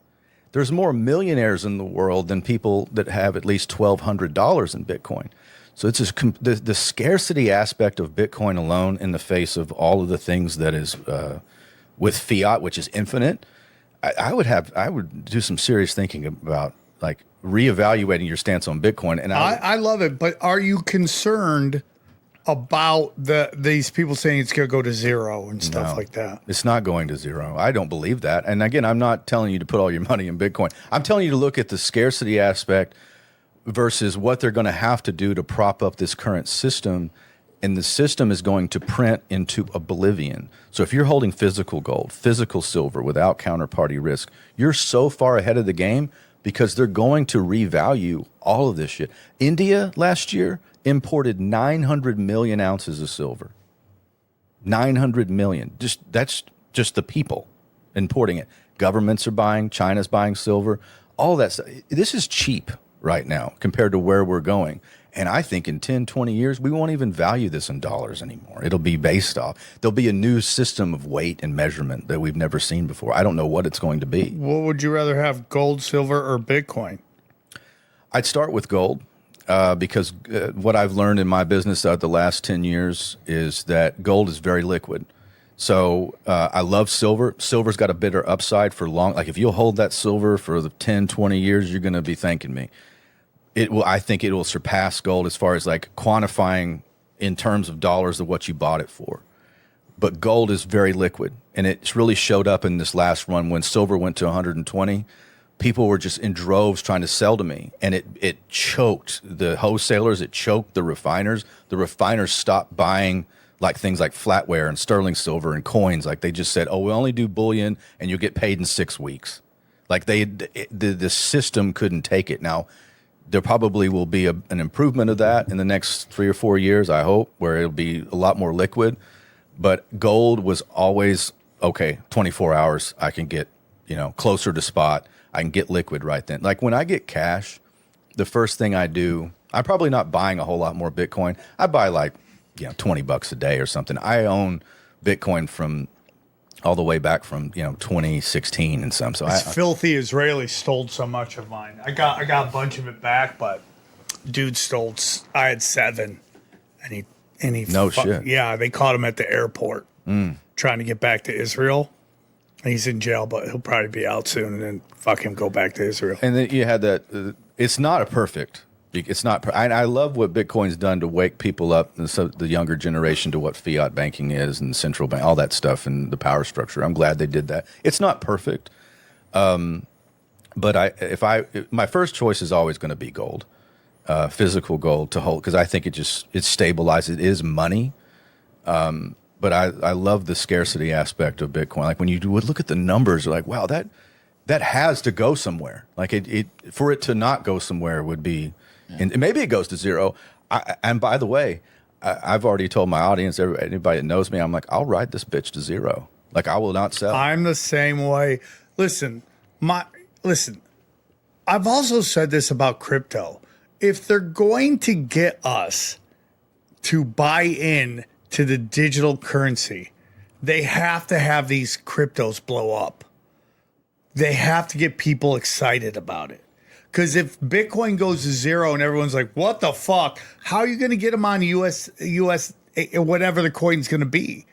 There's more millionaires in the world than people that have at least $1,200 in Bitcoin. So it's just the scarcity aspect of Bitcoin alone in the face of all of the things that is with fiat, which is infinite. I would do some serious thinking about like reevaluating your stance on Bitcoin. And I love it, but are you concerned about these people saying it's going to go to zero and stuff like that? It's not going to zero. I don't believe that. And again, I'm not telling you to put all your money in Bitcoin. I'm telling you to look at the scarcity aspect versus what they're going to have to do to prop up this current system. And the system is going to print into oblivion. So if you're holding physical gold, physical silver without counterparty risk, you're so far ahead of the game because they're going to revalue all of this shit. India last year imported 900 million ounces of silver. 900 million. That's just the people importing it. Governments are buying, China's buying silver, all that stuff. This is cheap right now compared to where we're going. And I think in 10, 20 years, we won't even value this in dollars anymore. It'll be based off. There'll be a new system of weight and measurement that we've never seen before. I don't know what it's going to be. What would you rather have, gold, silver, or Bitcoin? I'd start with gold because what I've learned in my business the last 10 years is that gold is very liquid. So I love silver. Silver's got a bitter upside for long. Like if you'll hold that silver for the 10, 20 years, you're going to be thanking me. I think it will surpass gold as far as like quantifying in terms of dollars of what you bought it for. But gold is very liquid, and it's really showed up in this last run when silver went to 120. People were just in droves trying to sell to me, and it choked the wholesalers. It choked the refiners. The refiners stopped buying like things like flatware and sterling silver and coins. Like they just said, "Oh, we only do bullion, and you'll get paid in 6 weeks." Like the system couldn't take it. Now, there probably will be an improvement of that in the next 3 or 4 years, I hope, where it'll be a lot more liquid. But gold was always, okay, 24 hours, I can get, closer to spot. I can get liquid right then. Like when I get cash, the first thing I do, I'm probably not buying a whole lot more Bitcoin. I buy like, $20 a day or something. I own Bitcoin from all the way back from 2016 and some. So Filthy Israeli stole so much of mine. I got a bunch of it back, but dude stole. I had 7, and he shit. Yeah, they caught him at the airport trying to get back to Israel. He's in jail, but he'll probably be out soon, and then fuck him, go back to Israel. And then you had that. It's not a perfect. It's not. I love what Bitcoin's done to wake people up, so the younger generation, to what fiat banking is and central bank, all that stuff, and the power structure. I'm glad they did that. It's not perfect, but my first choice is always going to be gold, physical gold to hold, because I think it stabilizes. It is money, but I love the scarcity aspect of Bitcoin. Like when you would look at the numbers, you're like, wow, that has to go somewhere. Like for it to not go somewhere would be. And maybe it goes to zero. And by the way, I've already told my audience, anybody that knows me, I'm like, I'll ride this bitch to zero. Like I will not sell. I'm the same way. Listen, I've also said this about crypto. if they're going to get us to buy in to the digital currency, they have to have these cryptos blow up. They have to get people excited about it. Because if Bitcoin goes to zero and everyone's like, what the fuck? How are you going to get them on US, whatever the coin's going to be?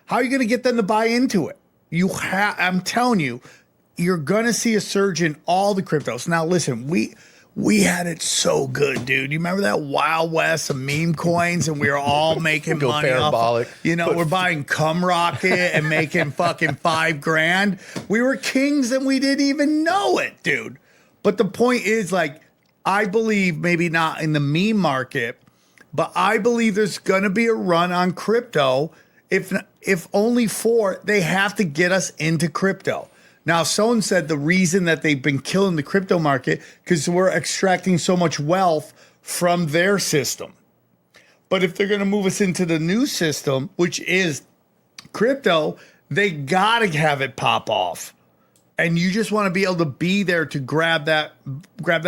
How are you going to get them to buy into it? I'm telling you, you're going to see a surge in all the cryptos. Now, listen, we had it so good, dude. You remember that Wild West of meme coins, and we were all making money parabolic. off. We're buying Cum Rocket and making fucking $5,000. We were kings and we didn't even know it, dude. But the point is, like, I believe maybe not in the meme market, but I believe there's going to be a run on crypto. If only they have to get us into crypto. Now, someone said the reason that they've been killing the crypto market because we're extracting so much wealth from their system. But if they're going to move us into the new system, which is crypto, they got to have it pop off. And you just want to be able to be there to grab that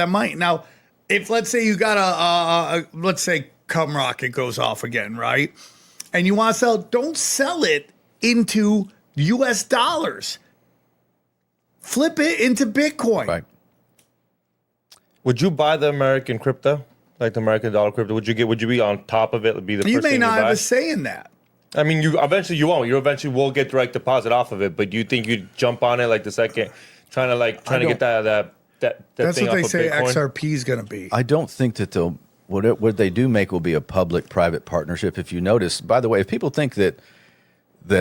money. Now, if let's say you got let's say Cum Rocket goes off again, right? And you want to sell, don't sell it into US dollars. Flip it into Bitcoin. Right. Would you buy the American crypto, like the American dollar crypto? Would you be on top of it? Be the You first may thing not you buy? have a say in that. I mean, you eventually won't. You eventually will get direct deposit off of it. But do you think you'd jump on it like the second, trying to get that That's thing what they off say of Bitcoin? XRP is going to be. I don't think that what they do make will be a public-private partnership. If you notice, by the way, if people think that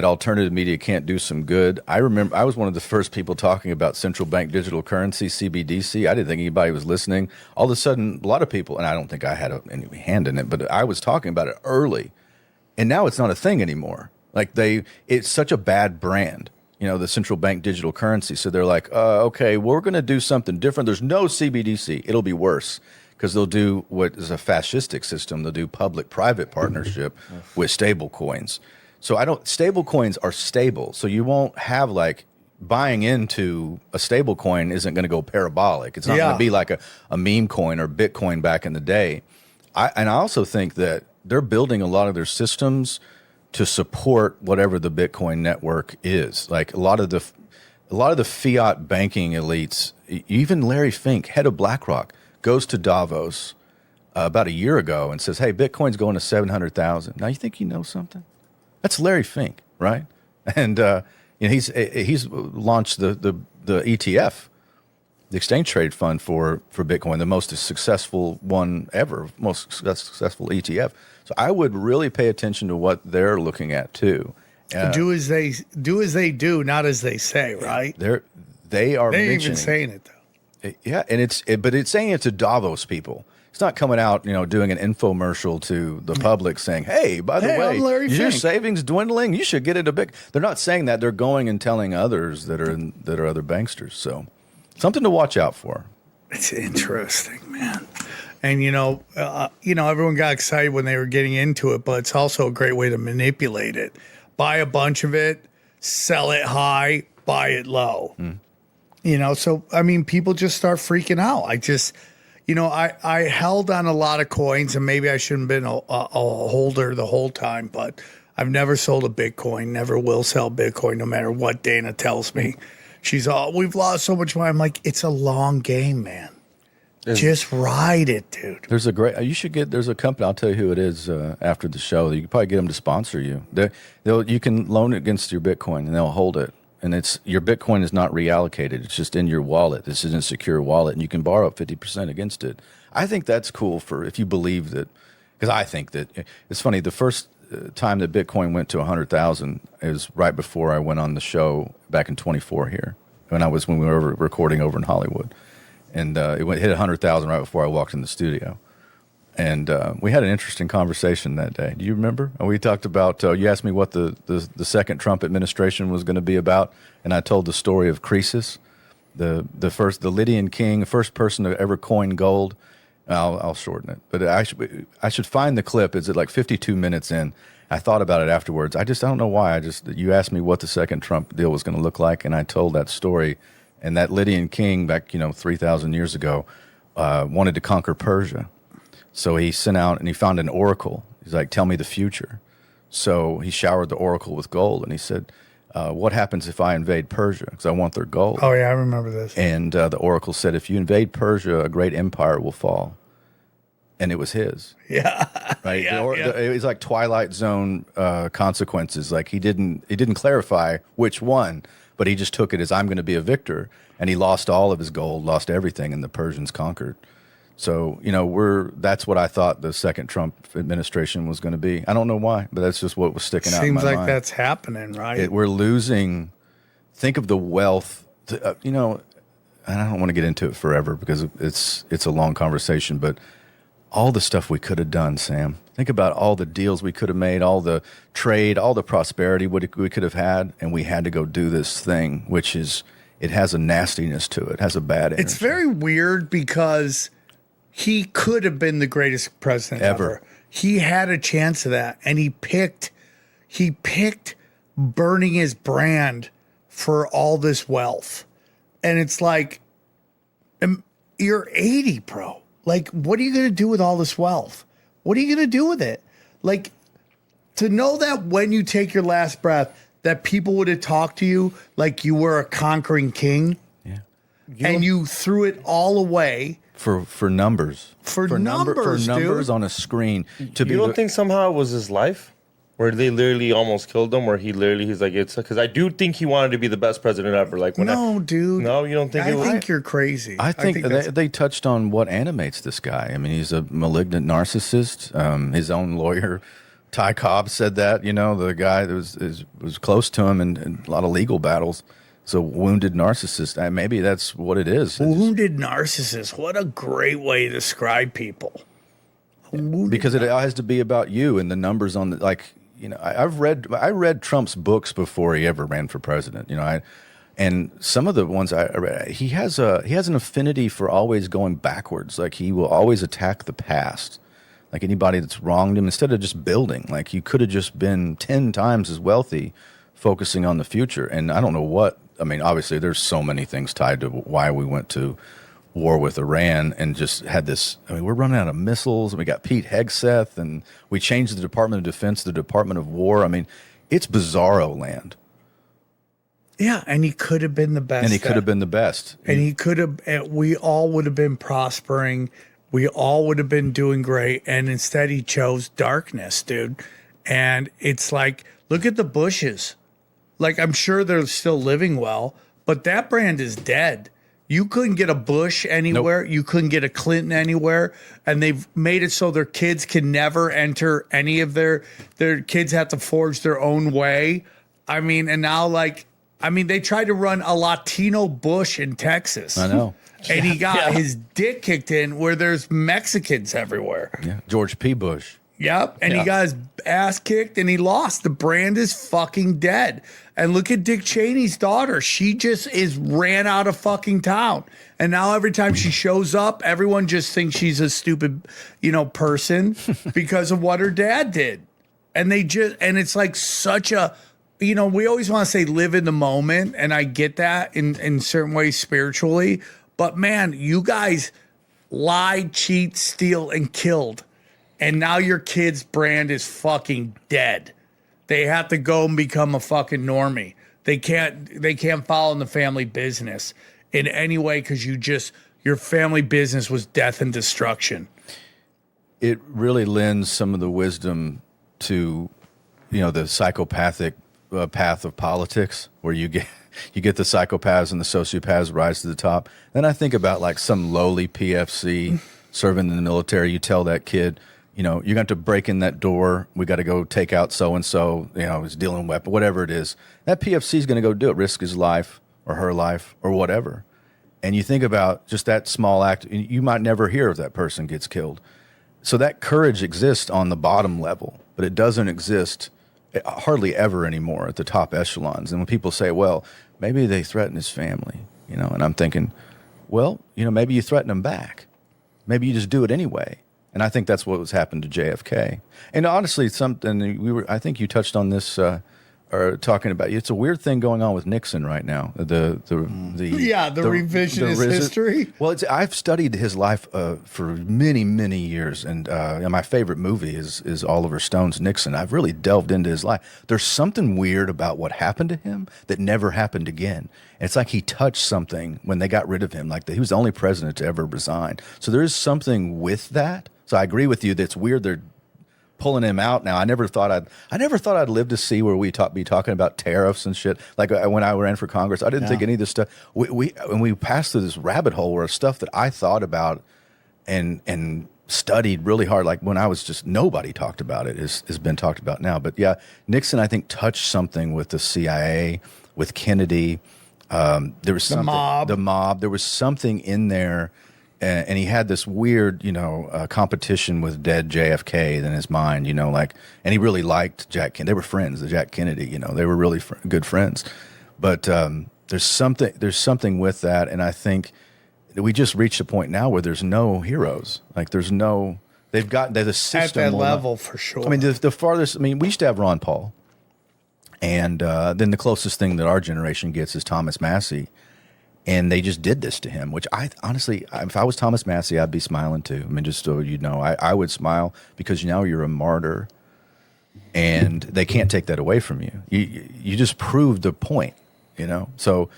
alternative media can't do some good, I remember I was one of the first people talking about central bank digital currency, CBDC. I didn't think anybody was listening. All of a sudden, a lot of people, and I don't think I had any hand in it, but I was talking about it early. And now it's not a thing anymore. Like it's such a bad brand, the central bank digital currency. So they're like, okay, we're going to do something different. There's no CBDC. It'll be worse because they'll do what is a fascistic system. They'll do public-private partnership with stable coins. So stable coins are stable. So you won't have like buying into a stable coin isn't going to go parabolic. It's not going to be like a meme coin or Bitcoin back in the day. I also think that they're building a lot of their systems to support whatever the Bitcoin network is. Like a lot of the fiat banking elites, even Larry Fink, head of BlackRock, goes to Davos about a year ago and says, "Hey, Bitcoin's going to 700,000." Now you think he knows something? That's Larry Fink, right? And he's launched the ETF. The exchange traded fund for Bitcoin, the most successful one ever, most successful ETF. So I would really pay attention to what they're looking at too. Do as they do, not as they say, right? They are. They ain't even saying it though. Yeah, and but it's saying it to Davos people. It's not coming out, doing an infomercial to the public saying, "Hey, by the way, your savings dwindling. You should get into big." They're not saying that. They're going and telling others that are other banksters. So. Something to watch out for. It's interesting, man. And everyone got excited when they were getting into it, but it's also a great way to manipulate it. Buy a bunch of it, sell it high, buy it low. So I mean, people just start freaking out. I held on a lot of coins, and maybe I shouldn't have been a holder the whole time, but I've never sold a Bitcoin, never will sell Bitcoin, no matter what Dana tells me. She's all, we've lost so much money. I'm like, it's a long game, man. Just ride it, dude. There's a company, I'll tell you who it is after the show. You can probably get them to sponsor you. You can loan it against your Bitcoin and they'll hold it. And your Bitcoin is not reallocated. It's just in your wallet. This isn't a secure wallet, and you can borrow up 50% against it. I think that's cool if you believe that, because I think that it's funny. The first time that Bitcoin went to 100,000 is right before I went on the show back in 24 here, when we were recording over in Hollywood, and it hit 100,000 right before I walked in the studio, and we had an interesting conversation that day. Do you remember? We talked about you asked me what the second Trump administration was going to be about, and I told the story of Croesus, the Lydian king, the first person to ever coin gold. I'll shorten it, but I should find the clip. It's at like 52 minutes in. I thought about it afterwards. I don't know why. You asked me what the second Trump deal was going to look like, and I told that story. And that Lydian king back, 3,000 years ago, wanted to conquer Persia, So he sent out and he found an oracle. He's like, tell me the future. So he showered the oracle with gold, and he said, what happens if I invade Persia? Because I want their gold. Oh, yeah, I remember this. And the oracle said, if you invade Persia, a great empire will fall. And it was his. Yeah. Right. Yeah, It was like Twilight Zone consequences. Like he didn't clarify which one, but he just took it as I'm going to be a victor. And he lost all of his gold, lost everything, and the Persians conquered. So, that's what I thought the second Trump administration was going to be. I don't know why, but that's just what was sticking out in my Seems like mind. that's happening, right? We're losing. Think of the wealth. And I don't want to get into it forever because it's a long conversation, but all the stuff we could have done, Sam. Think about all the deals we could have made, all the trade, all the prosperity we could have had, and we had to go do this thing, which is, it has a nastiness to it. It has a bad energy. It's very weird because he could have been the greatest president ever. He had a chance of that, and he picked burning his brand for all this wealth. And it's like, you're 80, bro. Like, what are you going to do with all this wealth? What are you going to do with it? Like, to know that when you take your last breath, that people would have talked to you like you were a conquering king. Yeah. And you threw it all away. For numbers. For numbers, dude. On a screen. You don't think somehow it was his life? Where they literally almost killed him, where he's like, it's because I do think he wanted to be the best president ever. Like, dude. No, you don't think I think you're crazy. I think they touched on what animates this guy. I mean, he's a malignant narcissist. His own lawyer, Ty Cobb, said that, the guy that was close to him in a lot of legal battles. It's a wounded narcissist. Maybe that's what it is. Wounded narcissist. What a great way to describe people. Because it has to be about you and the numbers on the, I read Trump's books before he ever ran for president. And some of the ones I read, he has an affinity for always going backwards. Like he will always attack the past. Like anybody that's wronged him, instead of just building, like you could have just been 10 times as wealthy, focusing on the future. And I don't know what. I mean, obviously, there's so many things tied to why we went to war with Iran and just had this. I mean, we're running out of missiles, and we got Pete Hegseth, and we changed the Department of Defense to the Department of War. I mean, it's bizarro land. Yeah, and he could have been the best. And he could have been the best. And he could have. We all would have been prospering. We all would have been doing great. And instead, he chose darkness, dude. And it's like, look at the Bushes. Like, I'm sure they're still living well, but that brand is dead. You couldn't get a Bush anywhere. Nope. You couldn't get a Clinton anywhere. And they've made it so their kids can never enter any of their kids have to forge their own way. I mean, and now they tried to run a Latino Bush in Texas. I know. And he got his dick kicked in where there's Mexicans everywhere. Yeah. George P. Bush. Yep. And he got his ass kicked and he lost. The brand is fucking dead. And look at Dick Cheney's daughter. She just ran out of fucking town. And now every time she shows up, everyone just thinks she's a stupid, person because of what her dad did. And and it's like such a, we always want to say live in the moment. And I get that in certain ways spiritually. But man, you guys lied, cheat, steal, and killed. And now your kid's brand is fucking dead. They have to go and become a fucking normie. They can't follow in the family business in any way because your family business was death and destruction. It really lends some of the wisdom to, the psychopathic path of politics where you get the psychopaths and the sociopaths rise to the top. Then I think about like some lowly PFC serving in the military. You tell that kid, you're going to have to break in that door. We got to go take out so-and-so, he's dealing weapon, whatever it is. That PFC is going to go do it, risk his life or her life or whatever. And you think about just that small act, you might never hear if that person gets killed. So that courage exists on the bottom level, but it doesn't exist hardly ever anymore at the top echelons. And when people say, well, maybe they threaten his family, and I'm thinking, well, maybe you threaten them back. Maybe you just do it anyway. And I think that's what was happened to JFK. And honestly, something I think you touched on this are talking about. It's a weird thing going on with Nixon right now. The revisionist history. Well, I've studied his life for many years, and my favorite movie is Oliver Stone's Nixon. I've really delved into his life. There's something weird about what happened to him that never happened again. It's like he touched something when they got rid of him. Like he was the only president to ever resign. So there is something with that. So I agree with you that it's weird they're pulling him out now. I never thought I'd live to see where we be talking about tariffs and shit. Like when I ran for Congress, I didn't think any of this stuff. We passed through this rabbit hole where stuff that I thought about and studied really hard. Like when I was just nobody talked about it has been talked about now. But yeah, Nixon I think touched something with the CIA, with Kennedy. There was something, the mob. There was something in there. And he had this weird, competition with dead JFK in his mind, and he really liked Jack Kennedy. They were friends, the Jack Kennedy, they were really good friends. But there's something with that, and I think we just reached a point now where there's no heroes. Like they're the system at that level for sure. I mean, the farthest. I mean, we used to have Ron Paul, and then the closest thing that our generation gets is Thomas Massie. And they just did this to him, which I honestly, if I was Thomas Massie, I'd be smiling too. I mean, just so you know, I would smile because now you're a martyr, and they can't take that away from you. You just proved the point, So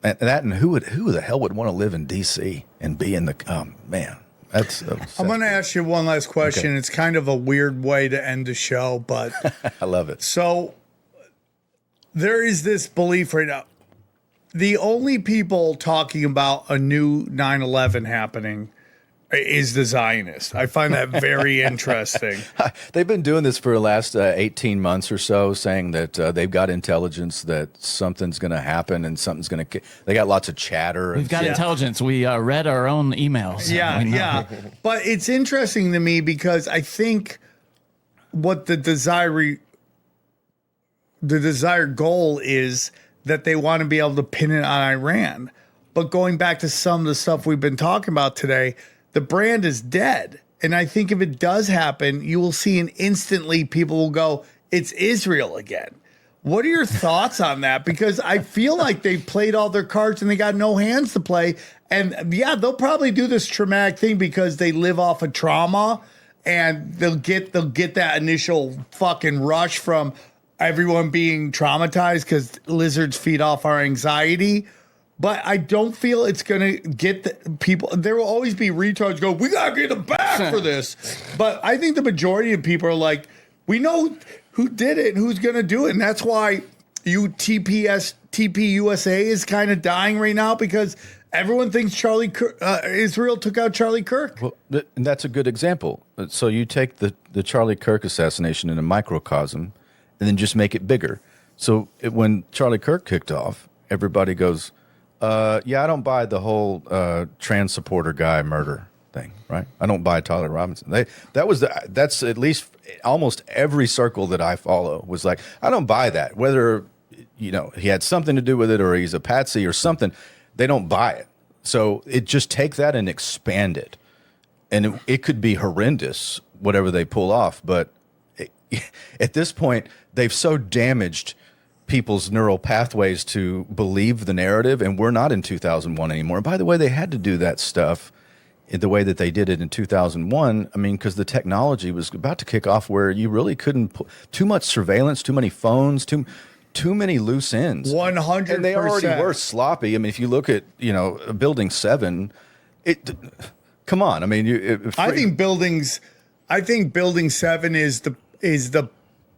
and who the hell would want to live in D.C. and be in the man? I'm going to ask you one last question. Okay. It's kind of a weird way to end the show, but I love it. So there is this belief right now. The only people talking about a new 9/11 happening is the Zionists. I find that very interesting. They've been doing this for the last 18 months or so, saying that they've got intelligence that something's going to happen and something's going to. They got lots of chatter. We've got intelligence. We read our own emails. Yeah. But it's interesting to me because I think what the desired goal is that they want to be able to pin it on Iran. But going back to some of the stuff we've been talking about today, the brand is dead. And I think if it does happen, you will see instantly people will go, it's Israel again. What are your thoughts on that? Because I feel like they've played all their cards and they got no hands to play. And yeah, they'll probably do this traumatic thing because they live off of trauma, and they'll get that initial fucking rush from everyone being traumatized because lizards feed off our anxiety. But I don't feel it's going to get the people. There will always be retards go, we got to get them back for this. But I think the majority of people are like, we know who did it and who's going to do it. And that's why TPUSA is kind of dying right now, because everyone thinks Israel took out Charlie Kirk. Well, and that's a good example. So you take the Charlie Kirk assassination in a microcosm and then just make it bigger. So when Charlie Kirk kicked off, everybody goes, I don't buy the whole trans supporter guy murder thing, right? I don't buy Tyler Robinson. That's at least almost every circle that I follow was like, I don't buy that. Whether he had something to do with it or he's a patsy or something, they don't buy it. So just take that and expand it. And it could be horrendous, whatever they pull off, but at this point, they've so damaged people's neural pathways to believe the narrative, and we're not in 2001 anymore. And by the way, they had to do that stuff in the way that they did it in 2001. I mean, because the technology was about to kick off where you really couldn't too much surveillance, too many phones, too many loose ends. 100%. And they already were sloppy. I mean, if you look at Building 7, come on. I mean, I think Building 7 is the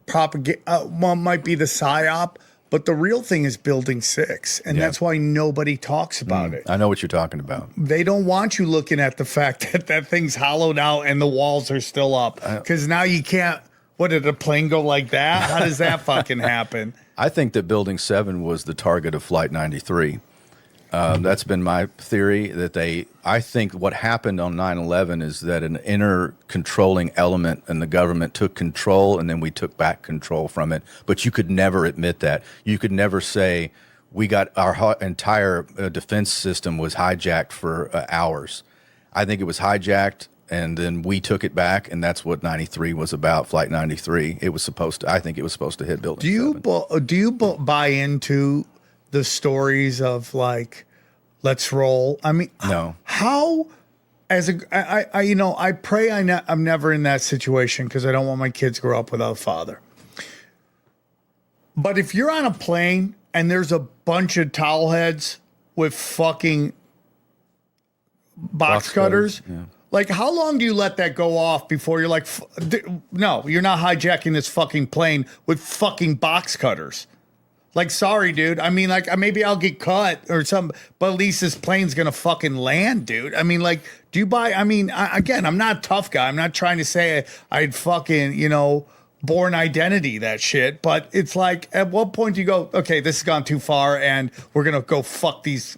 propaganda. One might be the psyop, but the real thing is Building 6, and that's why nobody talks about it. I know what you're talking about. They don't want you looking at the fact that thing's hollowed out and the walls are still up, because now you can't. What, did a plane go like that? How does that fucking happen? I think that Building 7 was the target of Flight 93. That's been my theory, I think what happened on 9/11 is that an inner controlling element in the government took control, and then we took back control from it. But you could never admit that. You could never say we got our entire defense system was hijacked for hours. I think it was hijacked And then we took it back, and that's what 93 was about. Flight 93. It was supposed to. I think it was supposed to hit Building 7. Do you buy into the stories of like, let's roll? I mean, No. How? As I pray I'm never in that situation because I don't want my kids to grow up without a father. But if you're on a plane and there's a bunch of towel heads with fucking box cutters, yeah. like how long do you let that go off before you're like, no, you're not hijacking this fucking plane with fucking box cutters. Like, sorry, dude. I mean, like, maybe I'll get cut or something, but at least this plane's gonna fucking land, dude. I mean, like, do you buy? I mean, again, I'm not a tough guy. I'm not trying to say I'd fucking, Born Identity that shit. But it's like, at what point do you go, okay, this has gone too far, and we're gonna go fuck these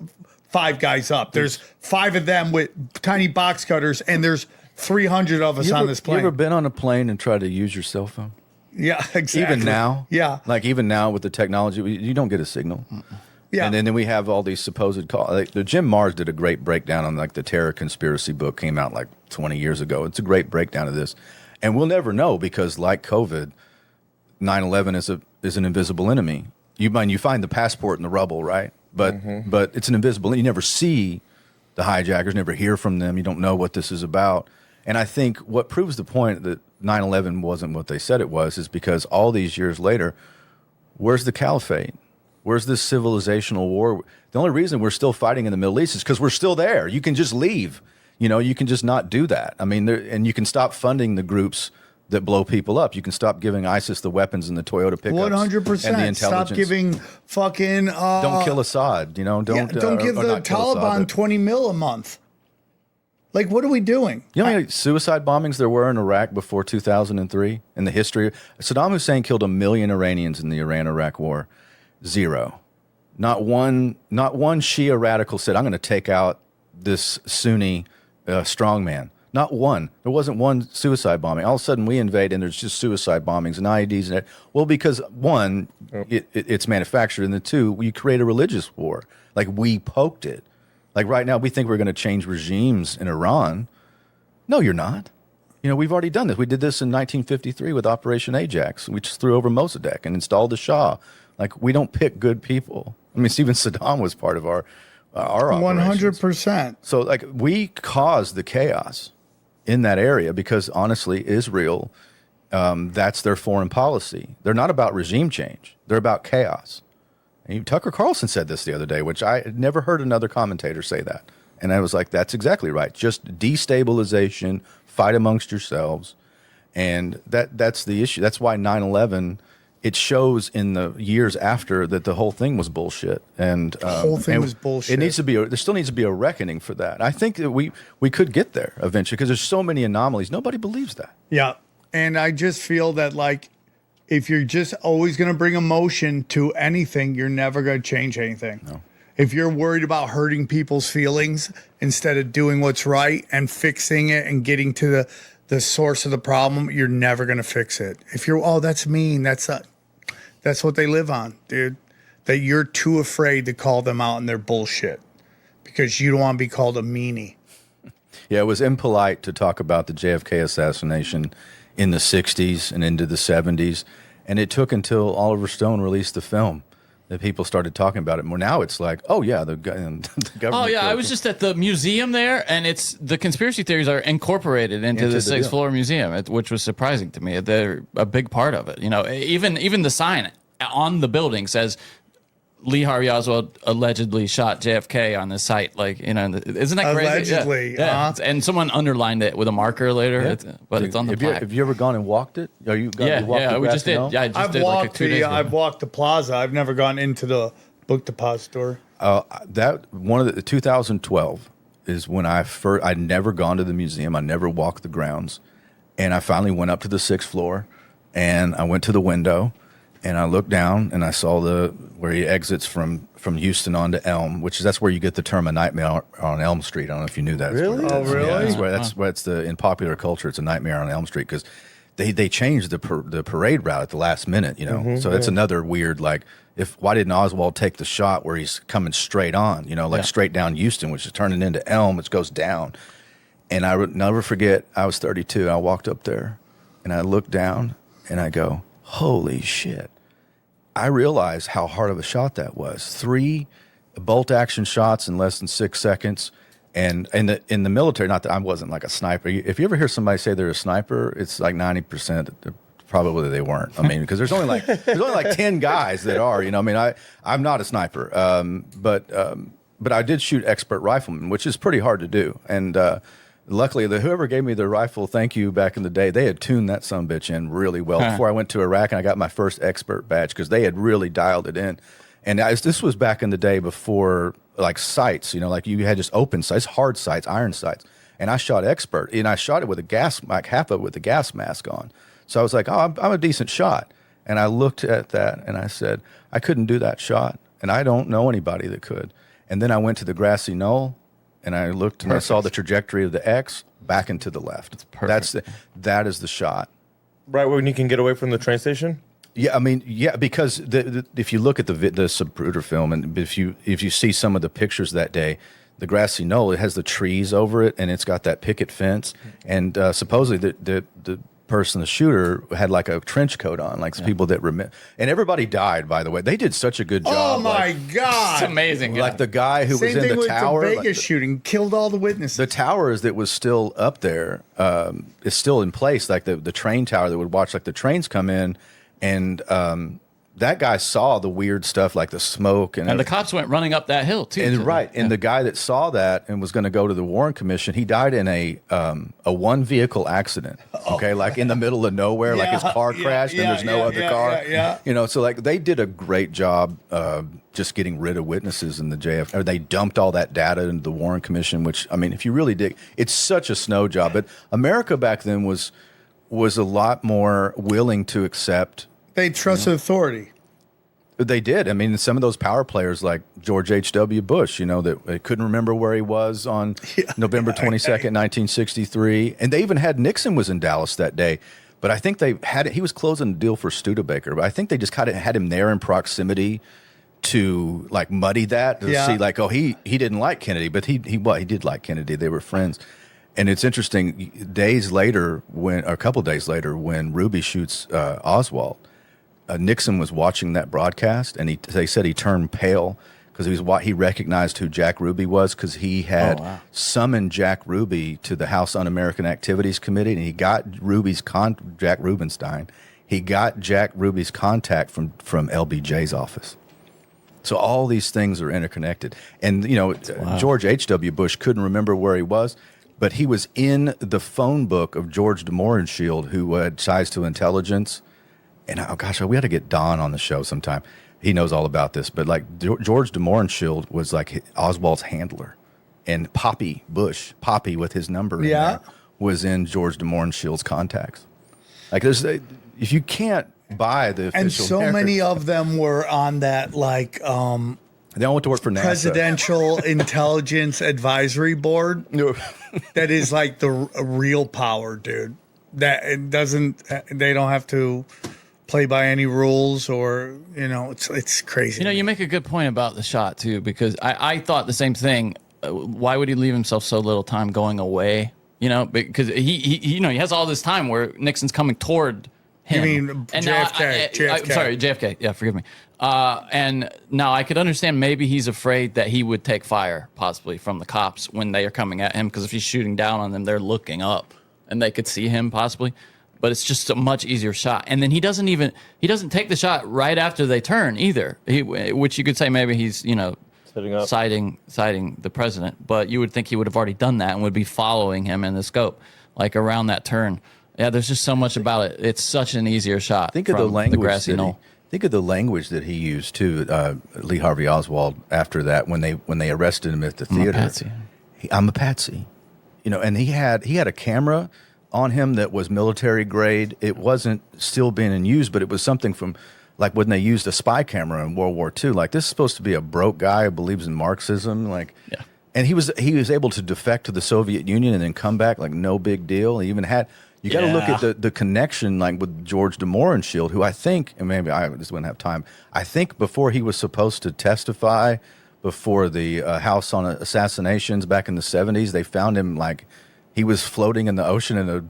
5 guys up? There's 5 of them with tiny box cutters, and there's 300 of us on this plane. You ever been on a plane and tried to use your cell phone? Yeah, exactly. Even now? Yeah. Like even now with the technology, you don't get a signal. Yeah. And then we have all these supposed calls. Like, Jim Mars did a great breakdown on like the terror conspiracy book, came out like 20 years ago. It's a great breakdown of this. And we'll never know because like COVID, 9/11 is an invisible enemy. You find the passport in the rubble, right? But it's an invisible. You never see the hijackers, never hear from them. You don't know what this is about. And I think what proves the point that 9/11 wasn't what they said it was is because all these years later, where's the caliphate? Where's this civilizational war? The only reason we're still fighting in the Middle East is because we're still there. You can just leave. You can just not do that. I mean, and you can stop funding the groups that blow people up. You can stop giving ISIS the weapons and the Toyota pickups. 100%. And the intelligence. Stop giving fucking. Don't kill Assad. Don't give or the not kill Assad, Taliban but- 20 mil a month. Like, what are we doing? You know how many suicide bombings there were in Iraq before 2003 in the history? Saddam Hussein killed 1 million Iranians in the Iran-Iraq war. 0. Not one Shia radical said, I'm going to take out this Sunni strongman. Not one. There wasn't one suicide bombing. All of a sudden we invade and there's just suicide bombings and IEDs and that. Well, because one, it's manufactured, and the two, we create a religious war. Like we poked it. Like right now, we think we're going to change regimes in Iran. No, you're not. We've already done this. We did this in 1953 with Operation Ajax. We just threw over Mossadegh and installed the Shah. Like, we don't pick good people. I mean, even Saddam was part of our operations. 100%. So, like, we caused the chaos in that area because, honestly, Israel, that's their foreign policy. They're not about regime change. They're about chaos. And Tucker Carlson said this the other day, which I had never heard another commentator say that. And I was like, that's exactly right. Just destabilization, fight amongst yourselves. And that's the issue. That's why 9/11, it shows in the years after that the whole thing was bullshit. And the whole thing was bullshit. There still needs to be a reckoning for that. I think that we could get there eventually because there's so many anomalies. Nobody believes that. Yeah. And I just feel that, like, if you're just always going to bring emotion to anything, you're never going to change anything. No. If you're worried about hurting people's feelings instead of doing what's right and fixing it and getting to the source of the problem, you're never going to fix it. If you're, that's mean, that's what they live on, dude. That you're too afraid to call them out on their bullshit because you don't want to be called a meanie. Yeah, it was impolite to talk about the JFK assassination in the 60s and into the 70s. And it took until Oliver Stone released the film that people started talking about it more. Now it's like, oh, yeah, the government. Oh, yeah, I was just at the museum there, and the conspiracy theories are incorporated into the sixth floor museum, which was surprising to me. They're a big part of it. Even the sign on the building says, Lee Harvey Oswald allegedly shot JFK on the site. Like, isn't that crazy? Allegedly. Yeah. And someone underlined it with a marker later, but it's on the plaque. Have you ever gone and walked it? Are you we just did. Yeah, I just did like 2 days ago. I've walked the plaza. I've never gone into the book depository. One of the 2012 is when I'd never gone to the museum. I never walked the grounds. And I finally went up to the 6th floor and I went to the window. And I looked down and I saw where he exits from Houston onto Elm, that's where you get the term "a nightmare on Elm Street." I don't know if you knew that. Really? Oh, really? Yeah, that's where it's in popular culture. It's a nightmare on Elm Street because they changed the parade route at the last minute. So that's another weird why didn't Oswald take the shot where he's coming straight on? Straight down Houston, which is turning into Elm, which goes down. And I would never forget, I was 32. I walked up there and I looked down and I go, holy shit. I realized how hard of a shot that was. 3 bolt action shots in less than 6 seconds. And in the military, not that I wasn't like a sniper. If you ever hear somebody say they're a sniper, it's like 90% that probably they weren't. I mean, because there's only like 10 guys that are, you know. I mean, I'm not a sniper, but I did shoot expert rifleman, which is pretty hard to do. And luckily, whoever gave me the rifle, thank you, back in the day, they had tuned that sumbitch in really well before I went to Iraq, and I got my first expert badge because they had really dialed it in. And this was back in the day before like sights, you know, like you had just open sights, hard sights, iron sights. And I shot expert, and I shot it with a gas, like half of it with a gas mask on. So I was like, oh, I'm a decent shot. And I looked at that and I said, I couldn't do that shot. And I don't know anybody that could. And then I went to the grassy knoll and I looked and I saw the trajectory of the X back and to the left. That's perfect. That is the shot. Right when you can get away from the train station? Yeah, I mean, yeah, because if you look at the Zapruder film, and if you see some of the pictures that day, the grassy knoll, it has the trees over it, and it's got that picket fence, and supposedly the person, the shooter, had like a trench coat on, like people that and everybody died. By the way, they did such a good job. Oh my God, it's amazing! Like the guy who was in the tower, the Vegas shooting, killed all the witnesses. The towers that was still up there is still in place, like the train tower that would watch like the trains come in. And that guy saw the weird stuff like the smoke. And the cops went running up that hill, too. And the guy that saw that and was going to go to the Warren Commission, he died in a one-vehicle accident, okay? Like in the middle of nowhere, like his car crashed and there's no other car. You know, so like they did a great job just getting rid of witnesses in the JFK. They dumped all that data into the Warren Commission, which, I mean, if you really dig, it's such a snow job. But America back then was a lot more willing to accept. They trusted authority. They did. I mean, some of those power players like George H.W. Bush, you know, that they couldn't remember where he was on November 22nd, 1963. And they even had Nixon was in Dallas that day. But I think he was closing the deal for Studebaker. But I think they just kind of had him there in proximity to like muddy that to see like, oh, he didn't like Kennedy, but he did like Kennedy. They were friends. And it's interesting, a couple days later, when Ruby shoots Oswald, Nixon was watching that broadcast, and they said he turned pale because he recognized who Jack Ruby was because he had summoned Jack Ruby to the House Un-American Activities Committee, and he got Jack Rubenstein. He got Jack Ruby's contact from LBJ's office. So all these things are interconnected. And, you know, George H.W. Bush couldn't remember where he was. But he was in the phone book of George de Mohrenschildt, who had ties to intelligence. And, oh, gosh, we got to get Don on the show sometime. He knows all about this. But, like, George de Mohrenschildt was, like, Oswald's handler. And Poppy Bush, with his number in there, was in George de Mohrenschildt's contacts. Like, if you can't buy the official and so narrative, many of them were on that, like... they all went to work for NASA. Presidential Intelligence Advisory Board. That is like the real power, dude. That it doesn't. They don't have to play by any rules, or you know, it's crazy. You know, you make a good point about the shot too, because I thought the same thing. Why would he leave himself so little time going away? You know, because he he has all this time where Nixon's coming toward him. You mean JFK? JFK. Sorry, JFK. Yeah, forgive me. And now I could understand maybe he's afraid that he would take fire possibly from the cops when they are coming at him, because if he's shooting down on them, they're looking up and they could see him possibly. But it's just a much easier shot. And then he doesn't take the shot right after they turn either, which you could say maybe he's, you know, citing the president. But you would think he would have already done that and would be following him in the scope, like around that turn. Yeah, there's just so much about it. It's such an easier shot. Think of the language Think of the language that he used too, Lee Harvey Oswald. After that, when they arrested him at the theater, I'm a patsy, you know. And he had a camera on him that was military grade. It wasn't still being in use, but it was something from like when they used a spy camera in World War II. Like, this is supposed to be a broke guy who believes in Marxism, like. Yeah. And he was able to defect to the Soviet Union and then come back like no big deal. He even had. You got to look at the connection, like with George de Mohrenschildt, who I think, and maybe I just wouldn't have time. I think before he was supposed to testify before the House on Assassinations back in the 70s, they found him like he was floating in the ocean in a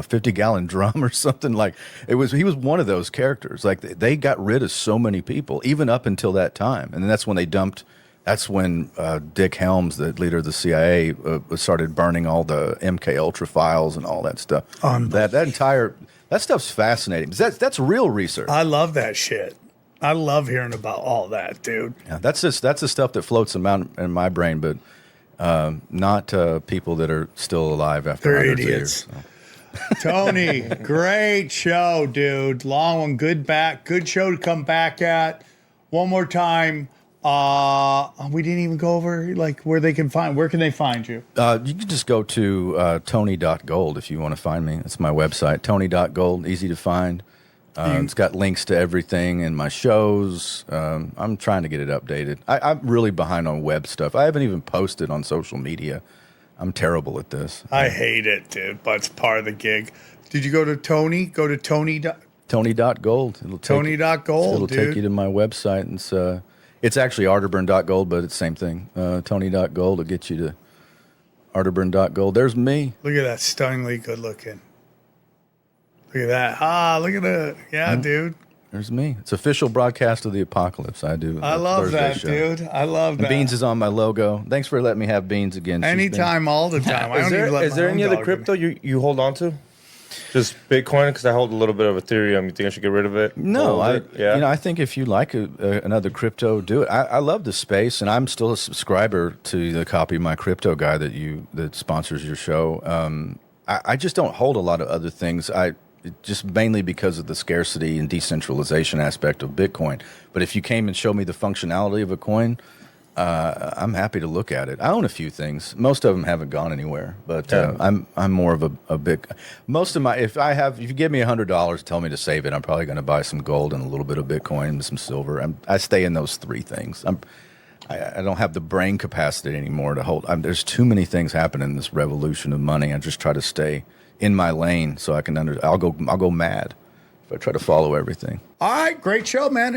50-gallon drum or something. Like he was one of those characters. Like they got rid of so many people even up until that time, and then that's when they dumped. That's when Dick Helms, the leader of the CIA, started burning all the MK Ultra files and all that stuff. That stuff's fascinating. That's real research. I love that shit. I love hearing about all that, dude. Yeah, that's the stuff that floats around in my brain, but not people that are still alive after They're hundreds idiots. of years. Tony, great show, dude. Long one, good show to come back at. One more time. We didn't even go over like where can they find you? You can just go to tony.gold if you want to find me. It's my website, tony.gold, easy to find. It's got links to everything in my shows. I'm trying to get it updated. I'm really behind on web stuff. I haven't even posted on social media. I'm terrible at this. I hate it, dude, but it's part of the gig. Did you go to Tony? Go to Tony. Tony.gold. Tony.gold, It'll dude. take you to my website. It's actually Otterburn.gold, but it's the same thing. Tony.gold will get you to Otterburn.gold. There's me. Look at that, stunningly good looking. Look at that. Look at that. Yeah, dude. There's me. It's official broadcast of the apocalypse. I do. I love Thursday that, show. dude. I love And that. Beans is on my logo. Thanks for letting me have Beans again. Anytime, all the time. Is there any other crypto you hold on to? Just Bitcoin, because I hold a little bit of Ethereum. You think I should get rid of it? No, I think if you like another crypto, do it. I love the space, and I'm still a subscriber to the Copy My Crypto guy that sponsors your show. I just don't hold a lot of other things. Just mainly because of the scarcity and decentralization aspect of Bitcoin. But if you came and showed me the functionality of a coin, I'm happy to look at it. I own a few things. Most of them haven't gone anywhere, but I'm more of a big. Most of my if you give me $100, tell me to save it, I'm probably going to buy some gold and a little bit of Bitcoin and some silver. I stay in those three things. I don't have the brain capacity anymore to hold. There's too many things happening in this revolution of money. I just try to stay in my lane so I can I'll go mad if I try to follow everything. All right, great show, man.